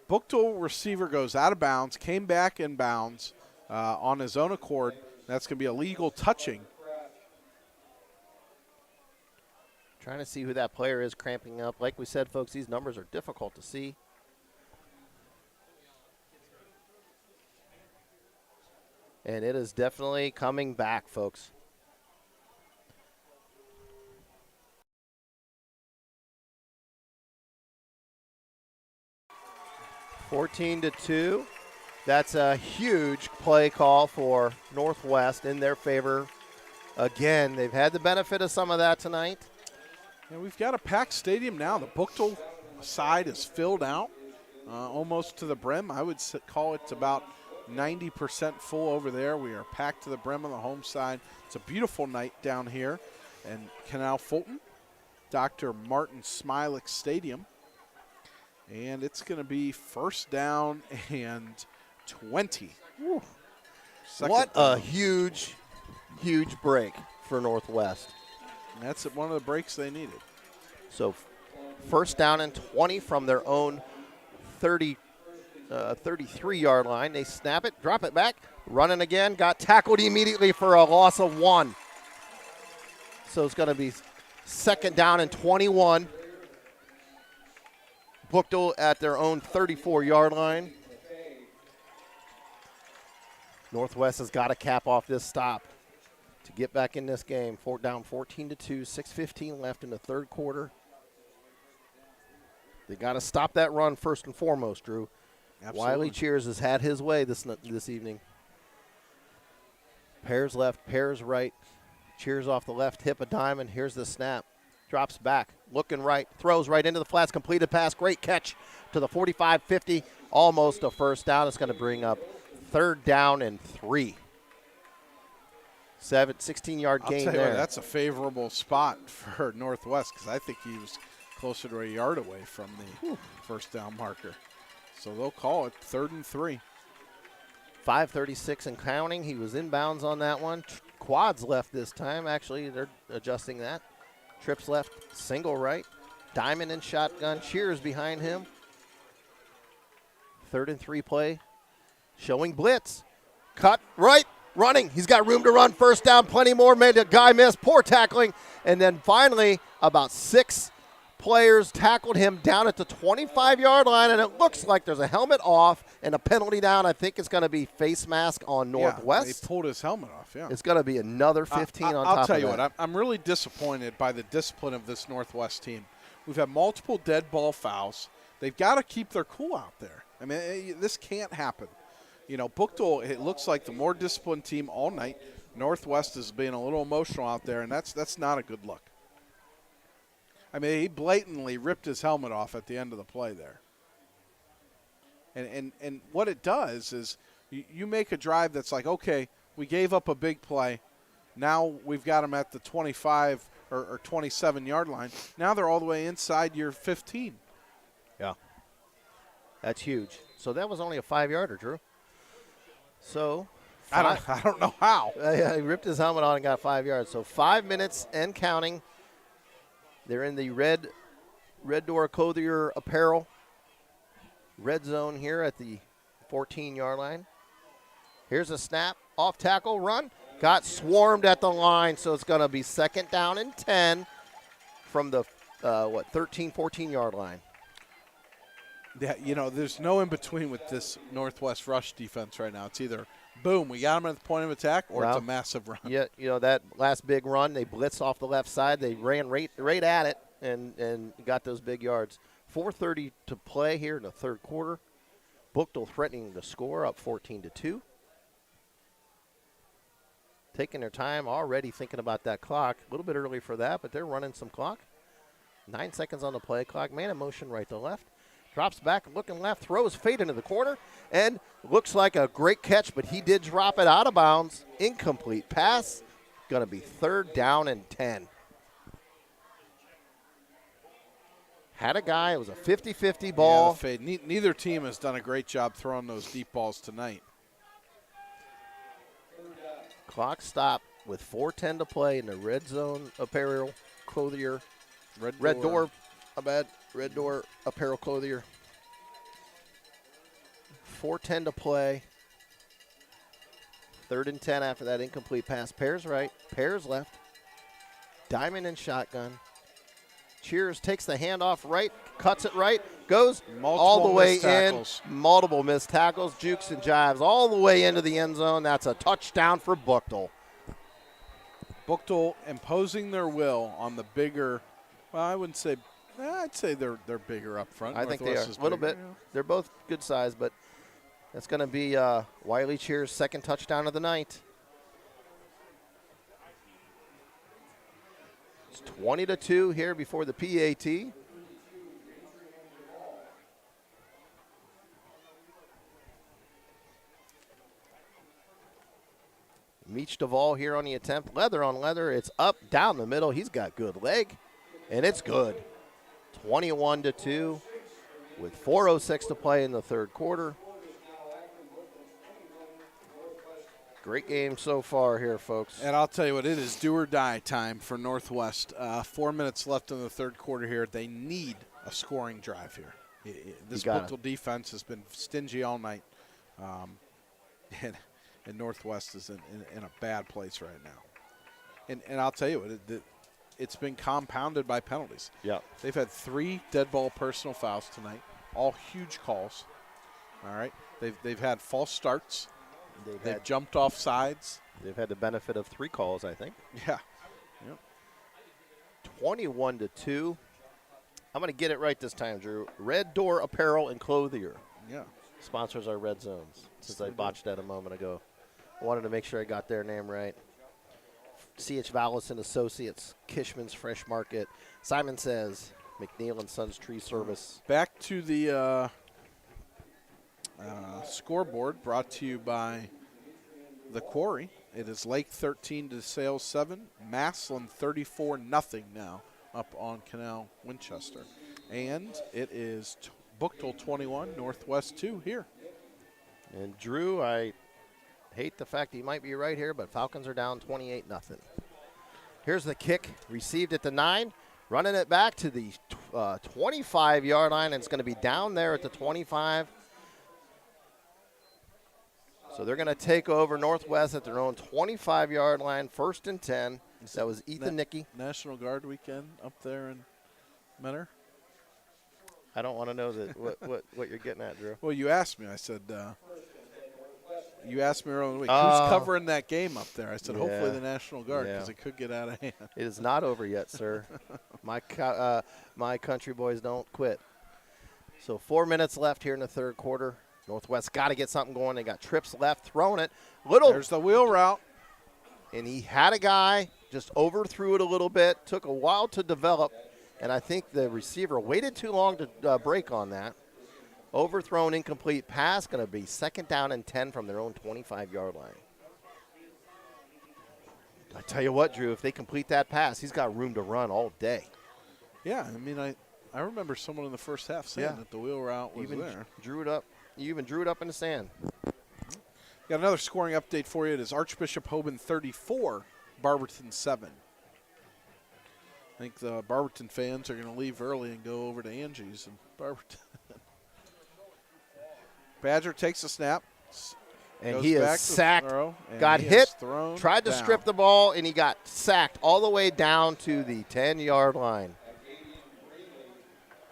Buchtel receiver goes out of bounds, came back in bounds on his own accord. That's going to be illegal touching. Trying to see who that player is cramping up. Like we said, folks, these numbers are difficult to see. And it is definitely coming back, folks. (14-2). That's a huge play call for Northwest in their favor. Again, they've had the benefit of some of that tonight. And we've got a packed stadium now. The Buchtel side is filled out almost to the brim. I would call it about 90% full over there. We are packed to the brim on the home side. It's a beautiful night down here in Canal Fulton, Dr. Martin Smilik Stadium. And it's going to be 1st down and 20. What a huge break for Northwest. And that's one of the breaks they needed. So 1st down and 20 from their own 33-yard line. They snap it, drop it back, running again, got tackled immediately for a loss of 1. So it's going to be 2nd down and 21. Buchtel at their own 34-yard line. Northwest has got to cap off this stop to get back in this game. Down 14-2, 6:15 left in the third quarter. They got to stop that run first and foremost, Drew. Absolutely. Wiley Cheers has had his way this evening. Pairs left, pairs right. Cheers off the left hip, a diamond. Here's the snap. Drops back, looking right, throws right into the flats, completed pass. Great catch to the 45-50. Almost a 1st down. It's going to bring up 3rd down and 3. 16-yard gain there. That's a favorable spot for Northwest because I think he was closer to a yard away from the 1st down marker. So they'll call it 3rd and 3. 5:36 and counting. He was inbounds on that one. Quads left this time. Actually, they're adjusting that. Trips left, single right. Diamond and shotgun. Cheers behind him. 3rd and 3 play. Showing blitz. Cut right. Running. He's got room to run. 1st down. Plenty more. Made a guy miss. Poor tackling. And then finally, about 6 players tackled him down at the 25-yard line, and it looks like there's a helmet off and a penalty down. I think it's going to be face mask on Northwest. Yeah, he pulled his helmet off, yeah. It's going to be another 15 on top of that. I'll tell you what, I'm really disappointed by the discipline of this Northwest team. We've had multiple dead ball fouls. They've got to keep their cool out there. I mean, this can't happen. You know, Buchtel, it looks like the more disciplined team all night. Northwest is being a little emotional out there, and that's not a good look. I mean, he blatantly ripped his helmet off at the end of the play there. And what it does is you make a drive that's like, okay, we gave up a big play. Now we've got them at the 25 or 27-yard line. Now they're all the way inside your 15. Yeah. That's huge. So that was only a 5-yarder, Drew. So I don't know how. He ripped his helmet on and got 5 yards. So 5 minutes and counting. They're in the red door Clothier apparel red zone here at the 14-yard line. Here's a snap, off tackle, run. Got swarmed at the line, so it's going to be 2nd down and 10 from the 13, 14-yard line. Yeah, you know, there's no in between with this Northwest rush defense right now. It's either boom, we got them at the point of attack, or it's a massive run. Yeah, you know, that last big run, they blitzed off the left side. They ran right at it and got those big yards. 4:30 to play here in the third quarter. Buchtel threatening to score, up 14-2. Taking their time already, thinking about that clock. A little bit early for that, but they're running some clock. 9 seconds on the play clock. Man in motion right to left. Drops back, looking left, throws fade into the corner, and looks like a great catch, but he did drop it out of bounds. Incomplete pass. Going to be 3rd down and 10. Had a guy. It was a 50-50 ball. Yeah, fade. Neither team has done a great job throwing those deep balls tonight. Clock stop with 4:10 to play in the red zone apparel Clothier. Red door apparel Clothier. 4:10 to play. 3rd and 10 after that incomplete pass. Pairs right, pairs left. Diamond and shotgun. Cheers takes the handoff right, cuts it right, goes all the way in. Multiple missed tackles, jukes and jives all the way into the end zone. That's a touchdown for Buchtel. Buchtel imposing their will on the bigger. Well, I wouldn't say. I'd say they're bigger up front. I think they are a little bit. Yeah. They're both good size, but that's going to be Wiley Cheers' 2nd touchdown of the night. It's 20-2 here before the PAT. Meach Duvall here on the attempt. Leather on leather. It's up, down the middle. He's got good leg, and it's good. 21-2 with 4:06 to play in the third quarter. Great game so far here, folks. And I'll tell you what, it is do or die time for Northwest. 4 minutes left in the third quarter here. They need a scoring drive here. This Buchtel defense has been stingy all night. And Northwest is in a bad place right now. And I'll tell you what, it's been compounded by penalties. Yeah. They've had 3 dead ball personal fouls tonight, all huge calls. All right. They've had false starts. They've jumped off sides. They've had the benefit of 3 calls, I think. Yeah. Yep. 21-2. I'm going to get it right this time, Drew. Red Door Apparel and Clothier. Yeah. Sponsors our red zones, since I botched that a moment ago. I wanted to make sure I got their name right. C.H. Vallis and Associates, Kishman's Fresh Market, Simon Says, McNeil and Sons Tree Service. Back to the scoreboard brought to you by the Quarry. It is Lake 13 to Sales 7, Massillon 34-0 now up on Canal Winchester. And it is Buchtel 21, Northwest 2 here. And Drew, I hate the fact he might be right here, but Falcons are down 28-0. Here's the kick, received at the 9, running it back to the 25-yard line, and it's going to be down there at the 25. So they're going to take over Northwest at their own 25-yard line, 1st and 10. That was Ethan Nicky. National Guard weekend up there in Menor? I don't want to know that what you're getting at, Drew. Well, you asked me. I said, you asked me earlier in the week, who's covering that game up there? I said, hopefully the National Guard, because it could get out of hand. It is not over yet, sir. My country boys don't quit. So 4 minutes left here in the third quarter. Northwest got to get something going. They got trips left, throwing it. There's the wheel route. And he had a guy, just overthrew it a little bit, took a while to develop, and I think the receiver waited too long to break on that. Overthrown, incomplete pass, going to be 2nd down and 10 from their own 25-yard line. I tell you what, Drew, if they complete that pass, he's got room to run all day. Yeah, I mean, I remember someone in the first half saying that the wheel route was there. Drew it up. You even drew it up in the sand. Got another scoring update for you. It is Archbishop Hoban 34, Barberton 7. I think the Barberton fans are going to leave early and go over to Angie's and Barberton. Badger takes a snap. And he is sacked, got hit, tried to strip the ball, and he got sacked all the way down to the 10-yard line.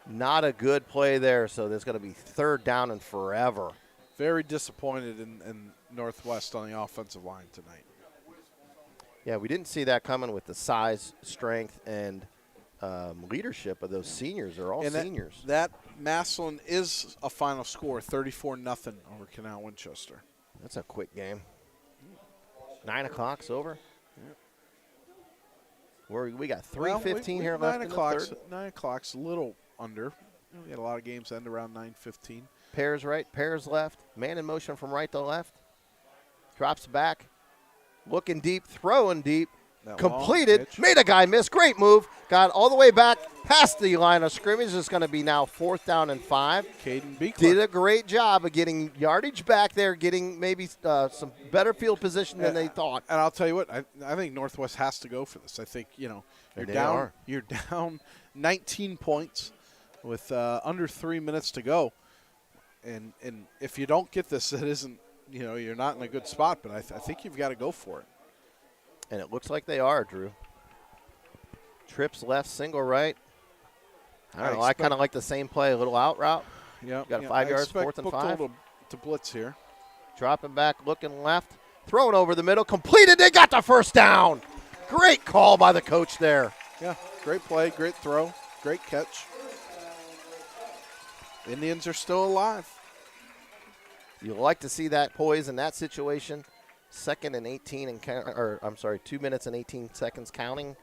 Not a good play there, so there's going to be 3rd down and forever. Very disappointed in Northwest on the offensive line tonight. Yeah, we didn't see that coming with the size, strength, and leadership of those seniors. They're all seniors. That Massillon is a final score, 34-0 over Canal Winchester. That's a quick game. 9 o'clock's over. Yeah. We got 3:15 here left in the third. 9 o'clock's a little under. We had a lot of games end around 9:15. Pairs right, pairs left. Man in motion from right to left. Drops back. Looking deep, throwing deep. Completed. Made a guy miss. Great move. Got all the way back past the line of scrimmage. It's going to be now 4th down and 5. Caden Beekler did a great job of getting yardage back there, getting maybe some better field position than they thought. And I'll tell you what, I think Northwest has to go for this. I think, you're down 19 points with under 3 minutes to go. And if you don't get this, it isn't, you're not in a good spot. But I think you've got to go for it. And it looks like they are, Drew. Trips left, single right. I don't know. I kind of like the same play, a little out route. Yeah. Got 5 yards, 4th and 5. To blitz here. Dropping back, looking left. Throwing over the middle. Completed. They got the 1st down. Great call by the coach there. Yeah. Great play, great throw, great catch. Indians are still alive. You like to see that poise in that situation. 2nd and 18 and 2 minutes and 18 seconds counting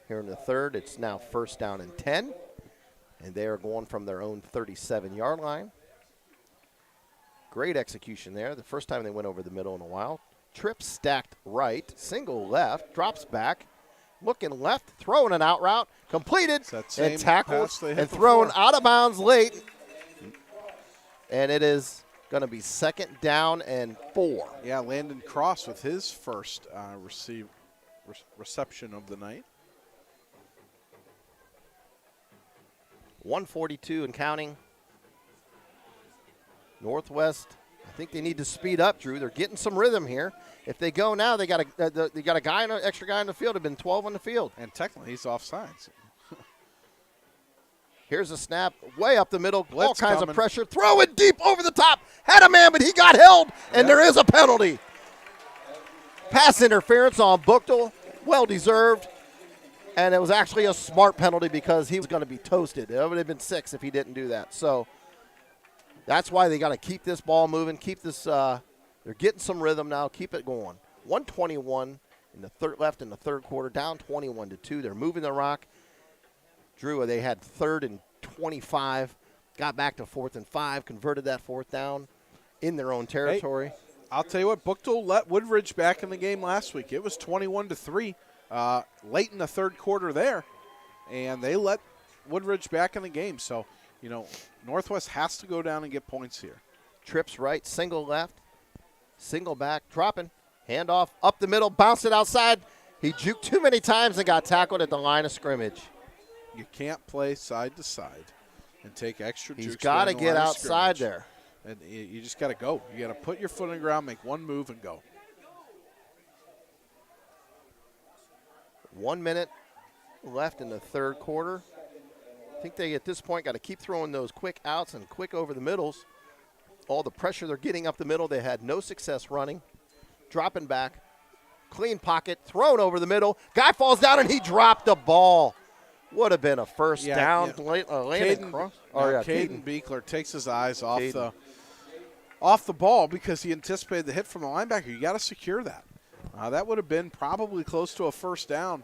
here in the third. It's now 1st down and 10, and they are going from their own 37-yard line. Great execution there. The first time they went over the middle in a while. Trip stacked right, single left, drops back, looking left, throwing an out route, completed and tackled and thrown out of bounds late. And it is going to be 2nd down and 4. Yeah, Landon Cross with his first reception of the night. 1:42 and counting. Northwest, I think they need to speed up, Drew. They're getting some rhythm here. If they go now, they got a guy, an extra guy in the field. Have been 12 on the field. And technically, he's offsides. Here's a snap way up the middle. Blitz all kinds coming. of pressure. Throw it deep over the top. Had a man, but he got held, and there is a penalty. Pass interference on Buchtel. Well deserved. And it was actually a smart penalty because he was going to be toasted. It would have been 6 if he didn't do that. So that's why they got to keep this ball moving. Keep this. They're getting some rhythm now. Keep it going. 1:21 in the left in the third quarter. Down 21-2. They're moving the rock. Drew, they had 3rd and 25, got back to 4th and 5, converted that 4th down in their own territory. Hey, I'll tell you what, Buchtel let Woodridge back in the game last week. It was 21-3 late in the third quarter there, and they let Woodridge back in the game. So, Northwest has to go down and get points here. Trips right, single left, single back, dropping, handoff up the middle, bounced it outside. He juked too many times and got tackled at the line of scrimmage. You can't play side to side and take extra jukes. He's got to get outside there. And you just got to go. You got to put your foot on the ground, make one move, and go. 1 minute left in the third quarter. I think they, at this point, got to keep throwing those quick outs and quick over the middles. All the pressure they're getting up the middle, they had no success running. Dropping back. Clean pocket, thrown over the middle. Guy falls down, and he dropped the ball. Would have been a first down. Landing cross. Caden Beekler takes his eyes off the ball because he anticipated the hit from the linebacker. You got to secure that. That would have been probably close to a first down.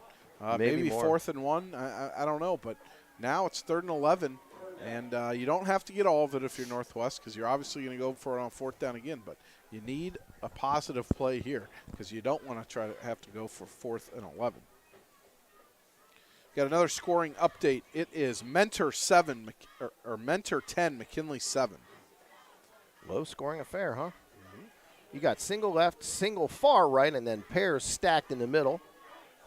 Maybe 4th and 1. I don't know, but now it's 3rd and 11, and you don't have to get all of it if you're Northwest because you're obviously going to go for it on 4th down again, but you need a positive play here because you don't want to try to have to go for 4th and 11. Got another scoring update. It is Mentor 7 or Mentor 10, McKinley 7. Low scoring affair, huh? You got single left, single far right, and then pairs stacked in the middle.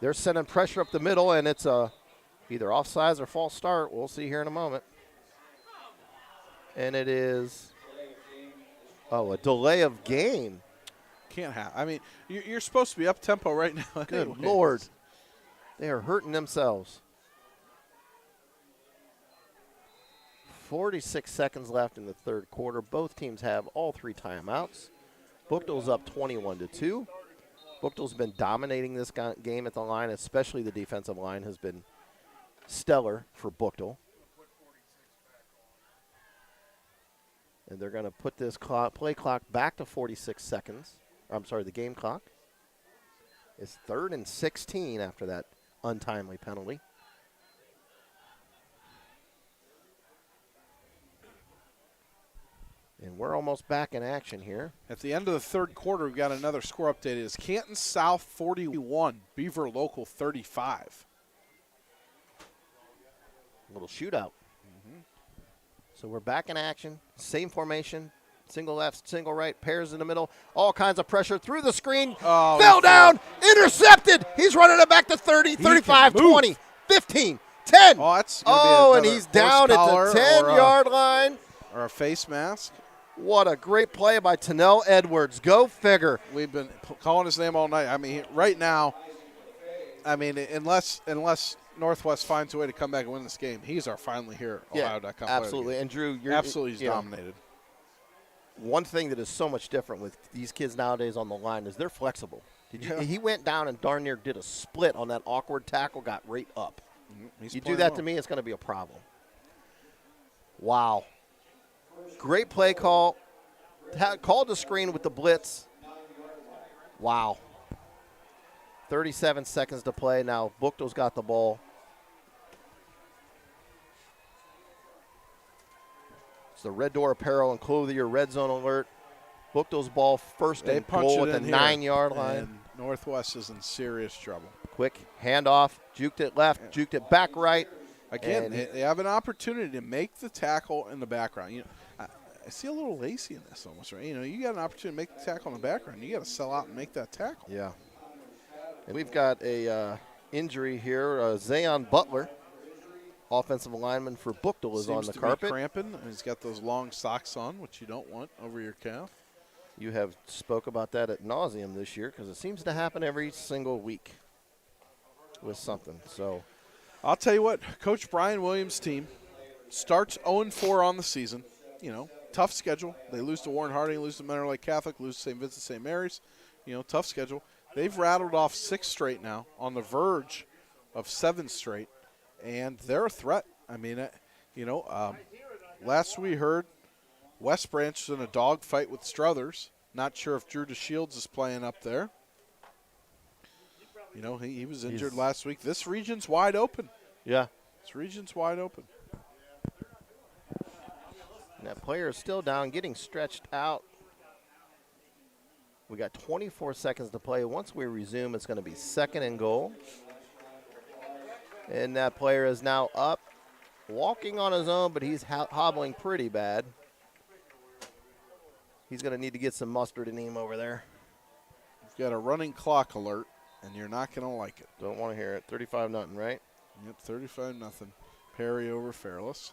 They're sending pressure up the middle, and it's either offsides or false start. We'll see here in a moment. And it is, a delay of game. Can't have. I mean, you're supposed to be up tempo right now. Good Lord. They are hurting themselves. 46 seconds left in the third quarter. Both teams have all 3 timeouts. Buchtel's up 21-2. Buchtel's been dominating this game at the line, especially the defensive line has been stellar for Buchtel. And they're going to put this play clock back to 46 seconds. I'm sorry, the game clock. It's 3rd and 16 after that untimely penalty. And we're almost back in action here. At the end of the third quarter, we've got another score update. It is Canton South 41, Beaver Local 35. A little shootout. So we're back in action. Same formation. Single left, single right, pairs in the middle. All kinds of pressure through the screen. Fell down, intercepted. He's running it back to 30, 35, 20, 15, 10. Oh, that's gonna be and he's down at the 10-yard line. Or a face mask. What a great play by Tennell Edwards. Go figure. We've been calling his name all night. I mean, right now, unless Northwest finds a way to come back and win this game, he's our finally here Ohio.com absolutely. And Drew, you're absolutely dominated. One thing that is so much different with these kids nowadays on the line is they're flexible. He went down and darn near did a split on that awkward tackle, got right up. You do that to me, it's going to be a problem. Wow. Great play call. Called the screen with the blitz. Wow. 37 seconds to play. Now Buchtel's got the ball. It's the Red Door Apparel and Clothier Red Zone alert. Buchtel's ball first and goal at the 9-yard line. And Northwest is in serious trouble. Quick handoff. Juked it left. Juked it back right. Again, they have an opportunity to make the tackle in the background. You know, I see a little lazy in this almost, right? You know, you got an opportunity to make the tackle in the background. You got to sell out and make that tackle. Yeah. And we've got a injury here. Zayon Butler, offensive lineman for Buchtel, is on the carpet. Be cramping, and he's got those long socks on, which you don't want over your calf. You have spoke about that at nauseum this year because it seems to happen every single week with something. So I'll tell you what, Coach Brian Williams' team starts 0-4 on the season. You know, tough schedule. They lose to Warren Harding, lose to Mentor Lake Catholic, lose to St. Vincent St. Mary's. You know, tough schedule. They've rattled off 6 straight now, on the verge of 7 straight, and they're a threat. I mean, last we heard, West Branch is in a dogfight with Struthers. Not sure if Drew DeShields is playing up there. You know, he was injured last week. This region's wide open. Yeah. This region's wide open. And that player is still down, getting stretched out. We got 24 seconds to play. Once we resume, it's going to be 2nd and goal. And that player is now up, walking on his own, but he's hobbling pretty bad. He's going to need to get some mustard in him over there. You've got a running clock alert, and you're not going to like it. Don't want to hear it. 35-0, right? Yep, 35-0. Perry over Fairless.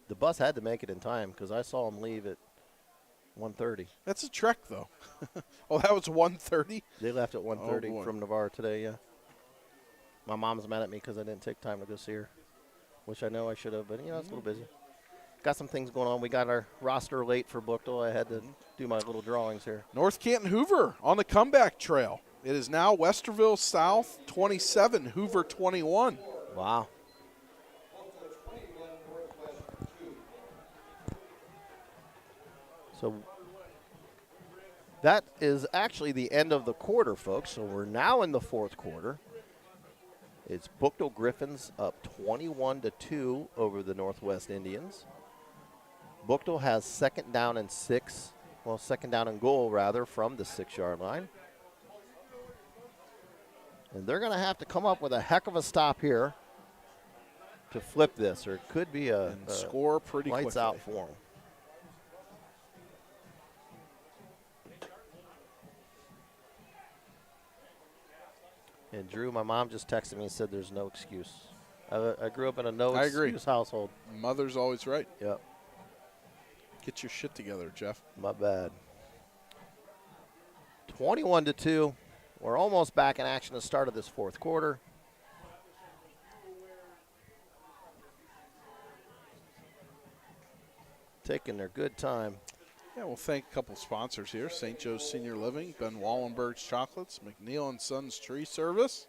The bus had to make it in time because I saw him leave at 1:30. That's a trek, though. Oh, that was 1:30? They left at 1:30 from Navarre today, yeah. My mom's mad at me because I didn't take time to go see her, which I know I should have, but, it's a little busy. Got some things going on. We got our roster late for Buchtel. I had to do my little drawings here. North Canton Hoover on the comeback trail. It is now Westerville South 27, Hoover 21. Wow. So that is actually the end of the quarter, folks. So we're now in the fourth quarter. It's Buchtel Griffins up 21-2 over the Northwest Indians. Buchtel has second down and goal, rather, from the 6-yard line. And they're going to have to come up with a heck of a stop here to flip this, or it could be a score pretty lights quickly. out for them. And Drew, my mom just texted me and said there's no excuse. I grew up in a no excuse household. Mother's always right. Yep. Get your shit together, Jeff. My bad. 21-2. We're almost back in action at the start of this fourth quarter. Taking their good time. Yeah, we'll thank a couple sponsors here. St. Joe's Senior Living, Ben Wallenberg's Chocolates, McNeil & Sons Tree Service,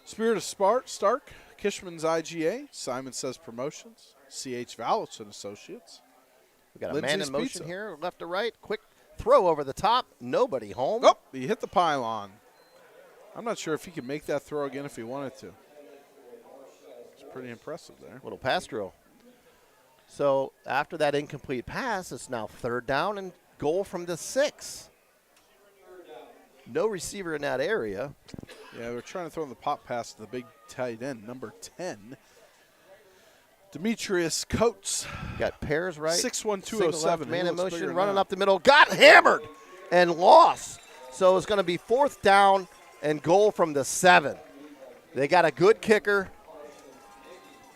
Spirit of Stark, Kishman's IGA, Simon Says Promotions, C.H. Vallis and Associates. We got a Lindsay's man in motion Pizza. here, left to right. Quick throw over the top. Nobody home. Oh, he hit the pylon. I'm not sure if he could make that throw again if he wanted to. It's pretty impressive there. Little pass drill. So after that incomplete pass, it's now third down and goal from the 6. No receiver in that area. Yeah, we're trying to throw in the pop pass to the big tight end, number 10. Demetrius Coates. Got pairs right. 6'1", Single 207. left, man in motion, bigger running now. up the middle. Got hammered and lost. So it's going to be fourth down and goal from the 7. They got a good kicker.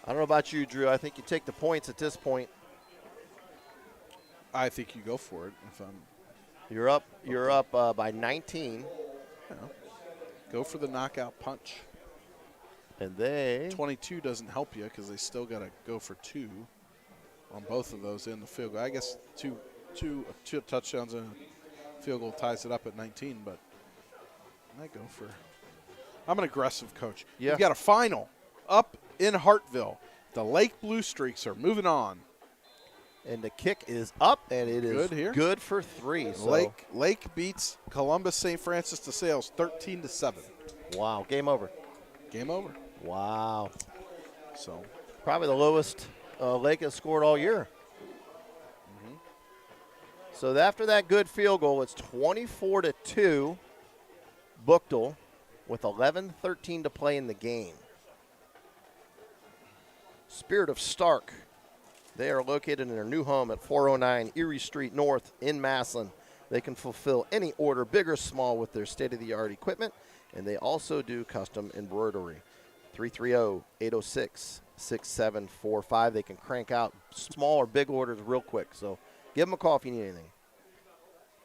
I don't know about you, Drew. I think you take the points at this point. I think you go for it. If I'm, You're up. You're up by 19. go for the knockout punch. And they 22 doesn't help you because they still got to go for 2 on both of those in the field goal. I guess two touchdowns and a field goal ties it up at 19, but I go for. I'm an aggressive coach. Yeah. We've got a final up in Hartville. The Lake Blue Streaks are moving on. and the kick is up, and it is Good here. good for 3. So Lake beats Columbus St. Francis de Sales 13-7. wow, game over. Game over. Wow, So probably the lowest Lake has scored all year. So after that good field goal, it's 24-2. Buchtel with 11:13 to play in the game. Spirit of Stark. They are located in their new home at 409 Erie Street North in Massillon. They can fulfill any order, big or small, with their state-of-the-art equipment, and they also do custom embroidery. 330-806-6745. They can crank out small or big orders real quick, so give them a call if you need anything.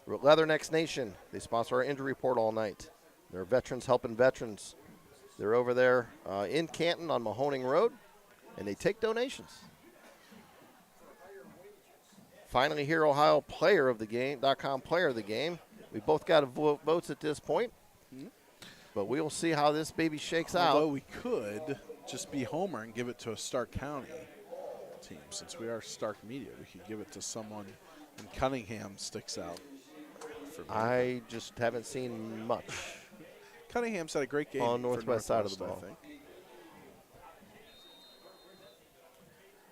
Leathernecks Nation, they sponsor our injury report all night. They're veterans helping veterans. They're over there in Canton on Mahoning Road, and they take donations. Finally here, Ohio player of the game.com player of the game. We both got votes at this point, but we'll see how this baby shakes although out. we could just be Homer and give it to a Stark County team. Since we are Stark Media, we could give it to someone, and Cunningham sticks out. For me. I just haven't seen much. Cunningham's had a great game On for Northwest side of the ball. I think.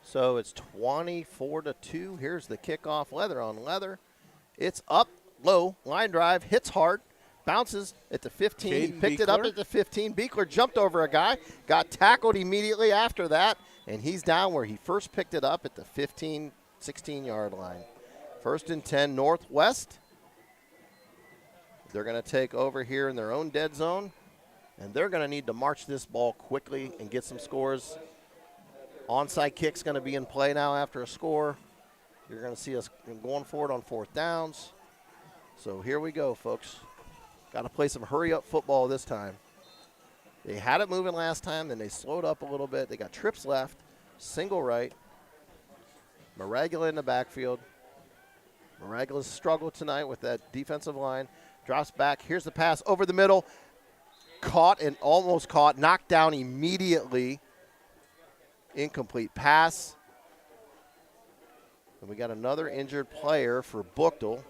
So it's 24-2. Here's the kickoff, leather on leather. It's up, low, line drive, hits hard, bounces at the 15. He Caden picked it up Beekler. at the 15. Beekler jumped over a guy, got tackled immediately after that, and he's down where he first picked it up at the 15, 16-yard line. 1st and 10, Northwest. They're going to take over here in their own dead zone, and they're going to need to march this ball quickly and get some scores. Onside kick's going to be in play now after a score. You're going to see us going forward on 4th downs. So here we go, folks. Got to play some hurry-up football this time. They had it moving last time, then they slowed up a little bit. They got trips left, single right. Maragula in the backfield. Maragula's struggled tonight with that defensive line. Drops back. Here's the pass over the middle. Caught and almost caught. Knocked down immediately. Incomplete pass. And we got another injured player for Buchtel.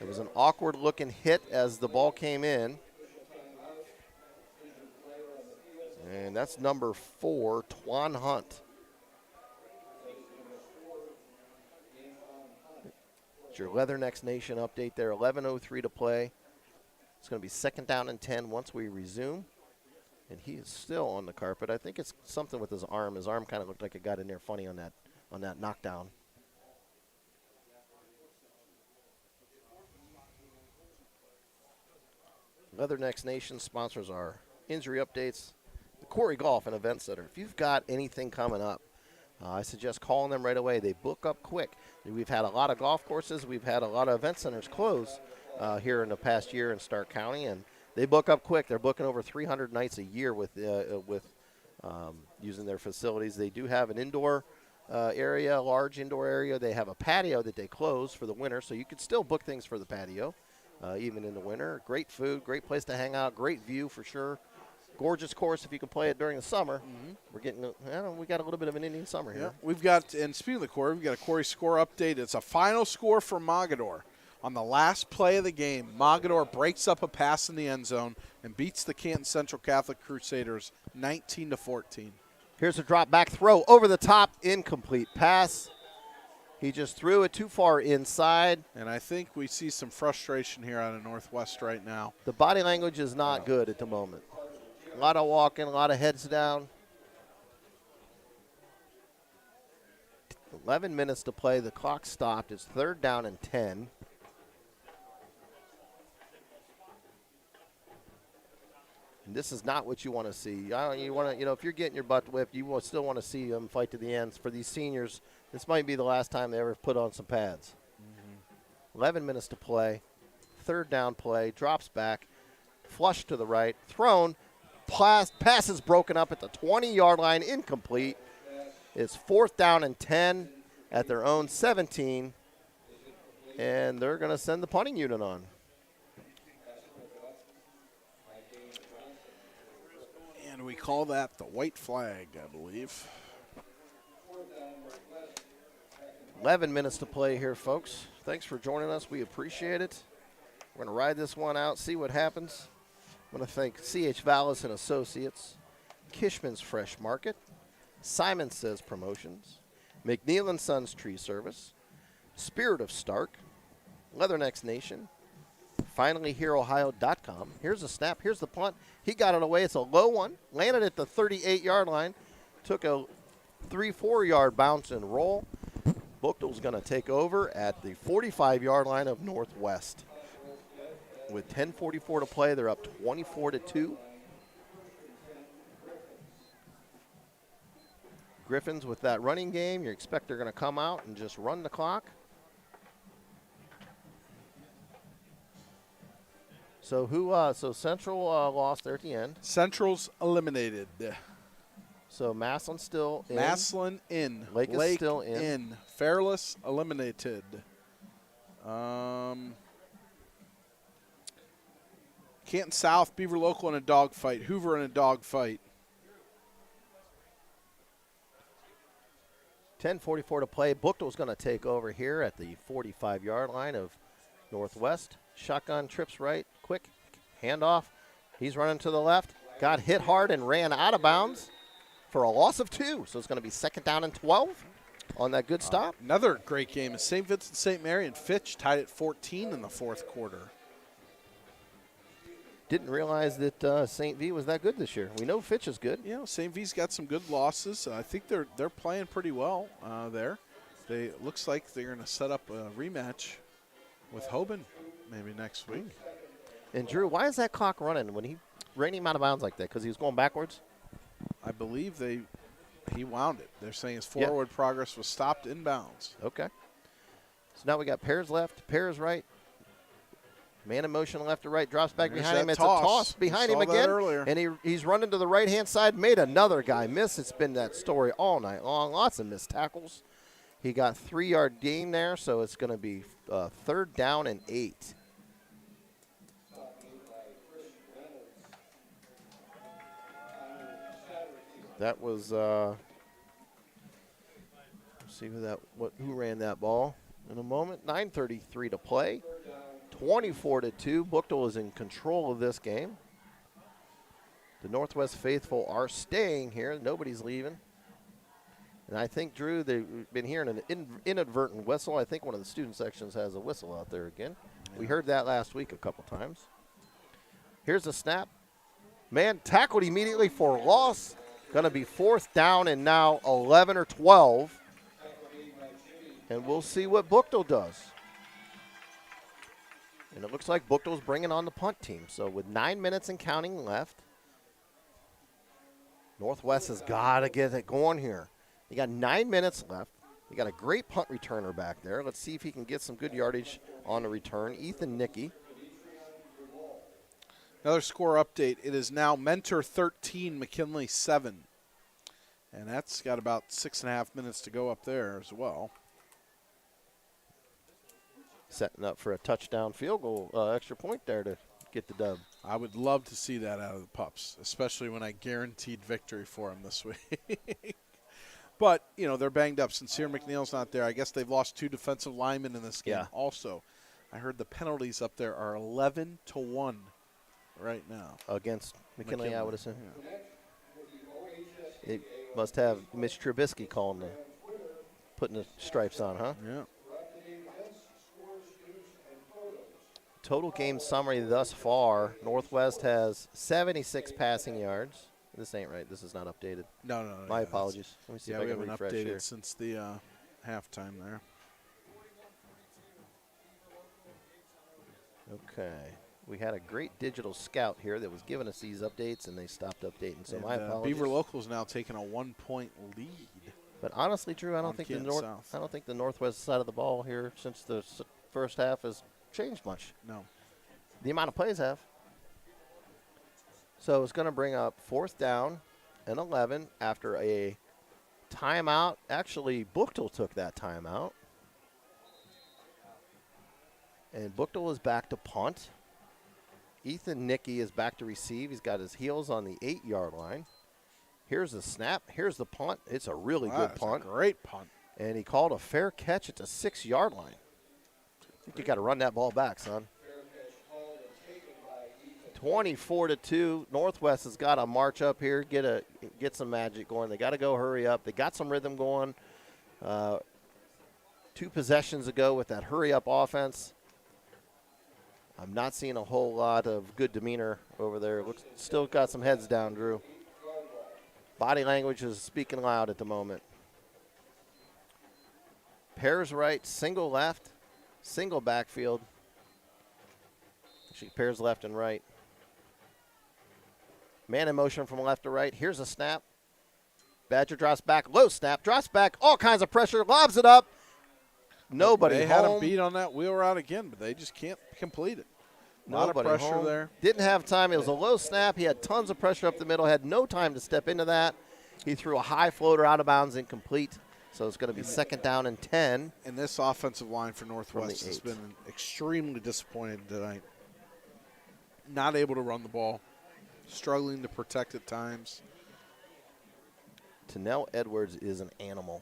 It was an awkward-looking hit as the ball came in. And that's number 4, Twan Hunt. It's your Leathernecks Nation update there. 11:03 to play. It's going to be 2nd down and 10 once we resume. And he is still on the carpet. I think it's something with his arm. His arm kind of looked like it got in there funny on that knockdown. Leathernecks Nation sponsors our injury updates. The Quarry Golf and Event Center. If you've got anything coming up, I suggest calling them right away. They book up quick. We've had a lot of golf courses. We've had a lot of event centers close here in the past year in Stark County, and they book up quick. They're booking over 300 nights a year with using their facilities. They do have an indoor area, a large indoor area. They have a patio that they close for the winter, so you could still book things for the patio, even in the winter. Great food, great place to hang out, great view for sure. Gorgeous course if you can play it during the summer. Mm-hmm. We got a little bit of an Indian summer here. Yeah, we've got, and speaking of the quarry, we've got a quarry score update. It's a final score for Mogadore. On the last play of the game, Mogadore breaks up a pass in the end zone and beats the Canton Central Catholic Crusaders 19-14. Here's a drop back throw over the top, incomplete pass. He just threw it too far inside. And I think we see some frustration here out of Northwest right now. The body language is not good at the moment. A lot of walking, a lot of heads down. 11 minutes to play. The clock stopped. It's 3rd down and 10. And this is not what you want to see. You want to, if you're getting your butt whipped, you still want to see them fight to the end. For these seniors, this might be the last time they ever put on some pads. 11 minutes to play. 3rd down play. Drops back. Flush to the right. Thrown. Pass is broken up at the 20-yard line, incomplete. It's 4th down and 10 at their own 17, and they're going to send the punting unit on. And we call that the white flag, I believe. 11 minutes to play here, folks. Thanks for joining us. We appreciate it. We're going to ride this one out, see what happens. I want to thank C.H. Vallis and Associates, Kishman's Fresh Market, Simon Says Promotions, McNeil & Sons Tree Service, Spirit of Stark, Leathernecks Nation, finally HereOhio.com. Here's a snap. Here's the punt. He got it away. It's a low one. Landed at the 38-yard line. Took a 3-4-yard bounce and roll. Buchtel's going to take over at the 45-yard line of Northwest. With 10:44 to play, they're up 24-2. Griffins with that running game, you expect they're going to come out and just run the clock. So so Central lost there at the end. Central's eliminated. So Massillon still in. Massillon in. Lake is still in. Fairless eliminated. Canton South, Beaver Local in a dogfight. Hoover in a dogfight. 10:44 to play. Buchtel's going to take over here at the 45-yard line of Northwest. Shotgun trips right, quick handoff. He's running to the left. Got hit hard and ran out of bounds for a loss of 2. So it's going to be 2nd down and 12 on that good stop. Another great game is St. Vincent St. Mary and Fitch tied at 14 in the 4th quarter. Didn't realize that St. V was that good this year. We know Fitch is good. St. V's got some good losses. I think they're playing pretty well there. Looks like they're going to set up a rematch with Hoban maybe next week. And Drew, why is that clock running when he ran him out of bounds like that? Because he was going backwards? I believe he wound it. They're saying his forward progress was stopped inbounds. Okay. So now we got Pears left, Pears right. Man in motion left to right, drops back There's behind him. that It's toss. a toss behind We him saw that again. earlier. And he's running to the right-hand side, made another guy miss. It's been that story all night long. Lots of missed tackles. He got 3-yard gain there, so it's going to be 3rd down and 8. That was let's see who ran that ball in a moment. 9:33 to play. 24-2. Buchtel is in control of this game. The Northwest faithful are staying here. Nobody's leaving. And I think, Drew, they've been hearing an inadvertent whistle. I think one of the student sections has a whistle out there again. Yeah. We heard that last week a couple times. Here's the snap. Man tackled immediately for loss. Going to be 4th down and now 11 or 12. And we'll see what Buchtel does. And it looks like Buchtel's bringing on the punt team. So with 9 minutes and counting left, Northwest has got to get it going here. You got 9 minutes left. You got a great punt returner back there. Let's see if he can get some good yardage on the return. Ethan Nicky. Another score update. It is now Mentor 13, McKinley 7. And that's got about 6.5 minutes to go up there as well. Setting up for a touchdown field goal, extra point there to get the dub. I would love to see that out of the Pups, especially when I guaranteed victory for them this week. But, you know, they're banged up. Sincere McNeil's not there. I guess they've lost 2 defensive linemen in this game also. I heard the penalties up there are 11-1 right now. Against McKinley, I would assume. Yeah. It must have Mitch Trubisky putting the stripes on, huh? Yeah. Total game summary thus far, Northwest has 76 passing yards. This ain't right. This is not updated. No. My apologies. Let me see if I we can haven't refresh updated here. since the halftime there. Okay. We had a great digital scout here that was giving us these updates, and they stopped updating. So my apologies. Beaver Local's now taking a 1-point lead. But honestly, Drew, I don't think the Northwest side of the ball here since the first half has changed much. No. The amount of plays have. So it's going to bring up 4th down and 11 after a timeout. Actually, Buchtel took that timeout. And Buchtel is back to punt. Ethan Nicky is back to receive. He's got his heels on the 8-yard line. Here's the snap. Here's the punt. It's a really good punt. A great punt. And he called a fair catch at the 6-yard line. I think you got to run that ball back, son. 24-2. Northwest has got to march up here, get some magic going. They got to go hurry up. They got some rhythm going 2 possessions ago with that hurry-up offense. I'm not seeing a whole lot of good demeanor over there. Looks still got some heads down, Drew. Body language is speaking loud at the moment. Pairs right, single left, single backfield. Actually, pairs left and right. Man in motion from left to right. Here's a snap. Badger drops back, low snap, drops back, all kinds of pressure, lobs it up. Nobody They home. had him beat on that wheel route again, but they just can't complete it. Nobody lot of pressure home. there. Didn't have time. It was a low snap. He had tons of pressure up the middle. Had no time to step into that. He threw a high floater out of bounds, incomplete. So it's going to be 2nd down and 10. And this offensive line for Northwest has been extremely disappointed tonight. Not able to run the ball. Struggling to protect at times. Tennell Edwards is an animal.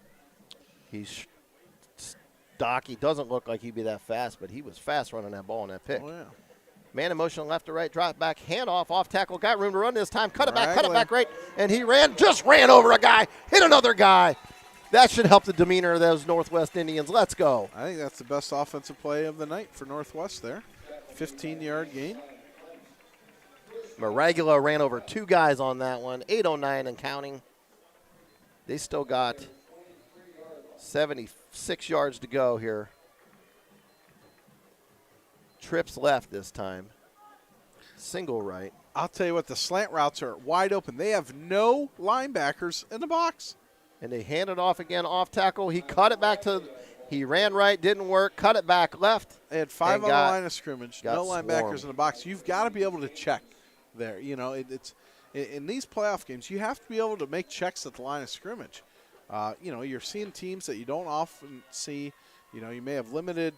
He's stocky. Doesn't look like he'd be that fast, but he was fast running that ball on that pick. Oh, yeah. Man in motion left to right, drop back, handoff, off tackle, got room to run this time, cut it back right, and he just ran over a guy, hit another guy. That should help the demeanor of those Northwest Indians. Let's go. I think that's the best offensive play of the night for Northwest there. 15-yard gain. Maragula ran over 2 guys on that one, 8:09 and counting. They still got 76 yards to go here. Trips left this time. Single right. I'll tell you what, the slant routes are wide open. They have no linebackers in the box. And they hand it off again, off tackle. He cut it back to He ran right, didn't work, cut it back left. They had 5 on the line of scrimmage, no linebackers swarmed in the box. You've got to be able to check there. You know, it's in these playoff games, you have to be able to make checks at the line of scrimmage. You know, you're seeing teams that you don't often see. You know, you may have limited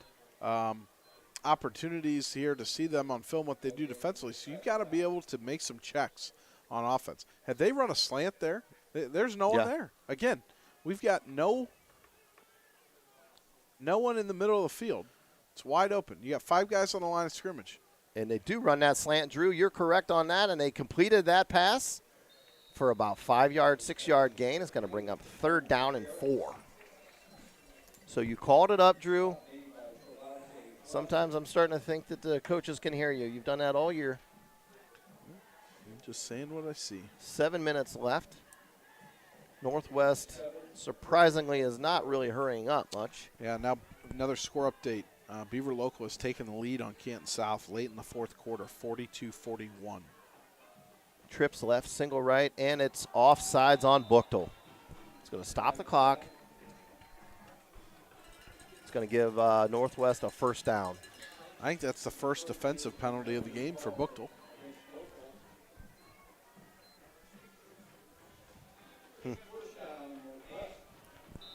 opportunities here to see them on film, what they do defensively. So you've got to be able to make some checks on offense. Had they run a slant there, there's no one there. Again, we've got no one in the middle of the field. It's wide open. You got 5 guys on the line of scrimmage. And they do run that slant, Drew. You're correct on that, and they completed that pass for about 5-yard, 6-yard gain. It's going to bring up 3rd down and 4. So you called it up, Drew. Sometimes I'm starting to think that the coaches can hear you. You've done that all year. I'm just saying what I see. 7 minutes left. Northwest, surprisingly, is not really hurrying up much. Yeah, now another score update. Beaver Local has taken the lead on Canton South late in the 4th quarter, 42-41. Trips left, single right, and it's offsides on Buchtel. It's going to stop the clock. It's going to give Northwest a 1st down. I think that's the first defensive penalty of the game for Buchtel.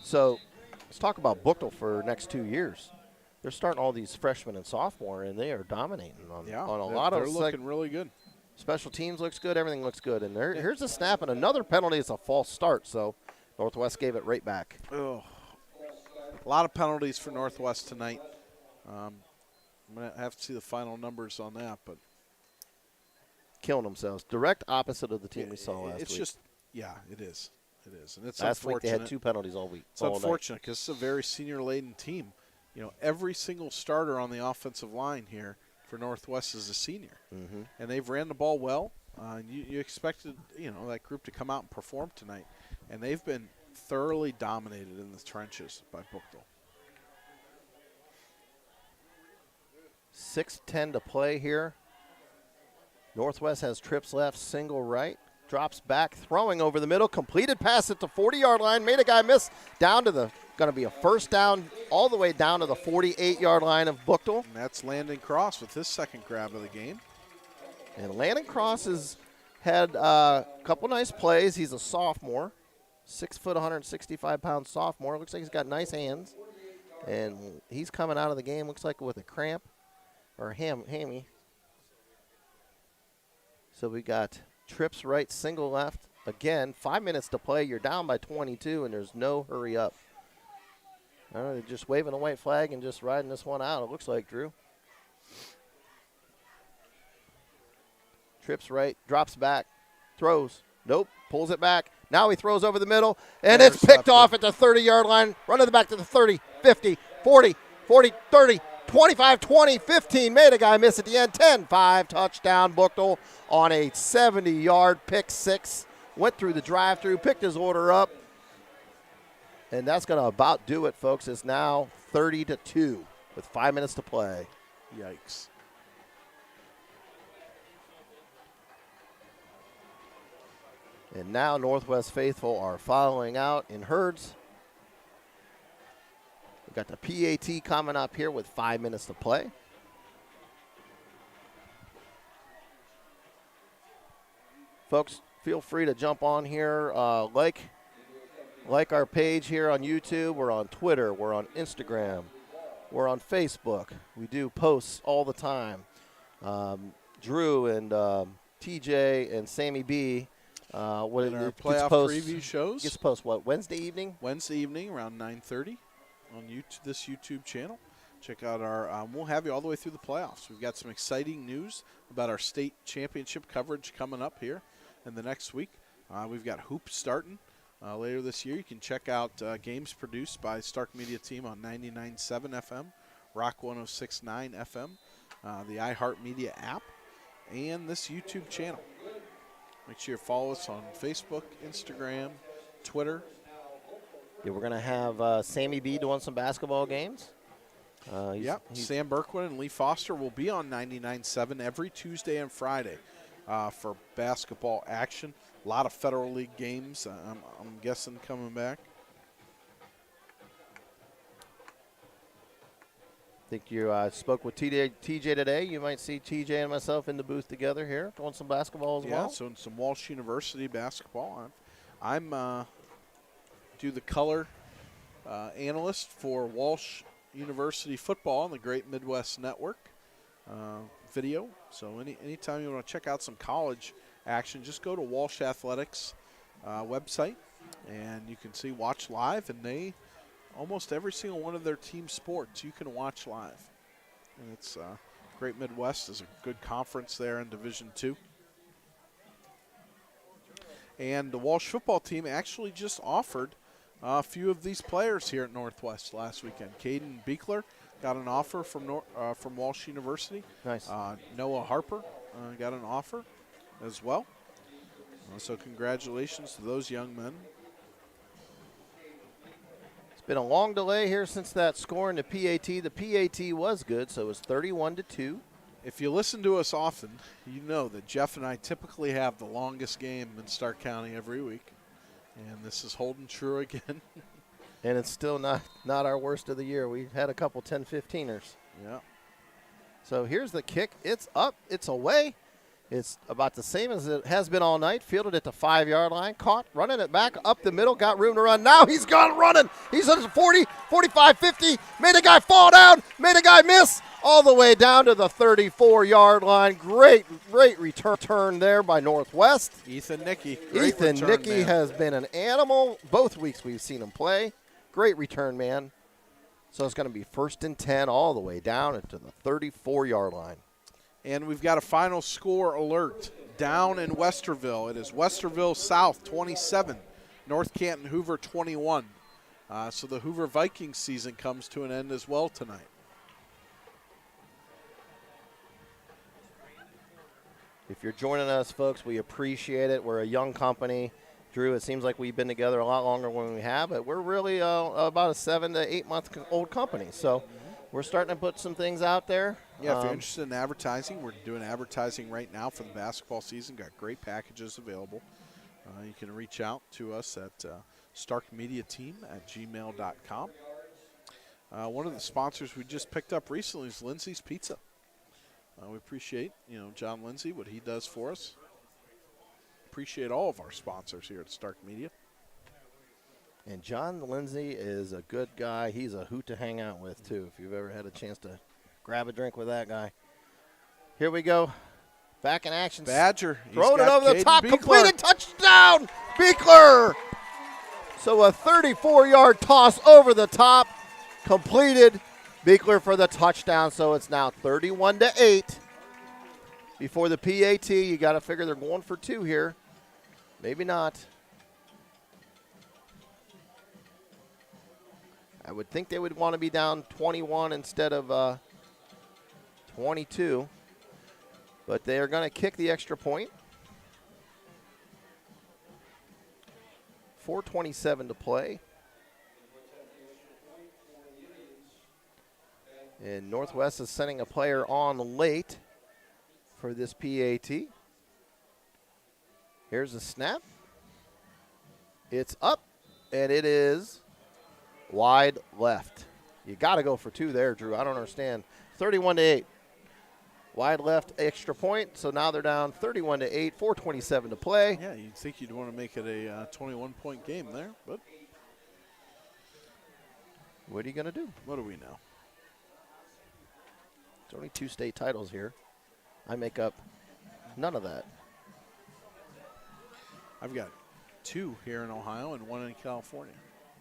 So let's talk about Buchtel for next 2 years. They're starting all these freshmen and sophomore, and they are dominating on a lot of. They're looking really good. Special teams looks good. Everything looks good. And here's a snap and another penalty. It's a false start. So Northwest gave it right back. Oh, a lot of penalties for Northwest tonight. I'm going to have to see the final numbers on that, but killing themselves. Direct opposite of the team we saw last week. It's just, yeah, it is. It is, and it's last unfortunate. Week they had 2 penalties all week. It's unfortunate because it's a very senior-laden team. You know, every single starter on the offensive line here for Northwest is a senior, and they've ran the ball well. You expected, you know, that group to come out and perform tonight, and they've been thoroughly dominated in the trenches by Buchtel. 6:10 to play here. Northwest has trips left, single right, drops back, throwing over the middle, completed pass at the 40-yard line, made a guy miss, down to the, going to be a 1st down all the way down to the 48-yard line of Buchtel. And that's Landon Cross with his 2nd grab of the game. And Landon Cross has had a couple nice plays. He's a sophomore, 6 foot, 165-pound sophomore. Looks like he's got nice hands. And he's coming out of the game, looks like with a cramp or a hammy. So we got trips right, single left. Again, 5 minutes to play. You're down by 22, and there's no hurry up. I don't know, they're just waving a white flag and just riding this one out, it looks like, Drew. Trips right, drops back, throws. Nope, pulls it back. Now he throws over the middle, and it's picked off at the 30-yard line. Running it back to the 30, 50, 40, 40, 30, 25, 20, 15. Made a guy miss at the end. 10-5 touchdown Buchtel on a 70-yard pick 6. Went through the drive-through, picked his order up. And that's going to about do it, folks. It's now 30-2 with 5 minutes to play. Yikes. And now Northwest faithful are following out in herds. We've got the PAT coming up here with 5 minutes to play. Folks, feel free to jump on here. Like our page here on YouTube. We're on Twitter. We're on Instagram. We're on Facebook. We do posts all the time. Drew and TJ and Sammy B. What our playoff preview shows? Gets to post what, Wednesday evening? Wednesday evening around 9:30 on YouTube, this YouTube channel. Check out our. We'll have you all the way through the playoffs. We've got some exciting news about our state championship coverage coming up here in the next week. We've got hoops starting later this year. You can check out games produced by Stark Media Team on 99.7 FM, Rock 106.9 FM, the iHeartMedia app, and this YouTube channel. Make sure you follow us on Facebook, Instagram, Twitter. Yeah, we're going to have Sammy B doing some basketball games. Sam Berkwin and Lee Foster will be on 99.7 every Tuesday and Friday for basketball action. A lot of Federal League games, I'm guessing, coming back. think you spoke with TJ today. You might see TJ and myself in the booth together here doing some basketball as well. Yeah, so in some Walsh University basketball. I'm do the color analyst for Walsh University football on the Great Midwest Network video. So anytime you want to check out some college action, just go to Walsh Athletics website, and you can watch live, and almost every single one of their team sports you can watch live. And it's Great Midwest is a good conference there in Division II. And the Walsh football team actually just offered a few of these players here at Northwest last weekend. Caden Buchtel got an offer from Walsh University. Nice. Noah Harper got an offer as well. So congratulations to those young men. It's been a long delay here since that score in the PAT. The PAT was good, so it was 31-2. If you listen to us often, you know that Jeff and I typically have the longest game in Stark County every week. And this is holding true again. And it's still not our worst of the year. We had a couple 10-15ers. Yeah. So here's the kick. It's up. It's away. It's about the same as it has been all night. Fielded at the 5-yard line. Caught. Running it back up the middle. Got room to run. Now he's gone running. He's at 40, 45, 50. Made a guy fall down. Made a guy miss. All the way down to the 34-yard line. Great return there by Northwest. Ethan Nicky. Ethan Nicky has been an animal. Both weeks we've seen him play. Great return, man. So it's going to be 1st and 10 all the way down to the 34-yard line. And we've got a final score alert down in Westerville. It is Westerville South 27, North Canton Hoover 21. So the Hoover Vikings season comes to an end as well tonight. If you're joining us, folks, we appreciate it. We're a young company. Drew, it seems like we've been together a lot longer than we have, but we're really about a 7 to 8 month old company. So we're starting to put some things out there. Yeah, if you're interested in advertising, we're doing advertising right now for the basketball season. Got great packages available. You can reach out to us at starkmediateam@gmail.com. One of the sponsors we just picked up recently is Lindsay's Pizza. We appreciate, John Lindsay, what he does for us. Appreciate all of our sponsors here at Stark Media. And John Lindsay is a good guy. He's a hoot to hang out with, too, if you've ever had a chance to grab a drink with that guy. Here we go. Back in action. Badger. Throwing it over the top. Completed touchdown. Buchtel. So a 34-yard toss over the top. Completed. Buchtel for the touchdown. So it's now 31-8. Before the PAT, you got to figure they're going for 2 here. Maybe not. I would think they would want to be down 21 instead of 22. But they are going to kick the extra point. 4:27 to play. And Northwest is sending a player on late for this PAT. Here's a snap. It's up, and it is wide left. You got to go for 2 there, Drew. I don't understand. 31-8. Wide left, extra point. So now they're down 31-8, 4:27 to play. Yeah, you'd think you'd want to make it a 21-point game there, but what are you going to do? what do we know? There's only 2 state titles here. I make up none of that. I've got 2 here in Ohio and 1 in California.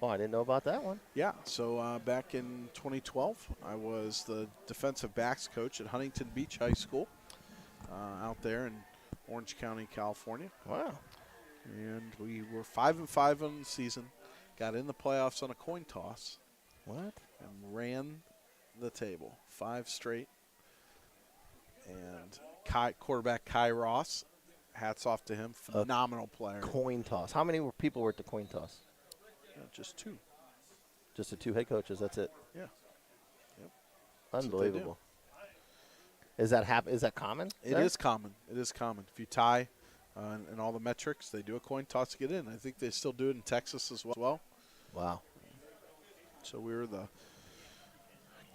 Oh, I didn't know about that one. Yeah, so back in 2012, I was the defensive backs coach at Huntington Beach High School out there in Orange County, California. Wow. And we were 5-5 on the season, got in the playoffs on a coin toss. What? And ran the table 5 straight. And quarterback Kai Ross, hats off to him, phenomenal player. Coin toss. How many people were at the coin toss? Just 2. Just the 2 head coaches. That's it. Yeah. Yep. Unbelievable. Is that common? It is common. It is common. If you tie and all the metrics, they do a coin toss to get in. I think they still do it in Texas as well. Wow. So we were the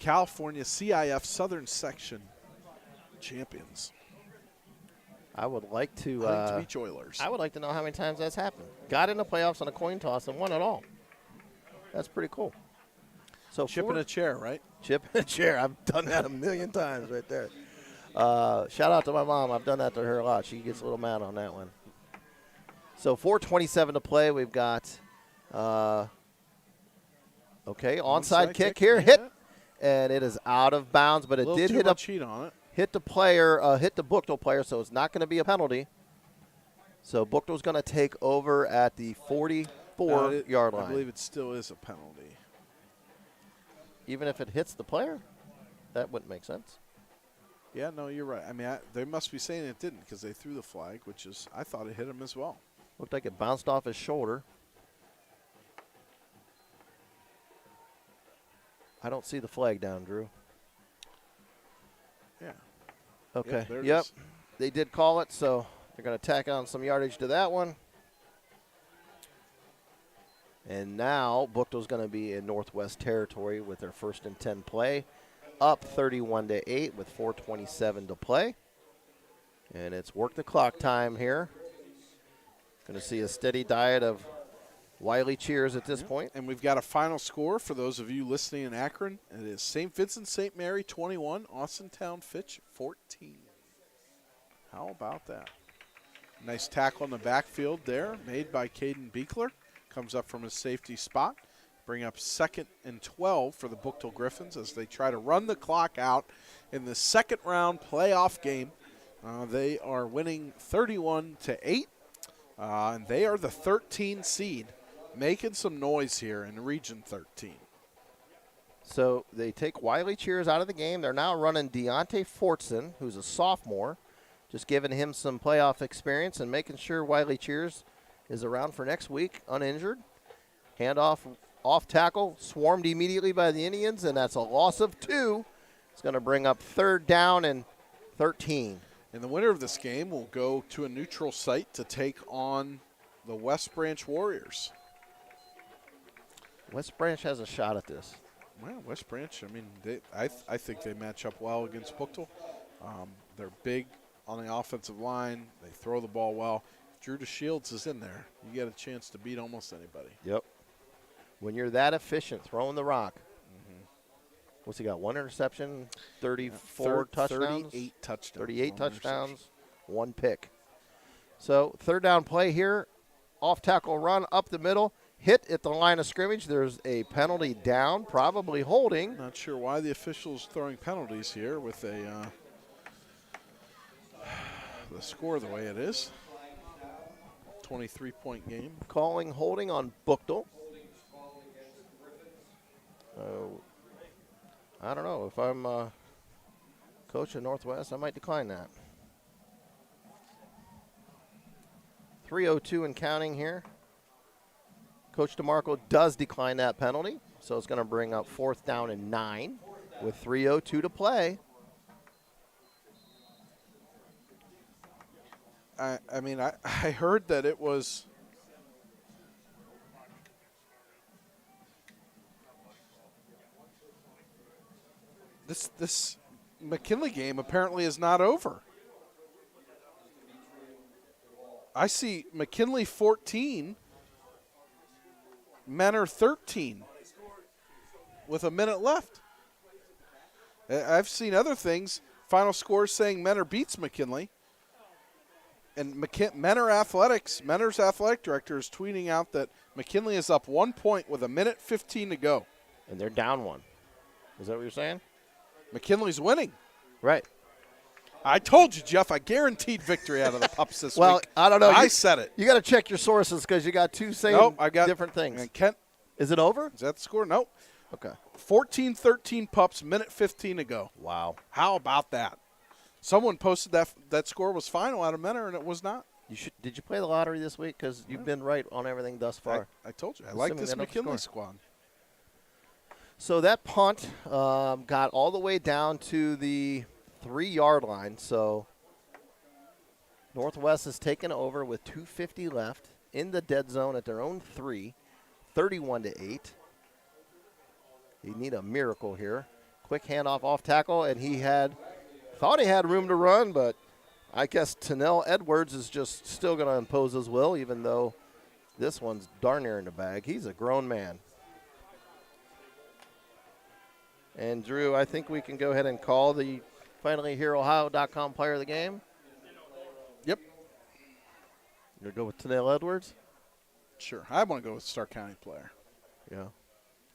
California CIF Southern Section champions. I would like to. Huntington Beach Oilers. I would like to know how many times that's happened. Got in the playoffs on a coin toss and won it all. That's pretty cool. So chip in a chair, right? Chip in a chair. I've done that a million times right there. Shout out to my mom. I've done that to her a lot. She gets a little mad on that one. So 4:27 to play. We've got, onside kick here. Yeah. Hit, and it is out of bounds, but it did hit cheat on it. Hit the player, hit the Buchtel player, so it's not going to be a penalty. So Buchtel's going to take over at the 44-yard line. I believe it still is a penalty. Even if it hits the player? That wouldn't make sense. Yeah, no, you're right. I mean, they must be saying it didn't because they threw the flag, which is, I thought it hit him as well. Looked like it bounced off his shoulder. I don't see the flag down, Drew. Yeah. Okay. Yep. They did call it, so they're going to tack on some yardage to that one. And now Buchtel's going to be in Northwest territory with their 1st and 10 play. Up 31-8 with 4:27 to play. And it's work the clock time here. Going to see a steady diet of Wiley cheers at this point. And we've got a final score for those of you listening in Akron. It is St. Vincent St. Mary 21, Austintown Fitch 14. How about that? Nice tackle in the backfield there made by Caden Beekler. Comes up from his safety spot. Bring up 2nd and 12 for the Buchtel Griffins as they try to run the clock out in the second round playoff game. They are winning 31-8, and they are the 13 seed, making some noise here in Region 13. So they take Wiley Cheers out of the game. They're now running Deontay Fortson, who's a sophomore, just giving him some playoff experience and making sure Wiley Cheers is around for next week, uninjured. Handoff, off tackle, swarmed immediately by the Indians, and that's a loss of 2. It's going to bring up 3rd down and 13. And the winner of this game will go to a neutral site to take on the West Branch Warriors. West Branch has a shot at this. Well, West Branch, I mean, I think they match up well against Buchtel. They're big on the offensive line. They throw the ball well. If Drew DeShields is in there, you get a chance to beat almost anybody. Yep. When you're that efficient, throwing the rock. What's he got? 1 interception, 34 touchdowns? 38 touchdowns. 38 touchdowns, 1 pick. So 3rd down play here. Off tackle run up the middle. Hit at the line of scrimmage. There's a penalty down, probably holding. Not sure why the official's throwing penalties here with the score the way it is. 23-point game. Calling holding on Buchtel. I don't know. If I'm coach at Northwest, I might decline that. 3:02 and counting here. Coach DeMarco does decline that penalty, so it's going to bring up 4th down and 9 with 3:02 to play. I mean, I heard that it was this McKinley game apparently is not over. I see McKinley 14, Menor 13 with a minute left. I've seen other things, final scores saying Menor beats McKinley. And Menor's athletic director is tweeting out that McKinley is up 1 point with 1:15 to go. And they're down 1. Is that what you're saying? McKinley's winning. Right. I told you, Jeff. I guaranteed victory out of the Pups this week. Well, I don't know. I said it. You got to check your sources because you got 2 saying different things. And Kent, is it over? is that the score? Nope. Okay. 14-13 Pups, 1:15 to go. Wow. How about that? Someone posted that score was final out of Menor, and it was not. Did you play the lottery this week? Because you've been right on everything thus far. I told you. I like this McKinley squad. So that punt got all the way down to the 3-yard line. So Northwest has taken over with 2:50 left in the dead zone at their own 3, 31-8. You need a miracle here. Quick handoff off tackle, and thought he had room to run, but I guess Tennell Edwards is just still going to impose his will, even though this one's darn near in the bag. He's a grown man. And, Drew, I think we can go ahead and call the finally here Ohio.com player of the game. Yep. You're going to go with Tennell Edwards? Sure. I want to go with Stark County player. Yeah.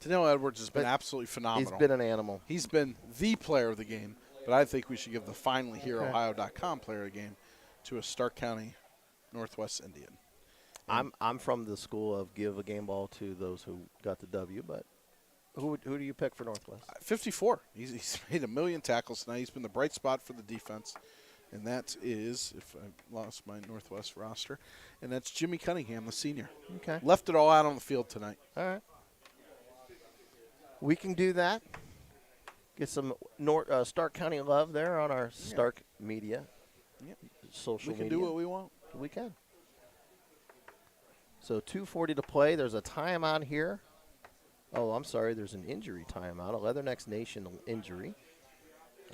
Tennell Edwards has been absolutely phenomenal. He's been an animal. He's been the player of the game, but I think we should give the finally here Ohio.com player of the game to a Stark County Northwest Indian. I'm from the school of give a game ball to those who got the W, but who do you pick for Northwest? 54. He's made 1 million tackles tonight. He's been the bright spot for the defense. And that is, if I lost my Northwest roster, and that's Jimmy Cunningham, the senior. Okay. Left it all out on the field tonight. All right. We can do that. Get some Stark County love there on our Stark media, social media. We can do what we want. We can. So 2:40 to play. There's a timeout here. Oh, I'm sorry. There's an injury timeout, a Leathernecks Nation injury.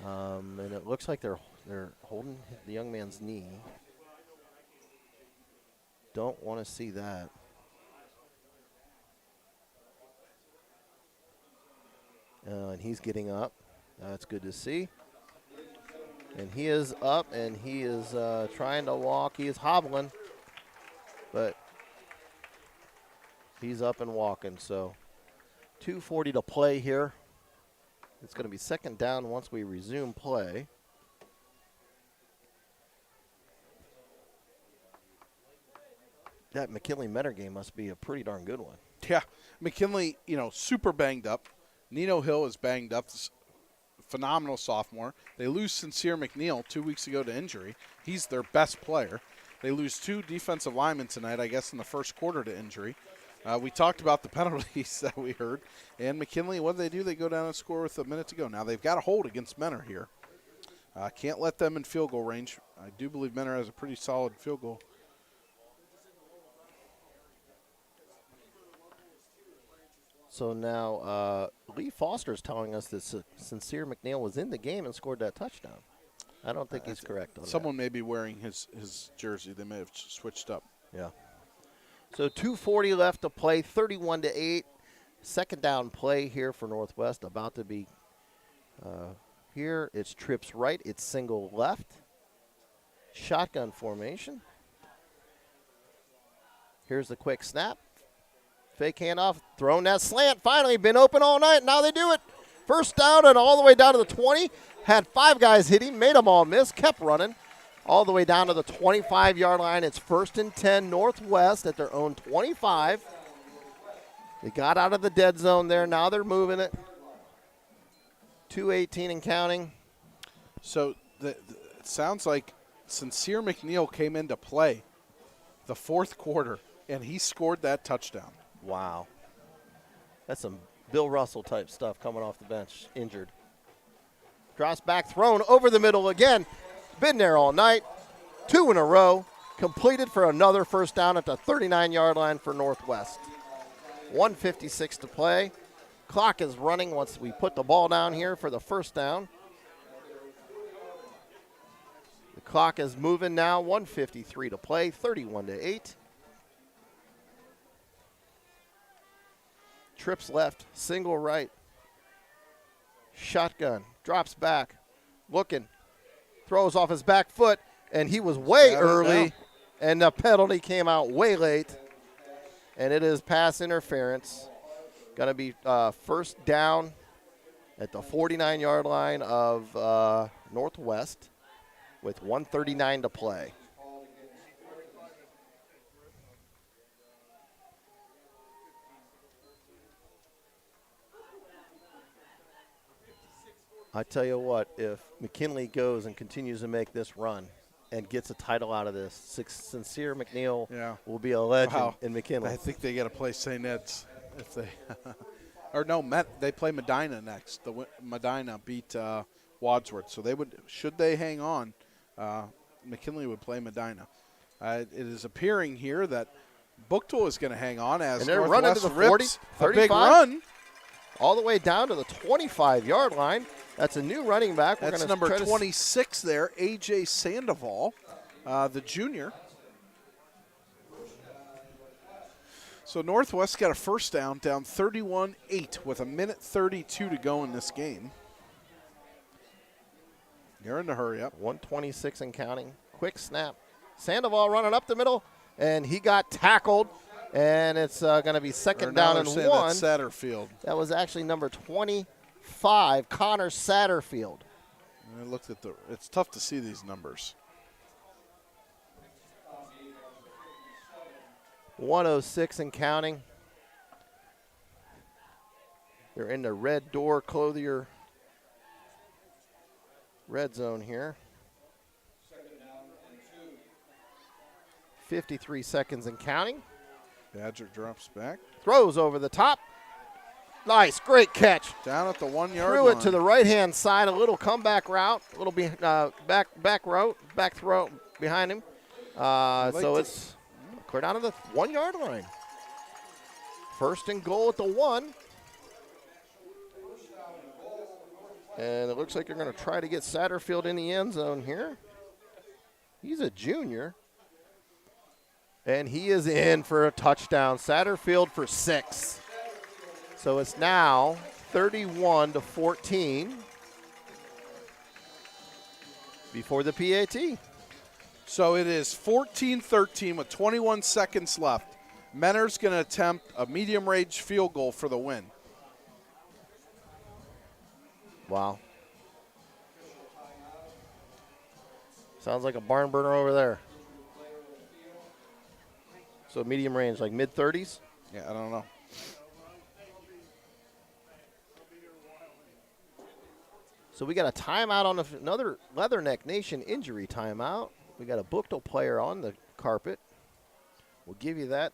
And it looks like they're holding the young man's knee. Don't want to see that. And he's getting up. That's good to see. And he is up, and he is trying to walk. He is hobbling, but he's up and walking. So 2:40 to play here. It's going to be second down once we resume play. That McKinley-Mentor game must be a pretty darn good one. Yeah, McKinley, super banged up. Nino Hill is banged up, phenomenal sophomore. They lose Sincere McNeil 2 weeks ago to injury. He's their best player. They lose 2 defensive linemen tonight, I guess, in the first quarter to injury. We talked about the penalties that we heard. And McKinley, what do? They go down and score with a minute to go. Now they've got a hold against Mentor here. Can't let them in field goal range. I do believe Mentor has a pretty solid field goal. So now Lee Foster is telling us that Sincere McNeil was in the game and scored that touchdown. I don't think he's correct on Someone may be wearing his jersey. They may have switched up. Yeah. So 2:40 left to play, 31-8. Second down play here for Northwest. About to be here. It's trips right. It's single left. Shotgun formation. Here's the quick snap. Fake handoff, thrown that slant. Finally been open all night. Now they do it. First down and all the way down to the 20. Had 5 guys hit him, made them all miss, kept running. All the way down to the 25-yard line. It's 1st and 10 Northwest at their own 25. They got out of the dead zone there. Now they're moving it. 2:18 and counting. So it sounds like Sincere McNeil came into play the fourth quarter, and he scored that touchdown. Wow. That's some Bill Russell type stuff coming off the bench, injured. Drops back, thrown over the middle again. Been there all night. 2 in a row. Completed for another first down at the 39-yard line for Northwest. 1:56 to play. Clock is running once we put the ball down here for the first down. The clock is moving now. 1:53 to play. 31-8. Trips left, single right. Shotgun, drops back, looking, throws off his back foot, and he was way early, and the penalty came out way late, and it is pass interference. Going to be first down at the 49-yard line of Northwest with 1:39 to play. I tell you what, if McKinley goes and continues to make this run and gets a title out of this, Sincere McNeil will be a legend in McKinley. I think they got to play St. Ed's if they or no, they play Medina next. Medina beat Wadsworth, so should they hang on, McKinley would play Medina. It is appearing here that Buchtel is going to hang on as and they're running to the 40, a big run. all the way down to the 25-yard line. That's a new running back. That's number 26 there, A.J. Sandoval, the junior. So Northwest got a first down 31-8 with 1:32 to go in this game. You're in a hurry up. 126 and counting. Quick snap. Sandoval running up the middle, and he got tackled, and it's going to be second down and 1. Satterfield. That was actually number 25, Connor Satterfield. I looked at it's tough to see these numbers. 106 and counting. They're in the red door clothier red zone here. 53 seconds and counting. Badger drops back. Throws over the top. Nice, great catch. Down at the 1 yard Threw line. it to the right-hand side, a little comeback route, a little back throw behind him. So it's clear down to the 1 yard line. First and goal at the 1. And it looks like they're going to try to get Satterfield in the end zone here. He's a junior. And he is in for a touchdown. Satterfield for 6. So it's now 31-14 before the PAT. So it is 14-13 with 21 seconds left. Menner's going to attempt a medium-range field goal for the win. Wow. Sounds like a barn burner over there. So medium range, like mid-30s? Yeah, I don't know. So we got a timeout on another Leatherneck Nation injury timeout. We got a Buchtel player on the carpet. We'll give you that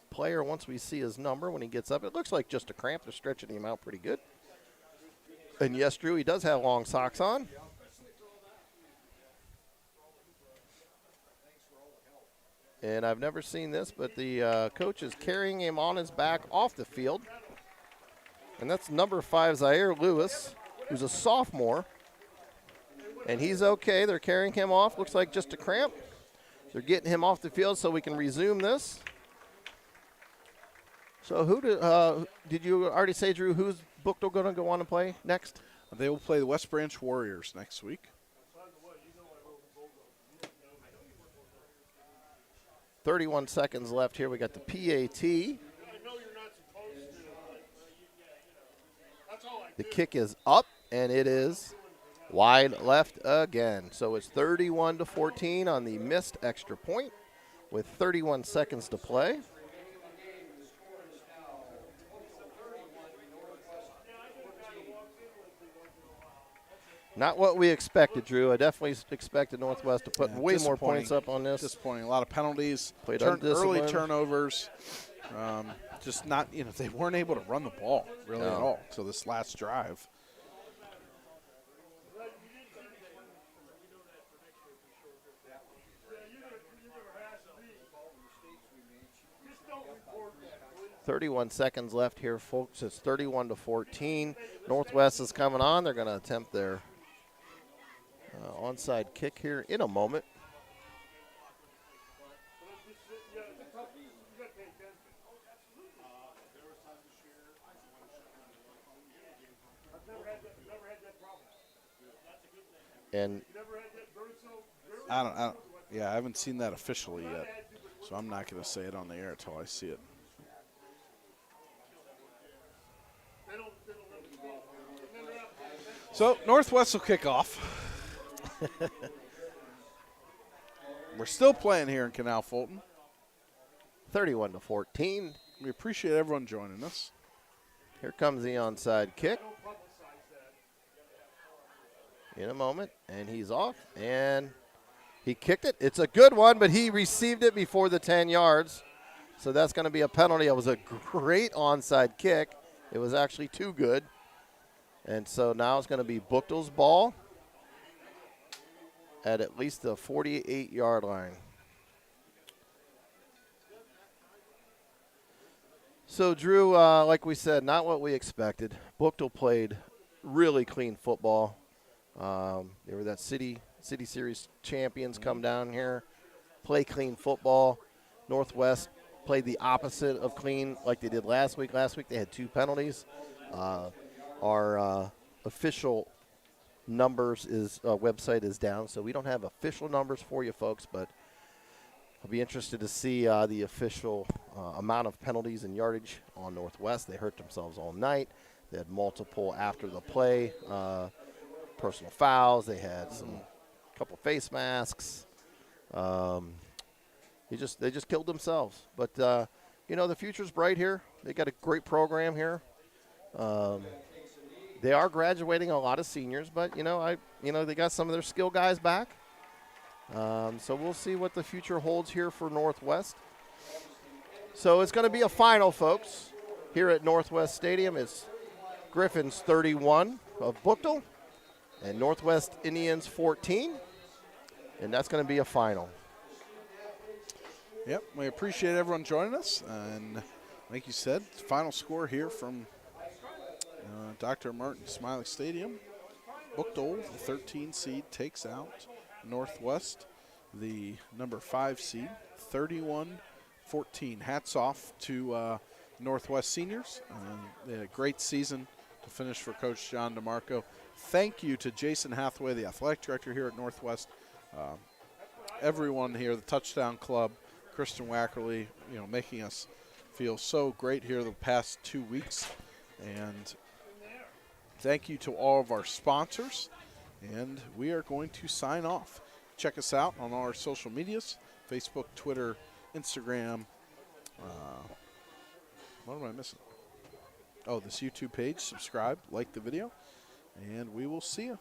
player once we see his number when he gets up. It looks like just a cramp. They're stretching him out pretty good. And yes, Drew, he does have long socks on. And I've never seen this, but the coach is carrying him on his back off the field. And that's number 5, Zaire Lewis, who's a sophomore. And he's okay. They're carrying him off. Looks like just a cramp. They're getting him off the field so we can resume this. So did you already say, Drew, who's Buchtel going to go on and play next? They will play the West Branch Warriors next week. 31 seconds left here. We got the PAT. The kick is up, and it is wide left again. So it's 31-14 on the missed extra point with 31 seconds to play. Not what we expected, Drew. I definitely expected Northwest to put way more points up on this. Disappointing. A lot of penalties, Played early turnovers. Just not, they weren't able to run the ball really at all until this last drive. .31 seconds left here, folks. It's 31-14. Northwest is coming on. They're going to attempt their onside kick here in a moment. And I haven't seen that officially yet, so I'm not going to say it on the air until I see it. So Northwest will kick off. We're still playing here in Canal Fulton. 31-14. We appreciate everyone joining us. Here comes the onside kick. In a moment, and he's off, and he kicked it. It's a good one, but he received it before the 10 yards, so that's going to be a penalty. It was a great onside kick. It was actually too good, and so now it's going to be Buchtel's ball at least the 48-yard line. So, Drew, like we said, not what we expected. Buchtel played really clean football. They were that city series champions, come down here, play clean football. Northwest played the opposite of clean like they did last week. Last week they had 2 penalties. Our official numbers website is down, so we don't have official numbers for you folks, but I'll be interested to see the official amount of penalties and yardage on Northwest. They hurt themselves all night. They had multiple after the play personal fouls. They had some couple face masks. They just killed themselves. But the future's bright here. They got a great program here. They are graduating a lot of seniors, but they got some of their skill guys back. So we'll see what the future holds here for Northwest. So it's going to be a final, folks, here at Northwest Stadium. It's Griffins 31 of Buchtel and Northwest Indians 14, and that's going to be a final. Yep, we appreciate everyone joining us, and like you said, final score here from Dr. Martin Smiley Stadium. Buchtel, the 13 seed, takes out Northwest, the number 5 seed, 31-14. Hats off to Northwest seniors. They had a great season to finish for Coach John DeMarco. Thank you to Jason Hathaway, the athletic director here at Northwest. Everyone here, the Touchdown Club, Kristen Wackerly, making us feel so great here the past 2 weeks. And thank you to all of our sponsors. And we are going to sign off. Check us out on our social medias, Facebook, Twitter, Instagram. What am I missing? Oh, this YouTube page. Subscribe, like the video, and we will see you